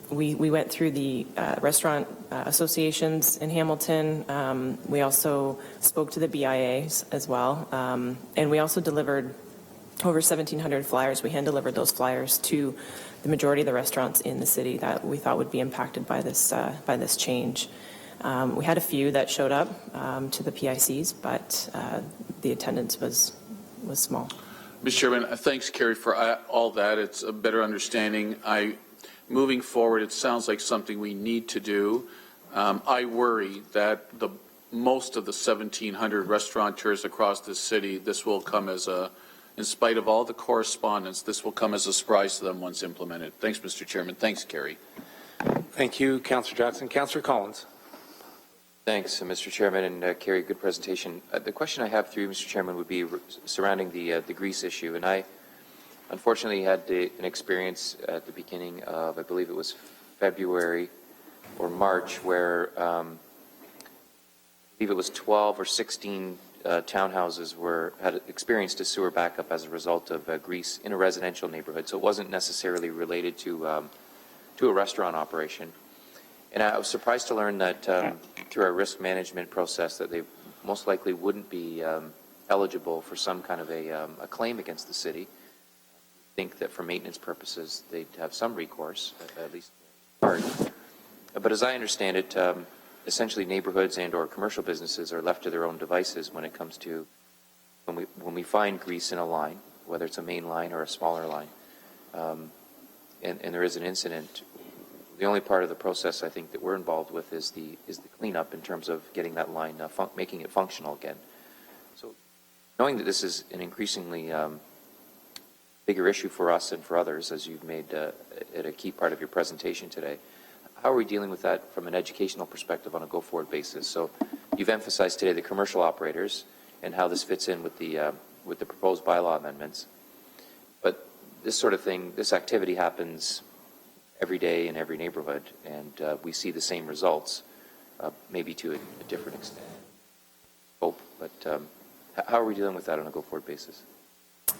We went through the restaurant associations in Hamilton. We also spoke to the BIAs as well. And we also delivered over 1,700 flyers. We hand-delivered those flyers to the majority of the restaurants in the city that we thought would be impacted by this change. We had a few that showed up to the PICs, but the attendance was small. Mr. Chairman, thanks, Kerry, for all that. It's a better understanding. Moving forward, it sounds like something we need to do. I worry that most of the 1,700 restaurateurs across the city, this will come as in spite of all the correspondence, this will come as a surprise to them once implemented. Thanks, Mr. Chairman. Thanks, Kerry. Thank you, Councillor Jackson. Councillor Collins. Thanks, Mr. Chairman, and Kerry, good presentation. The question I have through you, Mr. Chairman, would be surrounding the grease issue. And I unfortunately had an experience at the beginning of, I believe it was February or March, where I believe it was 12 or 16 townhouses had experienced a sewer backup as a result of grease in a residential neighborhood. So it wasn't necessarily related to a restaurant operation. And I was surprised to learn that through our risk management process that they most likely wouldn't be eligible for some kind of a claim against the city. I think that for maintenance purposes they'd have some recourse, at least part. But as I understand it, essentially neighborhoods and or commercial businesses are left to their own devices when it comes to when we find grease in a line, whether it's a main line or a smaller line, and there is an incident. The only part of the process I think that we're involved with is the cleanup in terms of getting that line, making it functional again. So knowing that this is an increasingly bigger issue for us and for others, as you've made it a key part of your presentation today, how are we dealing with that from an educational perspective on a go-forward basis? So you've emphasized today the commercial operators and how this fits in with the proposed bylaw amendments. But this sort of thing, this activity happens every day in every neighborhood, and we see the same results, maybe to a different extent. Hope, but how are we dealing with that on a go-forward basis?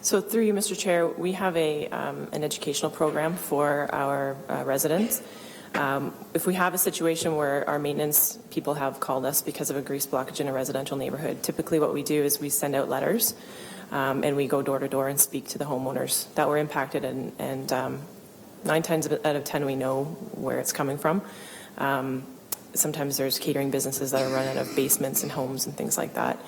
So through you, Mr. Chair, we have an educational program for our residents. If we have a situation where our maintenance people have called us because of a grease blockage in a residential neighborhood, typically what we do is we send out letters and we go door to door and speak to the homeowners that were impacted, and 9 times out of 10 we know where it's coming from. Sometimes there's catering businesses that are run out of basements and homes and things like that.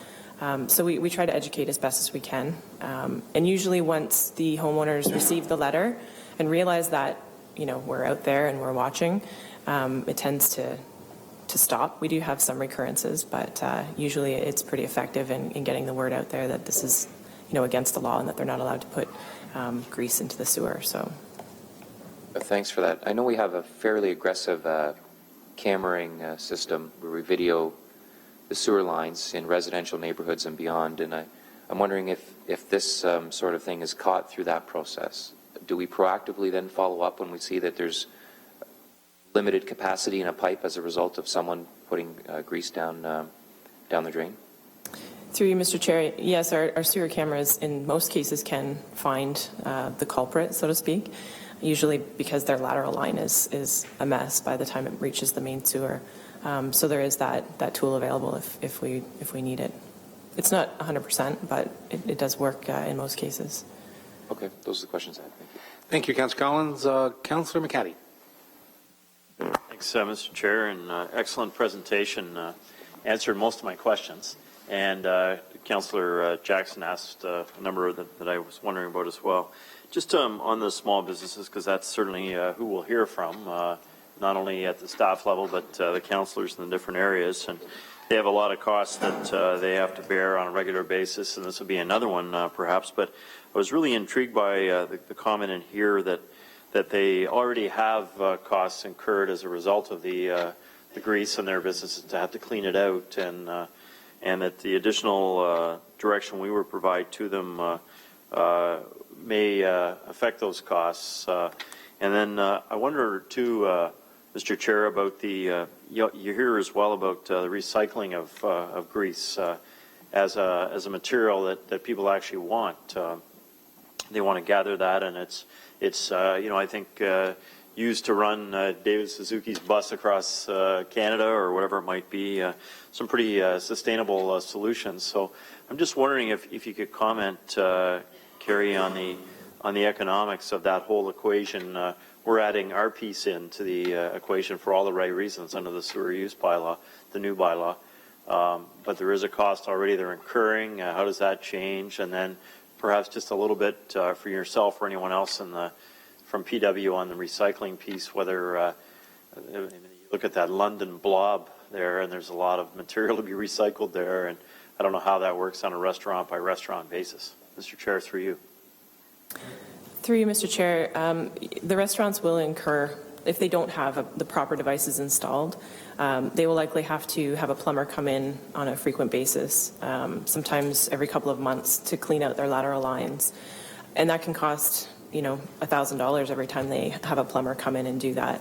So we try to educate as best as we can. And usually once the homeowners receive the letter and realize that, we're out there and we're watching, it tends to stop. We do have some recurrences, but usually it's pretty effective in getting the word out there that this is, against the law and that they're not allowed to put grease into the sewer. So. Thanks for that. I know we have a fairly aggressive cammering system where we video the sewer lines in residential neighborhoods and beyond, and I'm wondering if this sort of thing is caught through that process. Do we proactively then follow up when we see that there's limited capacity in a pipe as a result of someone putting grease down the drain? Through you, Mr. Chair, yes, our sewer cameras in most cases can find the culprit, so to speak, usually because their lateral line is a mess by the time it reaches the main sewer. So there is that tool available if we need it. It's not 100%, but it does work in most cases. Okay, those are the questions I have. Thank you. Thank you, Councillor Collins. Councillor McCaddy. Thanks, Mr. Chair, and excellent presentation. Answered most of my questions. And Councillor Jackson asked a number that I was wondering about as well. Just on the small businesses, because that's certainly who we'll hear from, not only at the staff level, but the councillors in the different areas. And they have a lot of costs that they have to bear on a regular basis, and this will be another one perhaps. But I was really intrigued by the comment in here that they already have costs incurred as a result of the grease in their businesses to have to clean it out, and that the additional direction we would provide to them may affect those costs. And then I wonder too, Mr. Chair, about you hear as well about the recycling of grease as a material that people actually want. They want to gather that, and it's I think used to run David Suzuki's bus across Canada or whatever it might be. Some pretty sustainable solutions. So I'm just wondering if you could comment, Kerry, on the economics of that whole equation. We're adding our piece into the equation for all the right reasons under the sewer use bylaw, the new bylaw. But there is a cost already they're incurring. How does that change? And then perhaps just a little bit for yourself or anyone else from PW on the recycling piece, whether you look at that London blob there, and there's a lot of material to be recycled there, and I don't know how that works on a restaurant-by-restaurant basis. Mr. Chair, through you. Through you, Mr. Chair, the restaurants will incur, if they don't have the proper devices installed, they will likely have to have a plumber come in on a frequent basis, sometimes every couple of months, to clean out their lateral lines. And that can cost, $1,000 every time they have a plumber come in and do that.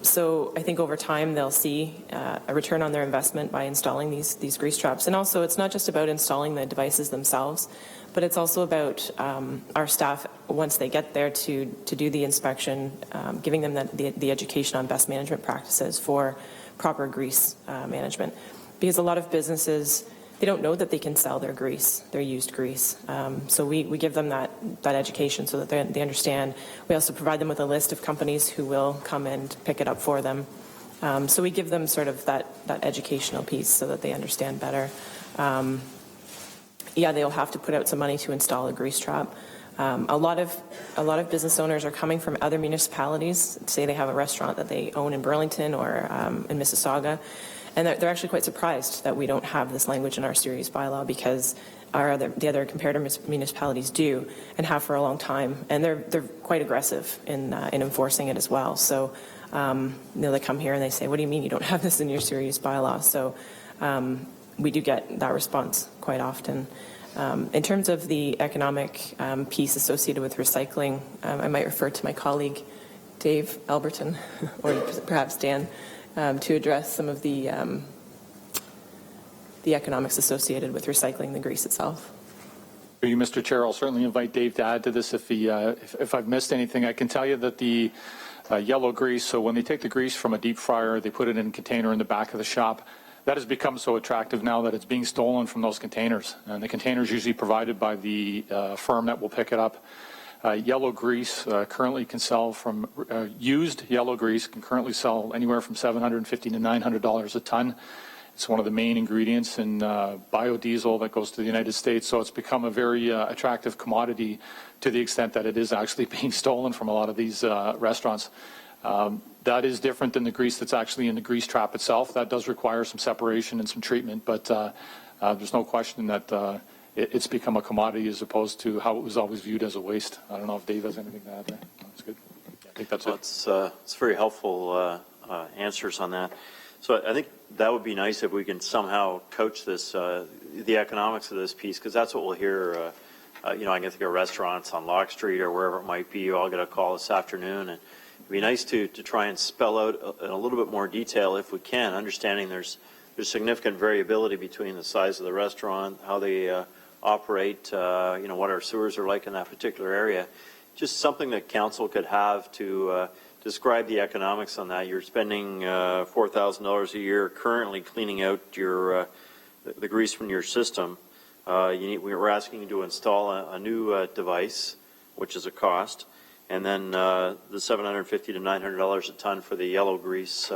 So I think over time they'll see a return on their investment by installing these grease traps. And also, it's not just about installing the devices themselves, but it's also about our staff, once they get there to do the inspection, giving them the education on best management practices for proper grease management. Because a lot of businesses, they don't know that they can sell their grease, their used grease. So we give them that education so that they understand. We also provide them with a list of companies who will come and pick it up for them. So we give them sort of that educational piece so that they understand better. They'll have to put out some money to install a grease trap. A lot of business owners are coming from other municipalities. Say they have a restaurant that they own in Burlington or in Mississauga, and they're actually quite surprised that we don't have this language in our series bylaw, because the other comparator municipalities do and have for a long time, and they're quite aggressive in enforcing it as well. So they come here and they say, "What do you mean you don't have this in your series bylaw?" So we do get that response quite often. In terms of the economic piece associated with recycling, I might refer to my colleague Dave Alberton or perhaps Dan to address some of the economics associated with recycling the grease itself. For you, Mr. Chair, I'll certainly invite Dave to add to this if I've missed anything. I can tell you that the yellow grease. So when they take the grease from a deep fryer, they put it in a container in the back of the shop. That has become so attractive now that it's being stolen from those containers. And the containers usually provided by the firm that will pick it up. Yellow grease currently can sell from, used yellow grease can currently sell anywhere from $750 to $900 a ton. It's one of the main ingredients in biodiesel that goes to the United States. So it's become a very attractive commodity to the extent that it is actually being stolen from a lot of these restaurants. That is different than the grease that's actually in the grease trap itself. That does require some separation and some treatment, but there's no question that it's become a commodity as opposed to how it was always viewed as a waste. I don't know if Dave has anything to add there. That's good. I think that's it. It's very helpful answers on that. So I think that would be nice if we can somehow coach this, the economics of this piece, because that's what we'll hear. I can think of restaurants on Lock Street or wherever it might be. You all get a call this afternoon, and it'd be nice to try and spell out in a little bit more detail if we can, understanding there's significant variability between the size of the restaurant, how they operate, what our sewers are like in that particular area. Just something that council could have to describe the economics on that. You're spending $4,000 a year currently cleaning out your the grease from your system. We're asking you to install a new device, which is a cost, and then the $750 to $900 a ton for the yellow grease.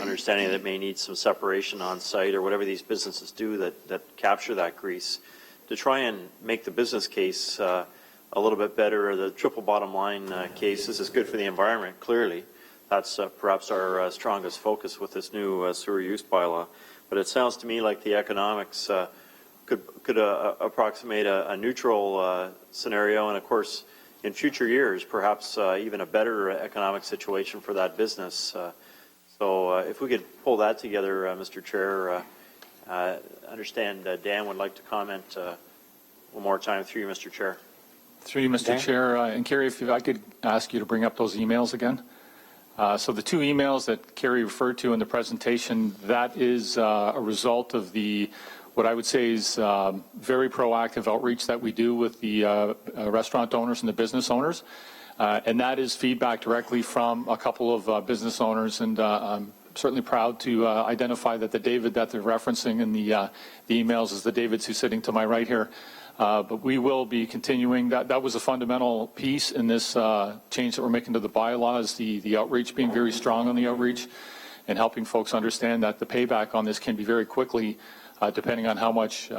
Understanding that it may need some separation on site or whatever these businesses do that capture that grease, to try and make the business case a little bit better. The triple bottom line case, this is good for the environment, clearly. That's perhaps our strongest focus with this new sewer use bylaw. But it sounds to me like the economics could approximate a neutral scenario, and of course, in future years, perhaps even a better economic situation for that business. So if we could pull that together, Mr. Chair, I understand Dan would like to comment one more time through you, Mr. Chair. Through you, Mr. Chair. And Kerry, if I could ask you to bring up those emails again. So the two emails that Kerry referred to in the presentation, that is a result of what I would say is very proactive outreach that we do with the restaurant owners and the business owners. And that is feedback directly from a couple of business owners. And I'm certainly proud to identify that the David that they're referencing in the emails is the David who's sitting to my right here. But we will be continuing. That was a fundamental piece in this change that we're making to the bylaws, the outreach, being very strong on the outreach and helping folks understand that the payback on this can be very quickly, depending on how much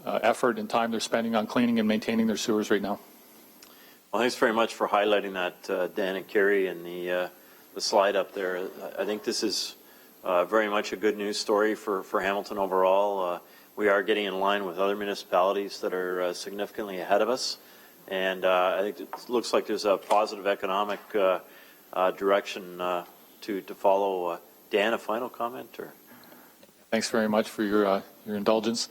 effort and time they're spending on cleaning and maintaining their sewers right now. Well, thanks very much for highlighting that, Dan and Kerry, and the slide up there. I think this is very much a good news story for Hamilton overall. We are getting in line with other municipalities that are significantly ahead of us, and I think it looks like there's a positive economic direction to follow. Dan, a final comment? Or? Thanks very much for your indulgence.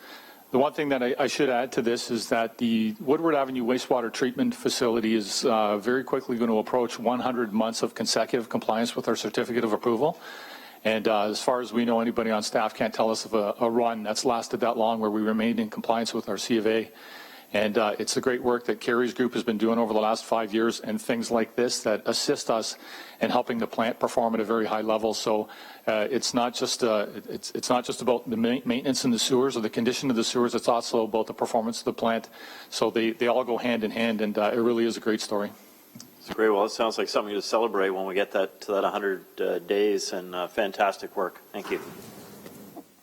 The one thing that I should add to this is that the Woodward Avenue wastewater treatment facility is very quickly going to approach 100 months of consecutive compliance with our certificate of approval. And as far as we know, anybody on staff can't tell us of a run that's lasted that long where we remained in compliance with our C of A. And it's the great work that Kerry's group has been doing over the last 5 years and things like this that assist us in helping the plant perform at a very high level. So it's not just it's not just about the maintenance in the sewers or the condition of the sewers. It's also about the performance of the plant. So they all go hand in hand, and it really is a great story. It's great. Well, it sounds like something to celebrate when we get to that 100 days, and fantastic work. Thank you.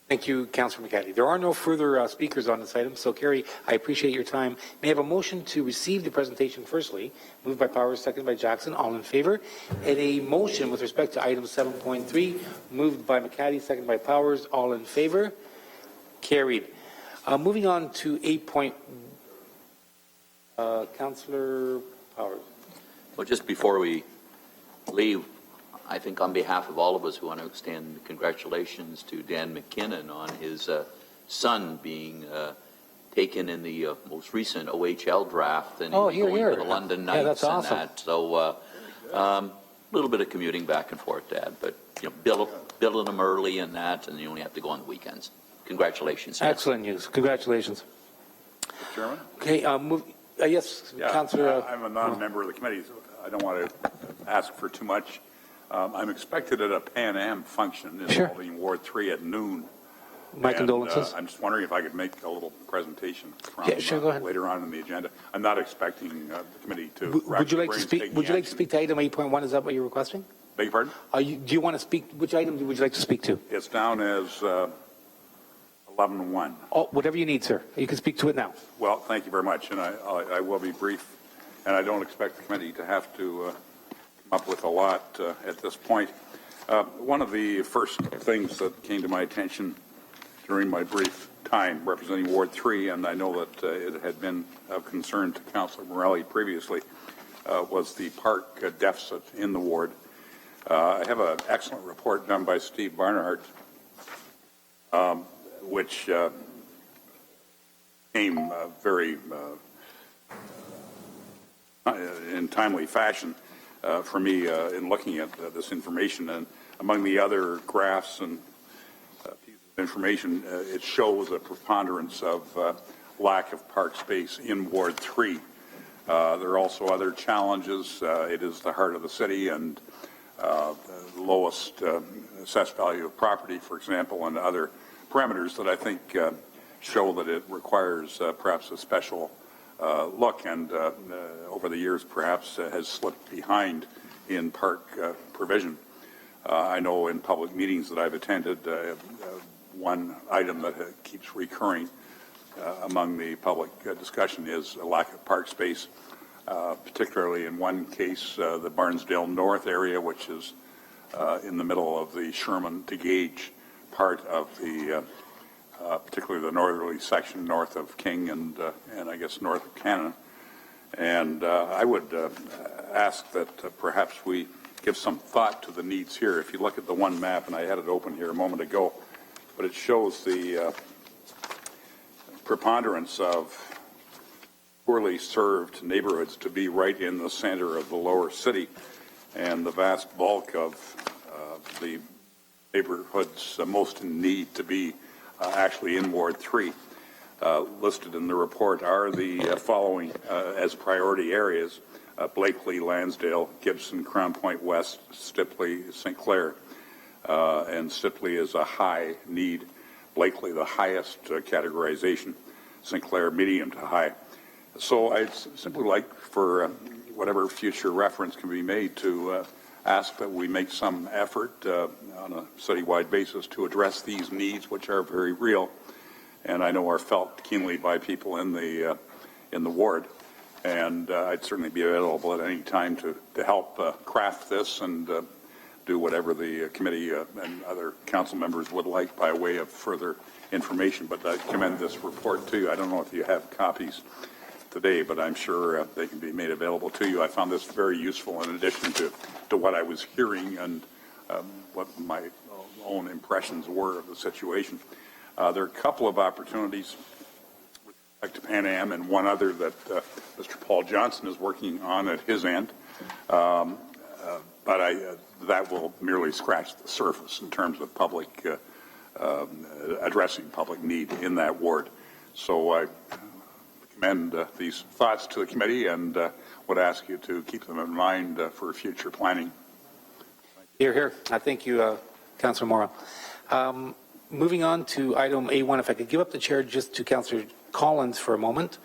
Thank you, Councillor McCarthy. There are no further speakers on this item, so Kerry, I appreciate your time. May I have a motion to receive the presentation firstly, moved by Powers, seconded by Jackson, all in favor, and a motion with respect to item 7.3, moved by McCarthy, seconded by Powers, all in favor, carried. Moving on to 8. Councillor Powers. Well, just before we leave, I think on behalf of all of us, we want to extend congratulations to Dan McKinnon on his son being taken in the most recent OHL draft and going to the London Knights. Yeah, that's awesome. And that. So a little bit of commuting back and forth, Dad, but building them early and that, and you only have to go on the weekends. Congratulations. Excellent news. Congratulations. Chairman? Okay, yes, yeah, Councillor. I'm a non-member of the committee, so I don't want to ask for too much. I'm expected at a Pan Am function involving Ward 3 at noon. My condolences. I'm just wondering if I could make a little presentation from go ahead. later on in the agenda. I'm not expecting the committee to. Would you like to speak? Would you like to speak to item 8.1? Is that what you're requesting? Beg your pardon? Do you want to speak? Which item would you like to speak to? It's down as 11.1. Oh, whatever you need, sir. You can speak to it now. Well, thank you very much, and I will be brief. And I don't expect the committee to have to come up with a lot at this point. One of the first things that came to my attention during my brief time representing Ward 3, and I know that it had been of concern to Councillor Morelli previously, was the park deficit in the ward. I have an excellent report done by Steve Barnhart, which came very in timely fashion for me in looking at this information. And among the other graphs and information, it shows a preponderance of lack of park space in Ward 3. There are also other challenges. It is the heart of the city and the lowest assessed value of property, for example, and other parameters that I think show that it requires perhaps a special look, and over the years perhaps has slipped behind in park provision. I know in public meetings that I've attended, one item that keeps recurring among the public discussion is a lack of park space, particularly in one case, the Barnesdale North area, which is in the middle of the Sherman to Gage part of the, particularly the northerly section north of King and I guess north of Cannon. And I would ask that perhaps we give some thought to the needs here. If you look at the one map, and I had it open here a moment ago, but it shows the preponderance of poorly served neighborhoods to be right in the center of the lower city, and the vast bulk of the neighborhoods most in need to be actually in Ward 3. Listed in the report are the following as priority areas: Blakely, Lansdale, Gibson, Crown Point West, Stipley, St. Clair. And Stipley is a high need. Blakely, the highest categorization. St. Clair, medium to high. So I'd simply like for whatever future reference can be made to ask that we make some effort on a citywide basis to address these needs, which are very real, and I know are felt keenly by people in the ward. And I'd certainly be available at any time to help craft this and do whatever the committee and other council members would like by way of further information. But I commend this report to you. I don't know if you have copies today, but I'm sure they can be made available to you. I found this very useful in addition to what I was hearing and what my own impressions were of the situation. There are a couple of opportunities with respect to Pan Am and one other that Mr. Paul Johnson is working on at his end. But that will merely scratch the surface in terms of public addressing public need in that ward. So I commend these thoughts to the committee and would ask you to keep them in mind for future planning. Hear, hear. I thank you, Councillor Morrow. Moving on to item A1, if I could give up the chair just to Councillor Collins for a moment.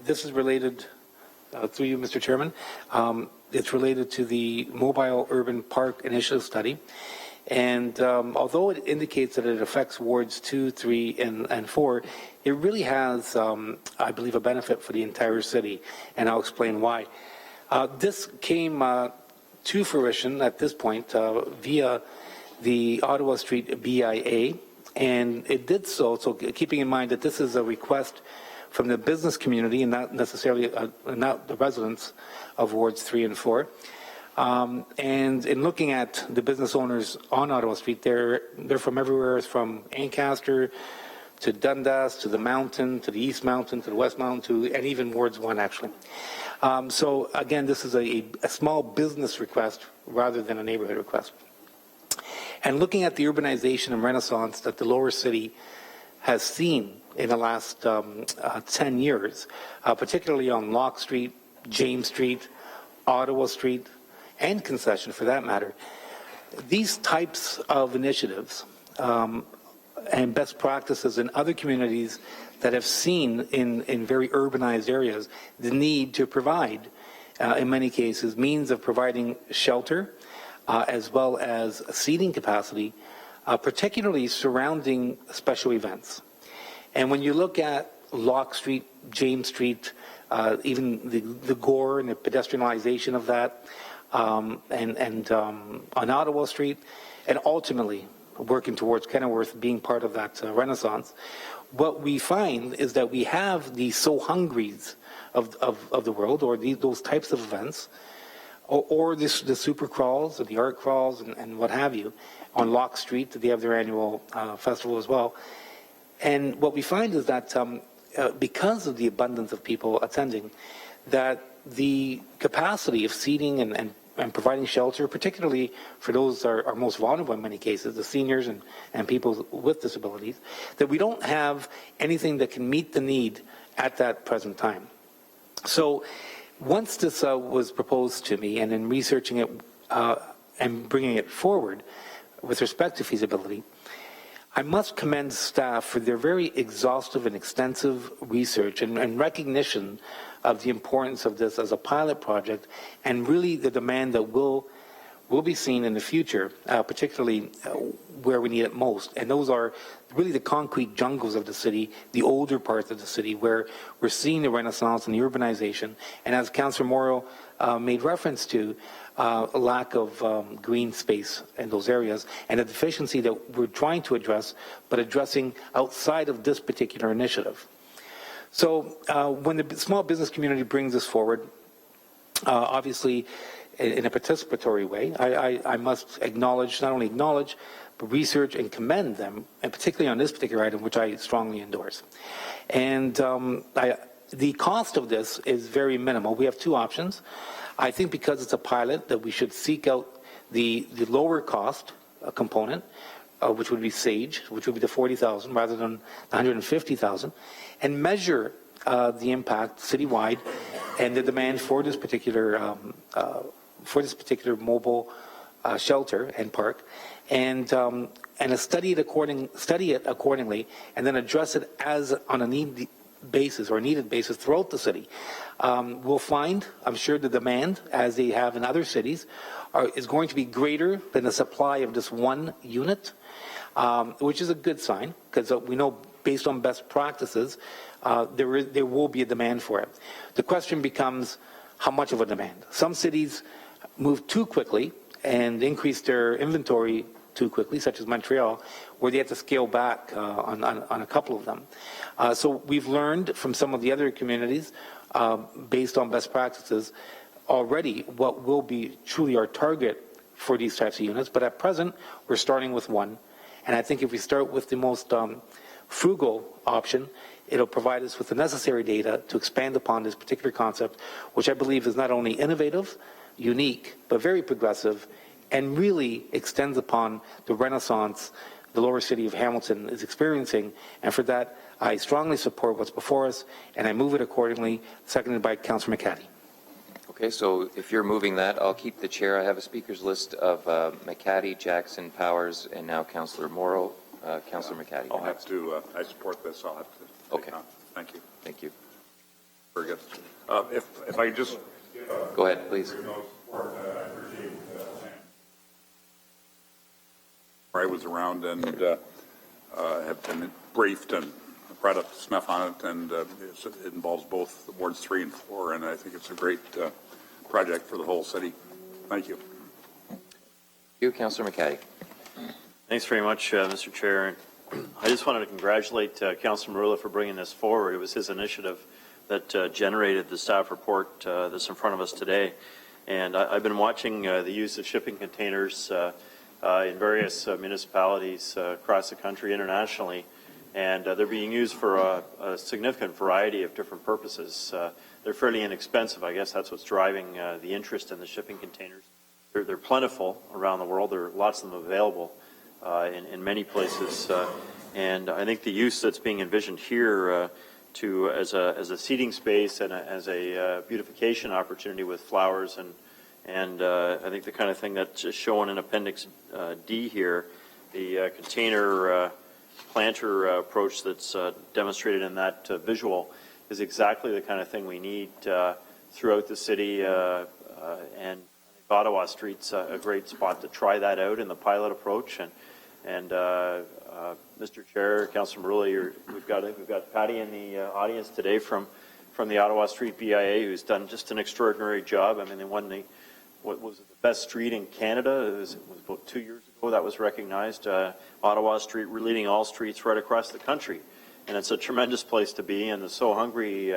This is related, through you, Mr. Chairman. It's related to the Mobile Urban Park Initiative Study. And although it indicates that it affects wards 2, 3, and 4, it really has, I believe, a benefit for the entire city, and I'll explain why. This came to fruition at this point via the Ottawa Street BIA, and it did so keeping in mind that this is a request from the business community and not necessarily not the residents of wards 3 and 4. And in looking at the business owners on Ottawa Street, they're from everywhere, from Ancaster to Dundas to the Mountain to the East Mountain to the West Mountain and even wards 1 actually. So again, this is a small business request rather than a neighborhood request. And looking at the urbanization and renaissance that the lower city has seen in the last 10 years, particularly on Locke Street, James Street, Ottawa Street, and concession for that matter. These types of initiatives and best practices in other communities that have seen in very urbanized areas the need to provide, in many cases, means of providing shelter as well as seating capacity, particularly surrounding special events. And when you look at Locke Street, James Street, even the gore and the pedestrianization of that, and on Ottawa Street, and ultimately working towards Kenilworth being part of that renaissance, what we find is that we have these so hungries of the world, or those types of events, or the super crawls, or the art crawls, and what have you, on Locke Street. They have their annual festival as well. And what we find is that because of the abundance of people attending, that the capacity of seating and providing shelter, particularly for those that are most vulnerable in many cases, the seniors and people with disabilities, that we don't have anything that can meet the need at that present time. So once this was proposed to me, and in researching it and bringing it forward with respect to feasibility, I must commend staff for their very exhaustive and extensive research and recognition of the importance of this as a pilot project, and really the demand that will be seen in the future, particularly where we need it most. And those are really the concrete jungles of the city, the older parts of the city, where we're seeing the renaissance and the urbanization. And as Councillor Morrow made reference to, a lack of green space in those areas, and a deficiency that we're trying to address, but addressing outside of this particular initiative. So when the small business community brings this forward, obviously in a participatory way, I must acknowledge, not only acknowledge, but research and commend them, and particularly on this particular item, which I strongly endorse. And the cost of this is very minimal. We have two options. I think because it's a pilot that we should seek out the lower cost component, which would be SAGE, which would be the $40,000 rather than the $150,000, and measure the impact citywide and the demand for this particular mobile shelter and park, and study it accordingly, and then address it as on a needed basis throughout the city. We'll find, I'm sure, the demand, as they have in other cities, is going to be greater than the supply of this one unit, which is a good sign, because we know based on best practices, there will be a demand for it. The question becomes, how much of a demand? Some cities move too quickly and increase their inventory too quickly, such as Montreal, where they have to scale back on a couple of them. So we've learned from some of the other communities, based on best practices, already what will be truly our target for these types of units. But at present, we're starting with one. And I think if we start with the most frugal option, it'll provide us with the necessary data to expand upon this particular concept, which I believe is not only innovative, unique, but very progressive, and really extends upon the renaissance the lower city of Hamilton is experiencing. And for that, I strongly support what's before us, and I move it accordingly, seconded by Councillor McCaddy. Okay, so if you're moving that, I'll keep the chair. I have a speaker's list of McCaddy, Jackson, Powers, and now Councillor Morrow. Councillor McCaddy. I'll have to, I support this. I'll have to. Okay. Thank you. Thank you. Very good. If I just. Go ahead, please. I was around and have been briefed and brought up to snuff on it, and it involves both wards 3 and 4, and I think it's a great project for the whole city. Thank you. Thank you, Councillor McCaddy. Thanks very much, Mr. Chair. I just wanted to congratulate Councillor Marula for bringing this forward. It was his initiative that generated the staff report that's in front of us today. And I've been watching the use of shipping containers in various municipalities across the country, internationally, and they're being used for a significant variety of different purposes. They're fairly inexpensive. I guess that's what's driving the interest in the shipping containers. They're plentiful around the world. There are lots of them available in many places, and I think the use that's being envisioned here as a seating space and as a beautification opportunity with flowers And I think the kind of thing that's shown in Appendix D here, the container planter approach that's demonstrated in that visual is exactly the kind of thing we need throughout the city, and Ottawa Street's a great spot to try that out in the pilot approach. And Mr. Chair, Councilor Marula, we've got Patty in the audience today from the Ottawa Street BIA, who's done just an extraordinary job. I mean, they won what was it, the best street in Canada. It was about 2 years ago that was recognized. Ottawa Street, leading all streets right across the country. And it's a tremendous place to be. And the So Hungry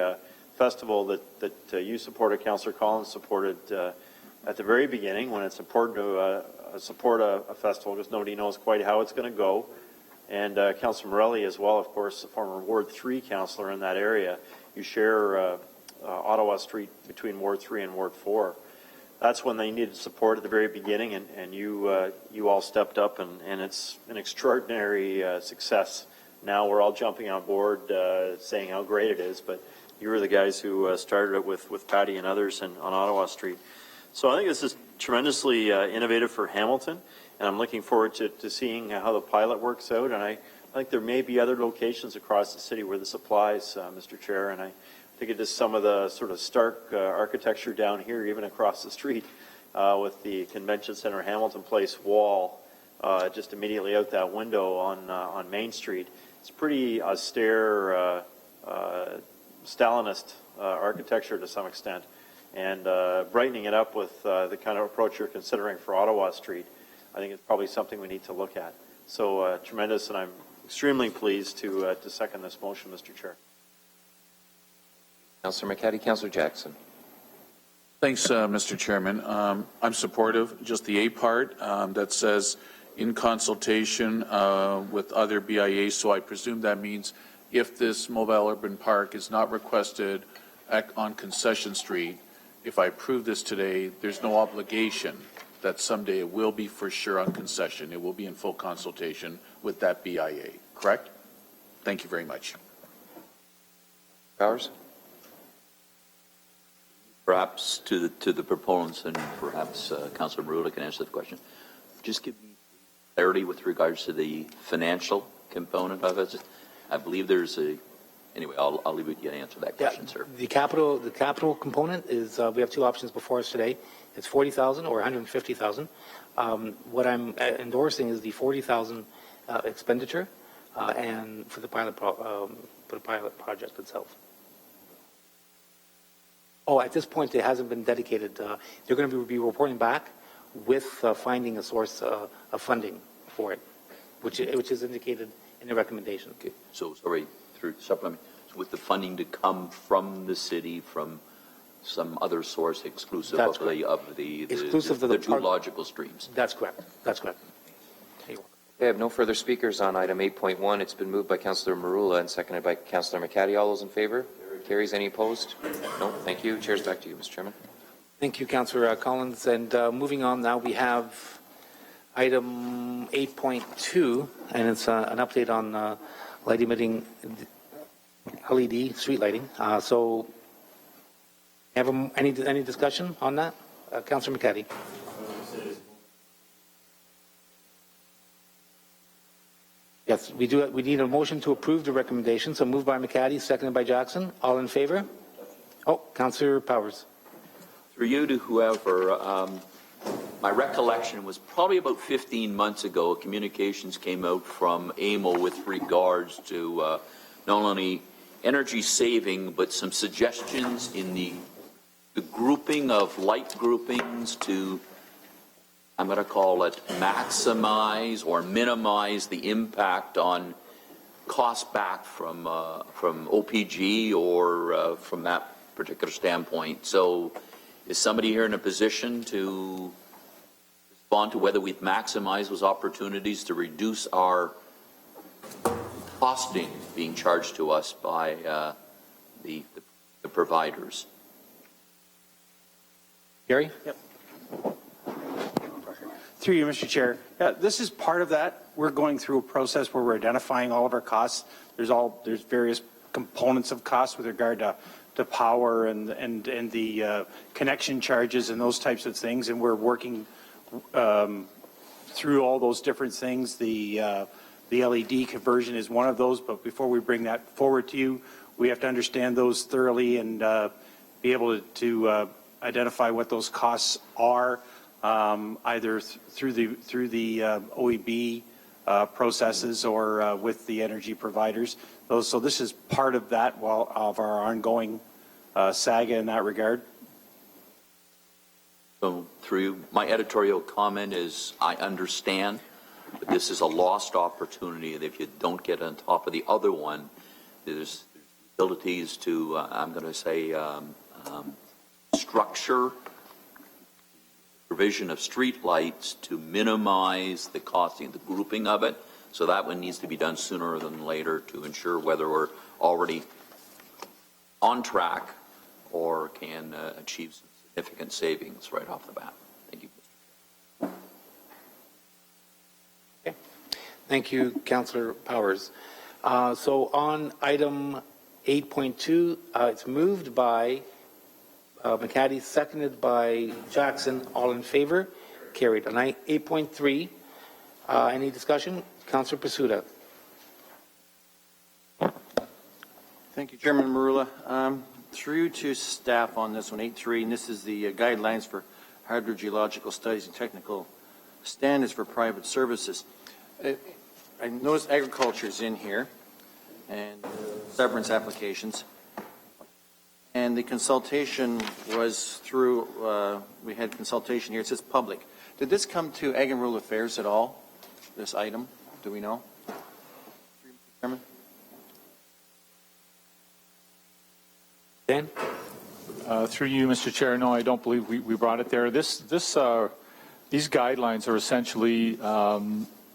festival that you supported, Councillor Collins supported at the very beginning, when it's important to support a festival because nobody knows quite how it's going to go. And Councillor Morelli as well, of course, the former Ward 3 councillor in that area. You share Ottawa Street between Ward 3 and Ward 4. That's when they needed support at the very beginning, and you all stepped up, and it's an extraordinary success. Now we're all jumping on board saying how great it is, but you were the guys who started it with Patty and others on Ottawa Street. So I think this is tremendously innovative for Hamilton, and I'm looking forward to seeing how the pilot works out. And I think there may be other locations across the city where this applies, Mr. Chair, and I think it is some of the sort of stark architecture down here, even across the street, with the Convention Center Hamilton Place wall just immediately out that window on Main Street. It's pretty austere, Stalinist architecture to some extent, and brightening it up with the kind of approach you're considering for Ottawa Street, I think it's probably something we need to look at. So tremendous, and I'm extremely pleased to second this motion, Mr. Chair. Councillor McCaddy, Councillor Jackson. Thanks, Mr. Chairman. I'm supportive. Just the A part that says in consultation with other BIAs, so I presume that means if this mobile urban park is not requested on Concession Street, if I approve this today, there's no obligation that someday it will be for sure on concession. It will be in full consultation with that BIA, correct? Thank you very much. Powers? Perhaps to the proponents, and perhaps Councillor Marula can answer the question. Just give me clarity with regards to the financial component of it. I believe there's anyway, I'll leave it to you to answer that question, sir. The capital component is, we have two options before us today. It's 40,000 or 150,000. What I'm endorsing is the 40,000 expenditure and for the pilot project itself. Oh, at this point, it hasn't been dedicated. They're going to be reporting back with finding a source of funding for it, which is indicated in the recommendation. Okay. So, sorry, through supplement, so with the funding to come from the city, from some other source exclusive of the two logical streams. That's correct. That's correct. We have no further speakers on item 8.1. It's been moved by Councillor Marula and seconded by Councillor McCaddy. All those in favor? Carries. Any opposed? No. Thank you. Chair's back to you, Mr. Chairman. Thank you, Councillor Collins. And moving on now, we have item 8.2, and it's an update on light emitting LED street lighting. So, have any discussion on that, Councillor McCaddy? Yes, we do. We need a motion to approve the recommendation. So moved by McCaddy, seconded by Jackson. All in favor? Oh, Councillor Powers. Through you to whoever, my recollection was probably about 15 months ago, communications came out from AMO with regards to not only energy saving, but some suggestions in the grouping of light groupings to, I'm going to call it, maximize or minimize the impact on cost back from OPG or from that particular standpoint. So is somebody here in a position to respond to whether we've maximized those opportunities to reduce our costing being charged to us by the providers? Gary? Yep. Through you, Mr. Chair. This is part of that. We're going through a process where we're identifying all of our costs. There's various components of costs with regard to power and the connection charges and those types of things, and we're working through all those different things. The LED conversion is one of those, but before we bring that forward to you, we have to understand those thoroughly and be able to identify what those costs are, either through the OEB processes or with the energy providers. So this is part of that of our ongoing saga in that regard. So through you, my editorial comment is I understand, but this is a lost opportunity, and if you don't get on top of the other one, there's abilities to, I'm going to say, structure provision of street lights to minimize the costing, the grouping of it. So that one needs to be done sooner than later to ensure whether we're already on track or can achieve some significant savings right off the bat. Thank you. Okay. Thank you, Councillor Powers. So on item 8.2, it's moved by McCaddy, seconded by Jackson. All in favor? Carried. On 8.3, any discussion? Councillor Pasuda. Thank you, Chairman Marula. Through to staff on this one, 8.3, and this is the guidelines for hydrogeological studies and technical standards for private services. I noticed agriculture is in here and severance applications. And the consultation was through, we had consultation here. It says public. Did this come to Ag and Rural Affairs at all, this item? Do we know? Chairman? Dan? Through you, Mr. Chair, no, I don't believe we brought it there. These guidelines are essentially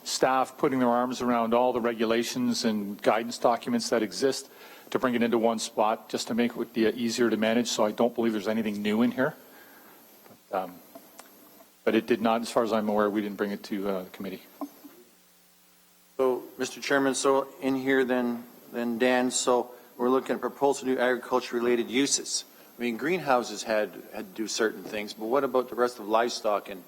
staff putting their arms around all the regulations and guidance documents that exist to bring it into one spot just to make it easier to manage. So I don't believe there's anything new in here. But it did not, as far as I'm aware, we didn't bring it to the committee. So, Mr. Chairman, so in here then Dan, so we're looking at proposal new agriculture-related uses. I mean, greenhouses had to do certain things, but what about the rest of livestock and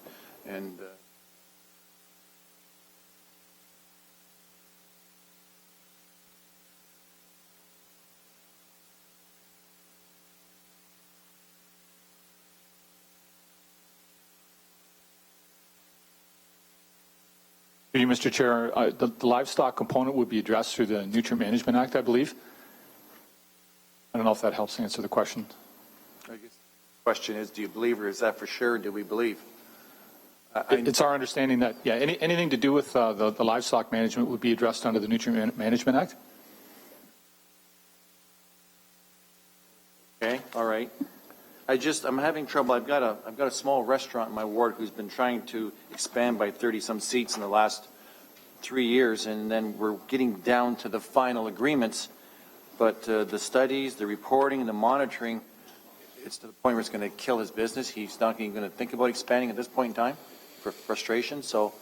Mr. Chair, the livestock component would be addressed through the Nutrient Management Act, I believe. I don't know if that helps answer the question. I guess the question is, do you believe, or is that for sure, or do we believe? It's our understanding that, yeah, anything to do with the livestock management would be addressed under the Nutrient Management Act. Okay, all right. I'm having trouble. I've got a small restaurant in my ward who's been trying to expand by 30-some seats in the last 3 years, and then we're getting down to the final agreements. But the studies, the reporting, and the monitoring, it's to the point where it's going to kill his business. He's not even going to think about expanding at this point in time for frustration. So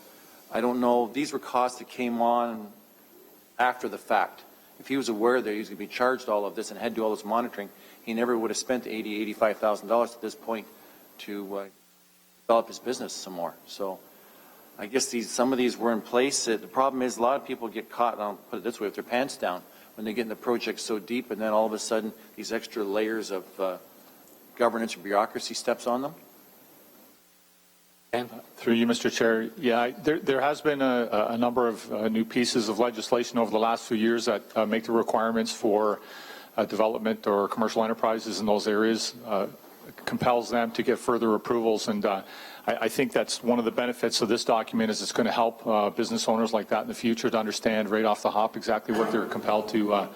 I don't know. These were costs that came on after the fact. If he was aware that he was going to be charged all of this and had to do all this monitoring, he never would have spent $80,000, $85,000 at this point to develop his business some more. So I guess some of these were in place. The problem is a lot of people get caught, and I'll put it this way, with their pants down when they get in the project so deep, and then all of a sudden these extra layers of governance and bureaucracy steps on them. Through you, Mr. Chair, yeah, there has been a number of new pieces of legislation over the last few years that make the requirements for development or commercial enterprises in those areas, compels them to get further approvals. And I think that's one of the benefits of this document is it's going to help business owners like that in the future to understand right off the hop exactly what they're compelled to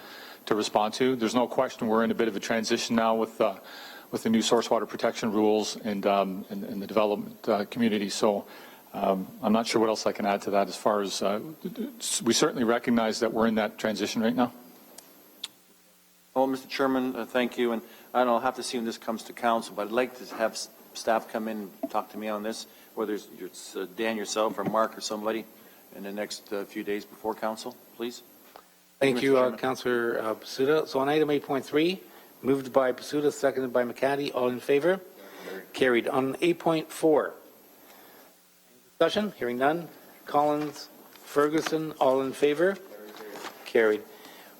respond to. There's no question we're in a bit of a transition now with the new source water protection rules and the development community. So I'm not sure what else I can add to that as far as we certainly recognize that we're in that transition right now. Well, Mr. Chairman, thank you. And I don't know, I'll have to see when this comes to council, but I'd like to have staff come in and talk to me on this, whether it's Dan, yourself, or Mark, or somebody in the next few days before council, please. Thank you, Mr. Chairman. Councillor Pasuta. So on item 8.3, moved by Pasuta, seconded by McCaddy. All in favor? Carried. On 8.4, discussion? Hearing none. Collins, Ferguson, all in favor? Carried.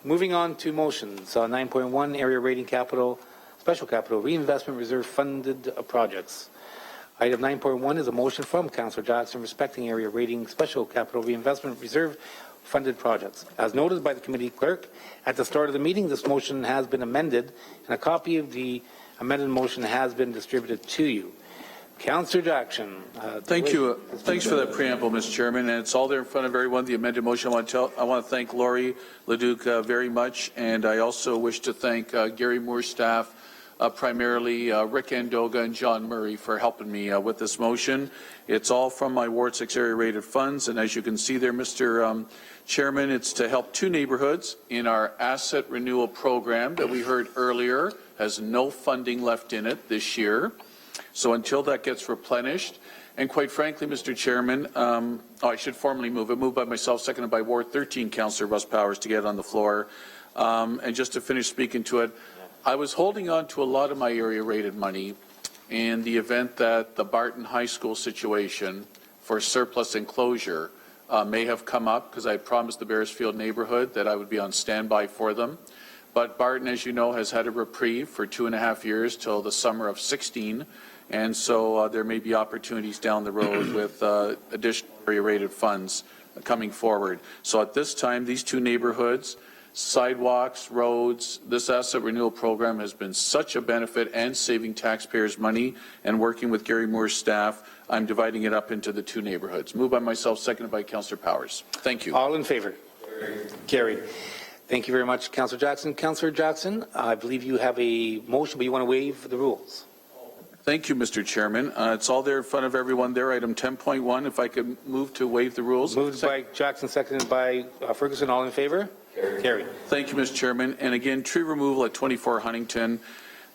Moving on to motions. 9.1, area rating capital, special capital reinvestment reserve funded projects. Item 9.1 is a motion from Councillor Jackson respecting area rating special capital reinvestment reserve funded projects. As noted by the committee clerk at the start of the meeting, this motion has been amended, and a copy of the amended motion has been distributed to you. Councillor Jackson. Thank you. Thanks for that preamble, Mr. Chairman. And it's all there in front of everyone. The amended motion. I want to thank Laurie Leduc very much, and I also wish to thank Gary Moore's staff, primarily Rick Andoga and John Murray, for helping me with this motion. It's all from my Ward 6 area rated funds, and as you can see there, Mr. Chairman, it's to help two neighborhoods in our asset renewal program that we heard earlier has no funding left in it this year. So until that gets replenished, and quite frankly, Mr. Chairman, I should formally move it. Moved by myself, seconded by Ward 13 Councillor Russ Powers to get on the floor. And just to finish speaking to it, I was holding on to a lot of my area rated money in the event that the Barton High School situation for surplus enclosure may have come up, because I promised the Bearsfield neighborhood that I would be on standby for them. But Barton, as you know, has had a reprieve for 2.5 years till the summer of 16. And so there may be opportunities down the road with additional area-rated funds coming forward. So at this time, these two neighborhoods, sidewalks, roads, this asset renewal program has been such a benefit and saving taxpayers money. And working with Gary Moore's staff, I'm dividing it up into the two neighborhoods. Moved by myself, seconded by Councillor Powers. Thank you. All in favor? Carried. Thank you very much, Councillor Jackson. Councillor Jackson, I believe you have a motion, but you want to waive the rules. Thank you, Mr. Chairman. It's all there in front of everyone there. Item 10.1, if I could move to waive the rules. Moved by Jackson, seconded by Ferguson. All in favor? Carried. Thank you, Mr. Chairman. And again, tree removal at 24 Huntington.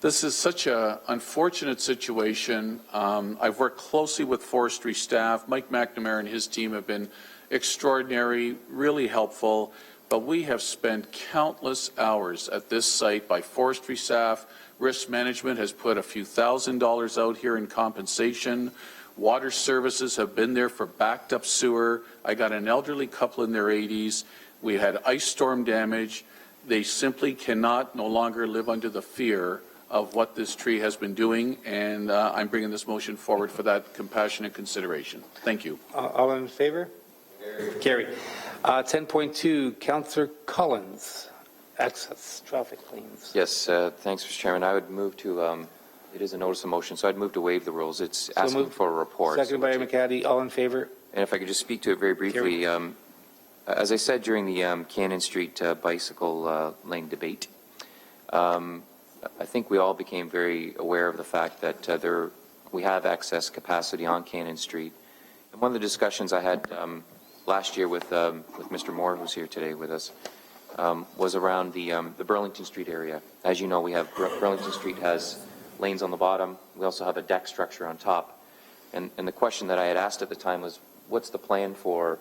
This is such an unfortunate situation. I've worked closely with forestry staff. Mike McNamara and his team have been extraordinary, really helpful. But we have spent countless hours at this site by forestry staff. Risk management has put a few $1,000s out here in compensation. Water services have been there for backed up sewer. I got an elderly couple in their 80s. We had ice storm damage. They simply cannot no longer live under the fear of what this tree has been doing, and I'm bringing this motion forward for that compassionate consideration. Thank you. All in favor? Carried. 10.2, Councillor Collins, access traffic claims. Yes, thanks, Mr. Chairman. I would move to, it is a notice of motion, so I'd move to waive the rules. It's asking for a report. Seconded by McCaddy. All in favor? And if I could just speak to it very briefly, as I said during the Cannon Street bicycle lane debate, I think we all became very aware of the fact that we have excess capacity on Cannon Street. And one of the discussions I had last year with Mr. Moore, who's here today with us, was around the Burlington Street area. As you know, we have Burlington Street has lanes on the bottom. We also have a deck structure on top. And the question that I had asked at the time was, what's the plan for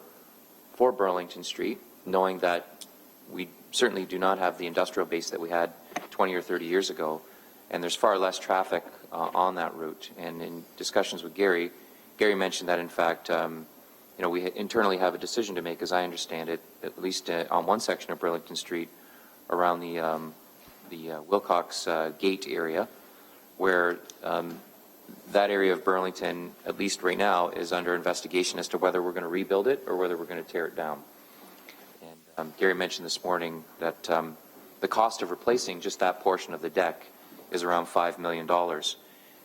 Burlington Street, knowing that we certainly do not have the industrial base that we had 20 or 30 years ago, and there's far less traffic on that route. And in discussions with Gary mentioned that, in fact, we internally have a decision to make, as I understand it, at least on one section of Burlington Street, around the Wilcox Gate area, where that area of Burlington, at least right now, is under investigation as to whether we're going to rebuild it or whether we're going to tear it down. And Gary mentioned this morning that the cost of replacing just that portion of the deck is around $5 million. And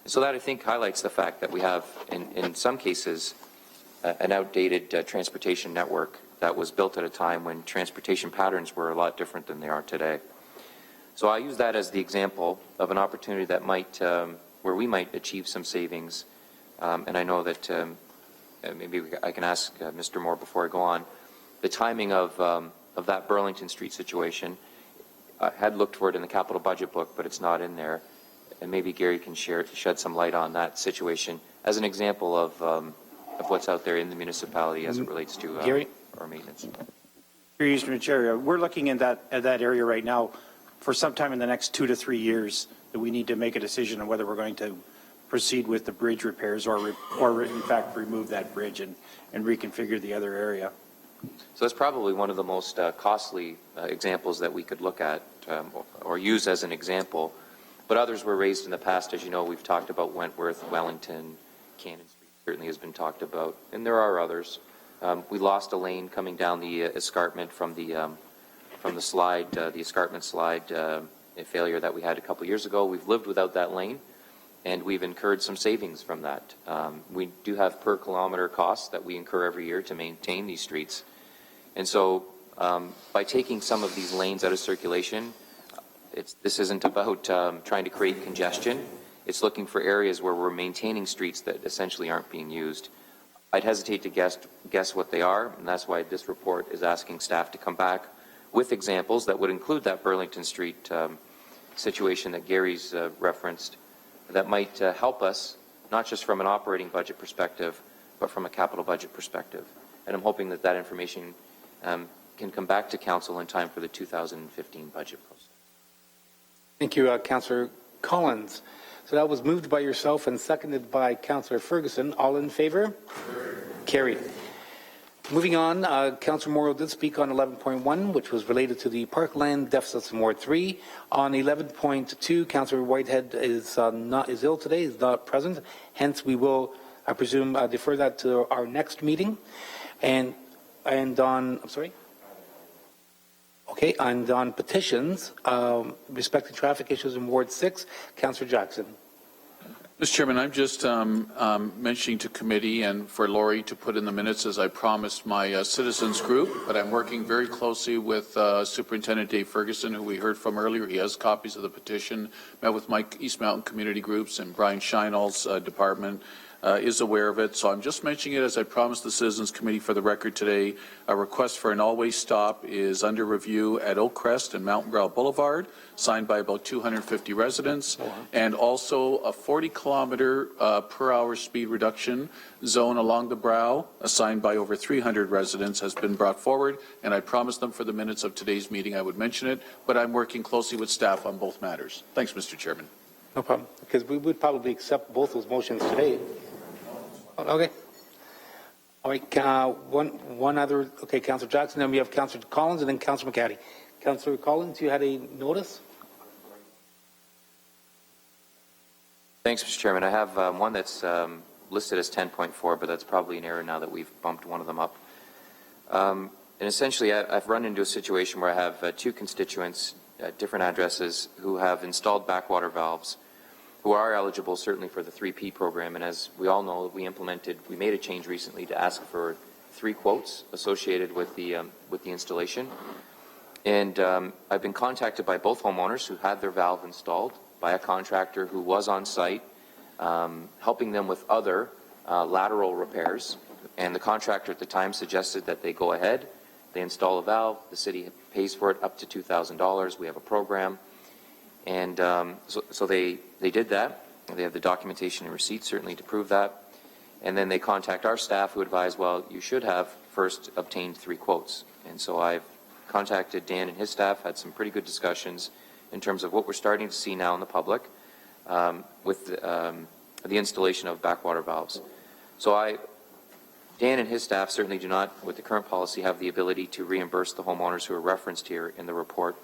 so that, I think, highlights the fact that we have, in some cases, an outdated transportation network that was built at a time when transportation patterns were a lot different than they are today. So I use that as the example of an opportunity that might, where we might achieve some savings. And I know that maybe I can ask Mr. Moore before I go on. The timing of that Burlington Street situation, I had looked for it in the capital budget book, but it's not in there. And maybe Gary can shed some light on that situation as an example of what's out there in the municipality as it relates to our maintenance. Mr. Chair, we're looking at that area right now for sometime in the next 2 to 3 years that we need to make a decision on whether we're going to proceed with the bridge repairs or in fact remove that bridge and reconfigure the other area. So that's probably one of the most costly examples that we could look at or use as an example. But others were raised in the past. As you know, we've talked about Wentworth, Wellington, Cannon Street certainly has been talked about, and there are others. We lost a lane coming down the escarpment from the slide, the escarpment slide, a failure that we had a couple years ago. We've lived without that lane, and we've incurred some savings from that. We do have per kilometer costs that we incur every year to maintain these streets. And so by taking some of these lanes out of circulation, this isn't about trying to create congestion. It's looking for areas where we're maintaining streets that essentially aren't being used. I'd hesitate to guess what they are, and that's why this report is asking staff to come back with examples that would include that Burlington Street situation that Gary's referenced, that might help us, not just from an operating budget perspective, but from a capital budget perspective. And I'm hoping that that information can come back to Council in time for the 2015 budget process. Thank you, Councillor Collins. So that was moved by yourself and seconded by Councillor Ferguson. All in favor? Carried. Moving on, Councillor Morrow did speak on 11.1, which was related to the parkland deficits in Ward 3. On 11.2, Councillor Whitehead is ill today, is not present. Hence, we will, I presume, defer that to our next meeting. And on, I'm sorry? Okay, and on petitions, respecting traffic issues in Ward 6, Councillor Jackson. Mr. Chairman, I'm just mentioning to committee and for Laurie to put in the minutes, as I promised my citizens group, but I'm working very closely with Superintendent Dave Ferguson, who we heard from earlier. He has copies of the petition, met with my East Mountain community groups, and Brian Scheinall's department is aware of it. So I'm just mentioning it as I promised the Citizens Committee for the record today. A request for an all-way stop is under review at Oakcrest and Mountain Brow Boulevard, signed by about 250 residents, and also a 40-kilometer per hour speed reduction zone along the Brow, assigned by over 300 residents, has been brought forward, and I promised them for the minutes of today's meeting I would mention it, but I'm working closely with staff on both matters. Thanks, Mr. Chairman. No problem, because we would probably accept both those motions today. Okay. All right, one other, okay, Councillor Jackson, then we have Councillor Collins and then Councillor McCaddy. Councillor Collins, you had a notice? Thanks, Mr. Chairman. I have one that's listed as 10.4, but that's probably an error now that we've bumped one of them up. And essentially, I've run into a situation where I have two constituents at different addresses who have installed backwater valves, who are eligible certainly for the 3P program. And as we all know, we made a change recently to ask for 3 quotes associated with the installation. And I've been contacted by both homeowners who had their valve installed by a contractor who was on site, helping them with other lateral repairs. And the contractor at the time suggested that they go ahead, they install a valve, the city pays for it up to $2,000. We have a program. And so they did that. They have the documentation and receipts certainly to prove that. And then they contact our staff who advise, well, you should have first obtained 3 quotes. And so I've contacted Dan and his staff, had some pretty good discussions in terms of what we're starting to see now in the public with the installation of backwater valves. So Dan and his staff certainly do not, with the current policy, have the ability to reimburse the homeowners who are referenced here in the report,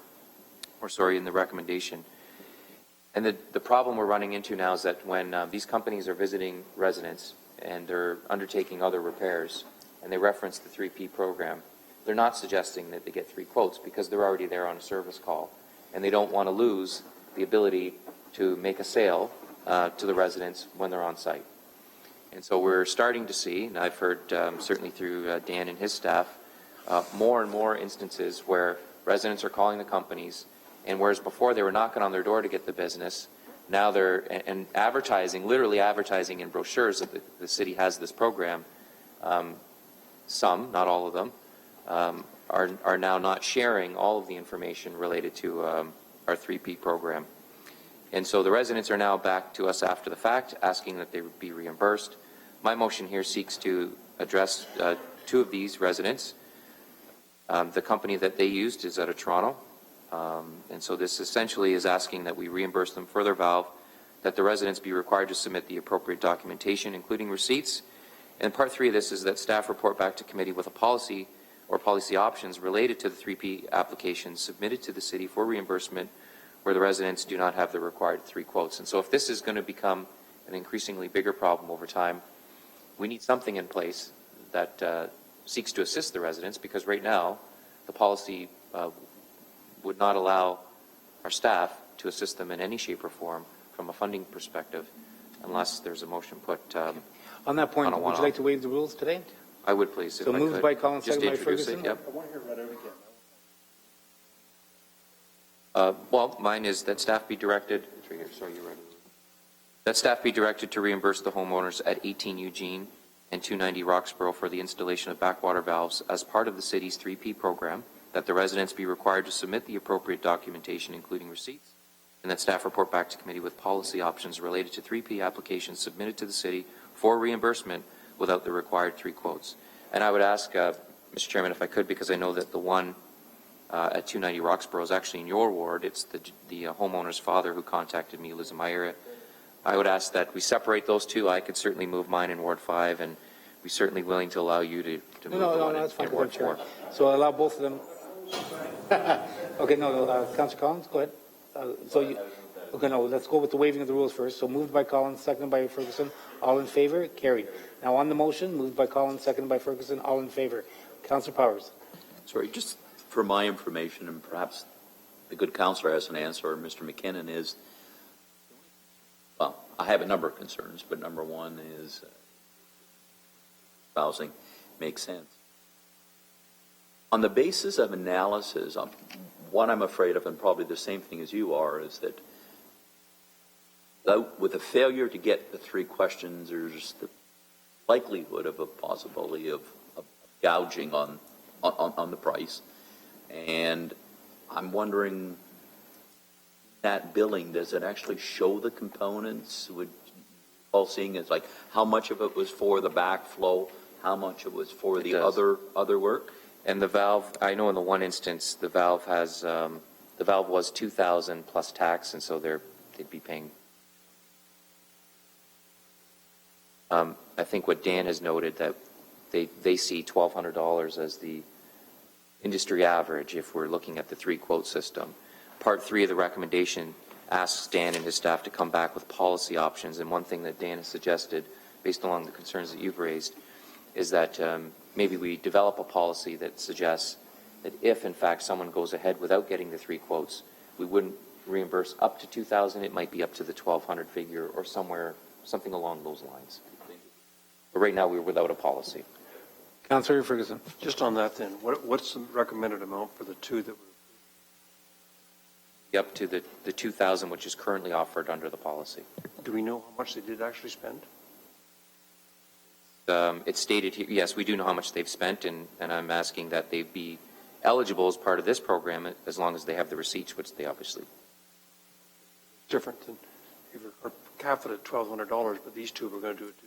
or sorry, in the recommendation. And the problem we're running into now is that when these companies are visiting residents and they're undertaking other repairs and they reference the 3P program, they're not suggesting that they get 3 quotes because they're already there on a service call and they don't want to lose the ability to make a sale to the residents when they're on site. And so we're starting to see, and I've heard certainly through Dan and his staff, more and more instances where residents are calling the companies, and whereas before they were knocking on their door to get the business, now they're and advertising, literally advertising in brochures that the city has this program. Some, not all of them, are now not sharing all of the information related to our 3P program. And so the residents are now back to us after the fact, asking that they be reimbursed. My motion here seeks to address 2 of these residents. The company that they used is out of Toronto. And so this essentially is asking that we reimburse them for their valve, that the residents be required to submit the appropriate documentation, including receipts. And part 3 of this is that staff report back to committee with a policy or policy options related to the 3P applications submitted to the city for reimbursement where the residents do not have the required 3 quotes. And so if this is going to become an increasingly bigger problem over time, we need something in place that seeks to assist the residents, because right now the policy would not allow our staff to assist them in any shape or form from a funding perspective unless there's a motion put On that point, on a would you like to waive the rules today? I would, please. So moved by Collins, Just seconded by introduce Ferguson? it, yep. I want to hear it read out again. Well, mine is that staff be directed, it's right here, sorry, you read it. That staff be directed to reimburse the homeowners at 18 Eugene and 290 Roxborough for the installation of backwater valves as part of the city's 3P program, that the residents be required to submit the appropriate documentation, including receipts, and that staff report back to committee with policy options related to 3P applications submitted to the city for reimbursement without the required 3 quotes. And I would ask, Mr. Chairman, if I could, because I know that the one at 290 Roxborough is actually in your ward. It's the homeowner's father who contacted me, lives in my area. I would ask that we separate those two. I could certainly move mine in Ward 5, and we're certainly willing to allow you to move the one in Ward 4. So I'll allow both of them. Okay, Councillor Collins, go ahead. Let's go with the waiving of the rules first. So moved by Collins, seconded by Ferguson. All in favor? Carried. Now on the motion, moved by Collins, seconded by Ferguson. All in favor? Councillor Powers. Sorry, just for my information, and perhaps the good councillor has an answer, or Mr. McKinnon, is, well, I have a number of concerns, but number one is housing makes sense. On the basis of analysis, what I'm afraid of, and probably the same thing as you are, is that with a failure to get the 3 questions, there's the likelihood of a possibility of gouging on the price. And I'm wondering, that billing, does it actually show the components? Would all seeing is like how much of it was for the backflow, how much it was for the other work? And the valve, I know in the one instance, the valve has, the valve was $2,000 plus tax, and so they'd be paying. I think what Dan has noted, that they see $1,200 as the industry average if we're looking at the 3 quote system. Part 3 of the recommendation asks Dan and his staff to come back with policy options, and one thing that Dan has suggested, based along the concerns that you've raised, is that maybe we develop a policy that suggests that if, in fact, someone goes ahead without getting the 3 quotes, we wouldn't reimburse up to $2,000. It might be up to the $1,200 figure or something along those lines. But right now, we're without a policy. Councillor Ferguson. Just on that then, what's the recommended amount for the 2 that were? Up to the $2,000, which is currently offered under the policy. Do we know how much they did actually spend? It's stated here, yes, we do know how much they've spent, and I'm asking that they be eligible as part of this program as long as they have the receipts, which they obviously. Different than if you're capped at $1,200, but these 2 were going to do it $2,000.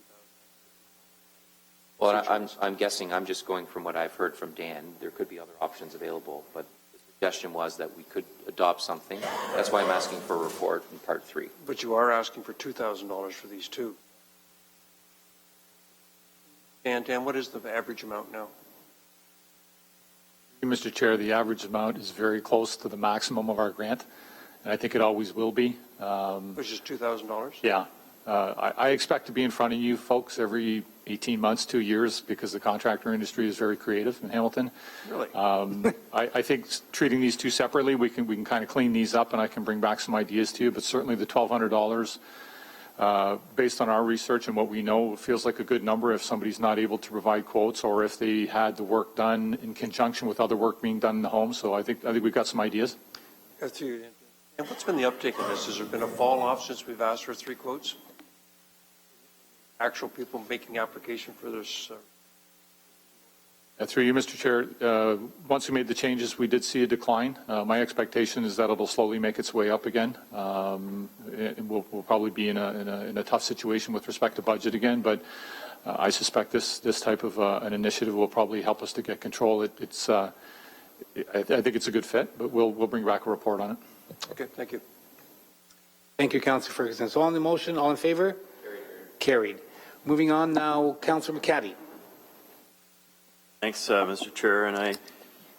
Well, I'm guessing, I'm just going from what I've heard from Dan. There could be other options available, but the suggestion was that we could adopt something. That's why I'm asking for a report in part 3. But you are asking for $2,000 for these 2. And Dan, what is the average amount now? Mr. Chair, the average amount is very close to the maximum of our grant, and I think it always will be. Which is $2,000? Yeah. I expect to be in front of you folks every 18 months, 2 years, because the contractor industry is very creative in Hamilton. Really? I think treating these 2 separately, we can kind of clean these up, and I can bring back some ideas to you, but certainly the $1,200, based on our research and what we know, feels like a good number if somebody's not able to provide quotes or if they had the work done in conjunction with other work being done in the home. So I think we've got some ideas. And what's been the uptake of this? Has there been a fall off since we've asked for 3 quotes? Actual people making application for this? Through you, Mr. Chair, once we made the changes, we did see a decline. My expectation is that it'll slowly make its way up again. We'll probably be in a tough situation with respect to budget again, but I suspect this type of an initiative will probably help us to get control. I think it's a good fit, but we'll bring back a report on it. Okay, thank you. Thank you, Councillor Ferguson. So on the motion, all in favor? Carried. Moving on now, Councillor McCaddy. Thanks, Mr. Chair. And I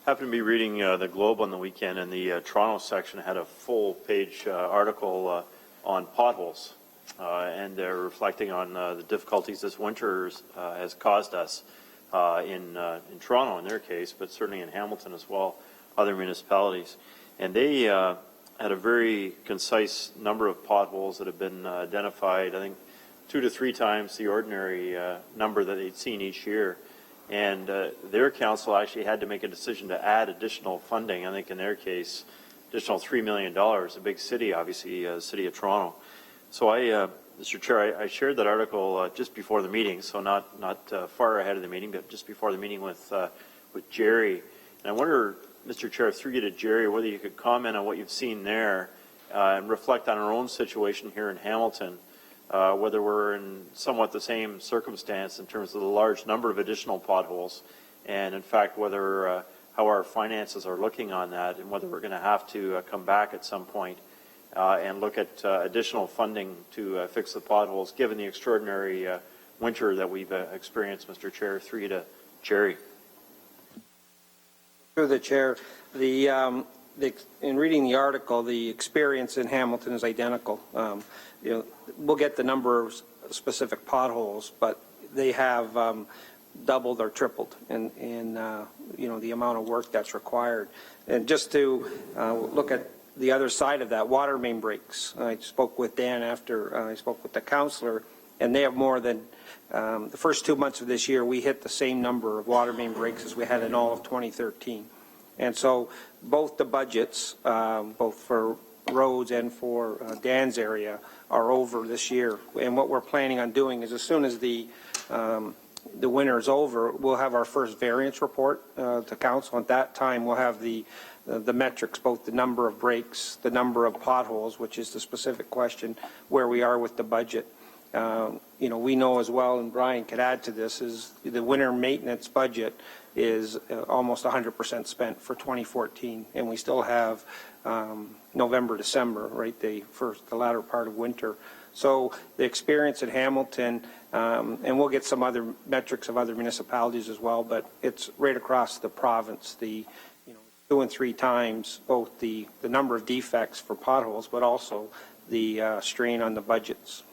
happened to be reading the Globe on the weekend, and the Toronto section had a full-page article on potholes, and they're reflecting on the difficulties this winter has caused us in Toronto in their case, but certainly in Hamilton as well, other municipalities. And they had a very concise number of potholes that have been identified, I think 2 to 3 times the ordinary number that they'd seen each year. And their council actually had to make a decision to add additional funding, I think in their case, additional $3 million, a big city, obviously, City of Toronto. So Mr. Chair, I shared that article just before the meeting, so not far ahead of the meeting, but just before the meeting with Jerry. And I wonder, Mr. Chair, through you to Jerry, whether you could comment on what you've seen there and reflect on our own situation here in Hamilton, whether we're in somewhat the same circumstance in terms of the large number of additional potholes, and in fact whether how our finances are looking on that, and whether we're going to have to come back at some point and look at additional funding to fix the potholes, given the extraordinary winter that we've experienced, Mr. Chair. Through you to Jerry. Through the chair, in reading the article, the experience in Hamilton is identical. We'll get the number of specific potholes, but they have doubled or tripled in the amount of work that's required. And just to look at the other side of that, water main breaks. I spoke with Dan after I spoke with the councillor, and they have more than the first 2 months of this year. We hit the same number of water main breaks as we had in all of 2013. And so both the budgets, both for roads and for Dan's area, are over this year. And what we're planning on doing is, as soon as the winter is over, we'll have our first variance report to council. At that time, we'll have the metrics, both the number of breaks, the number of potholes, which is the specific question, where we are with the budget. We know as well, and Brian could add to this, is the winter maintenance budget is almost 100% spent for 2014, and we still have November, December, right, the latter part of winter. So the experience at Hamilton, and we'll get some other metrics of other municipalities as well, but it's right across the province, 2 and 3 times both the number of defects for potholes, but also the strain on the budgets.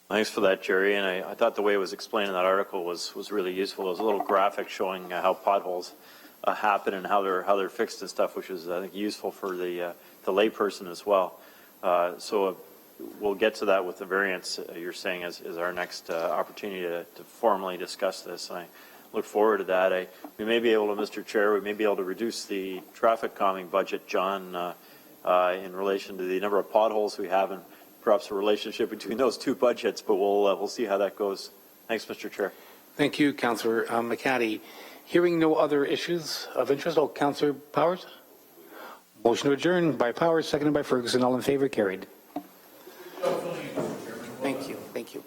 Thanks for that, Jerry. And I thought the way it was explained in that article was really useful. It was a little graphic showing how potholes happen and how they're fixed and stuff, which is, I think, useful for the layperson as well. So we'll get to that with the variance, you're saying, is our next opportunity to formally discuss this. And I look forward to that. We may be able to, Mr. Chair, we may be able to reduce the traffic calming budget, John, in relation to the number of potholes we have, and perhaps a relationship between those two budgets, but we'll see how that goes. Thanks, Mr. Chair. Thank you, Councillor McCaddy. Hearing no other issues of interest, Councillor Powers? Motion to adjourn by Powers, seconded by Ferguson. All in favor, carried. Thank you. Thank you.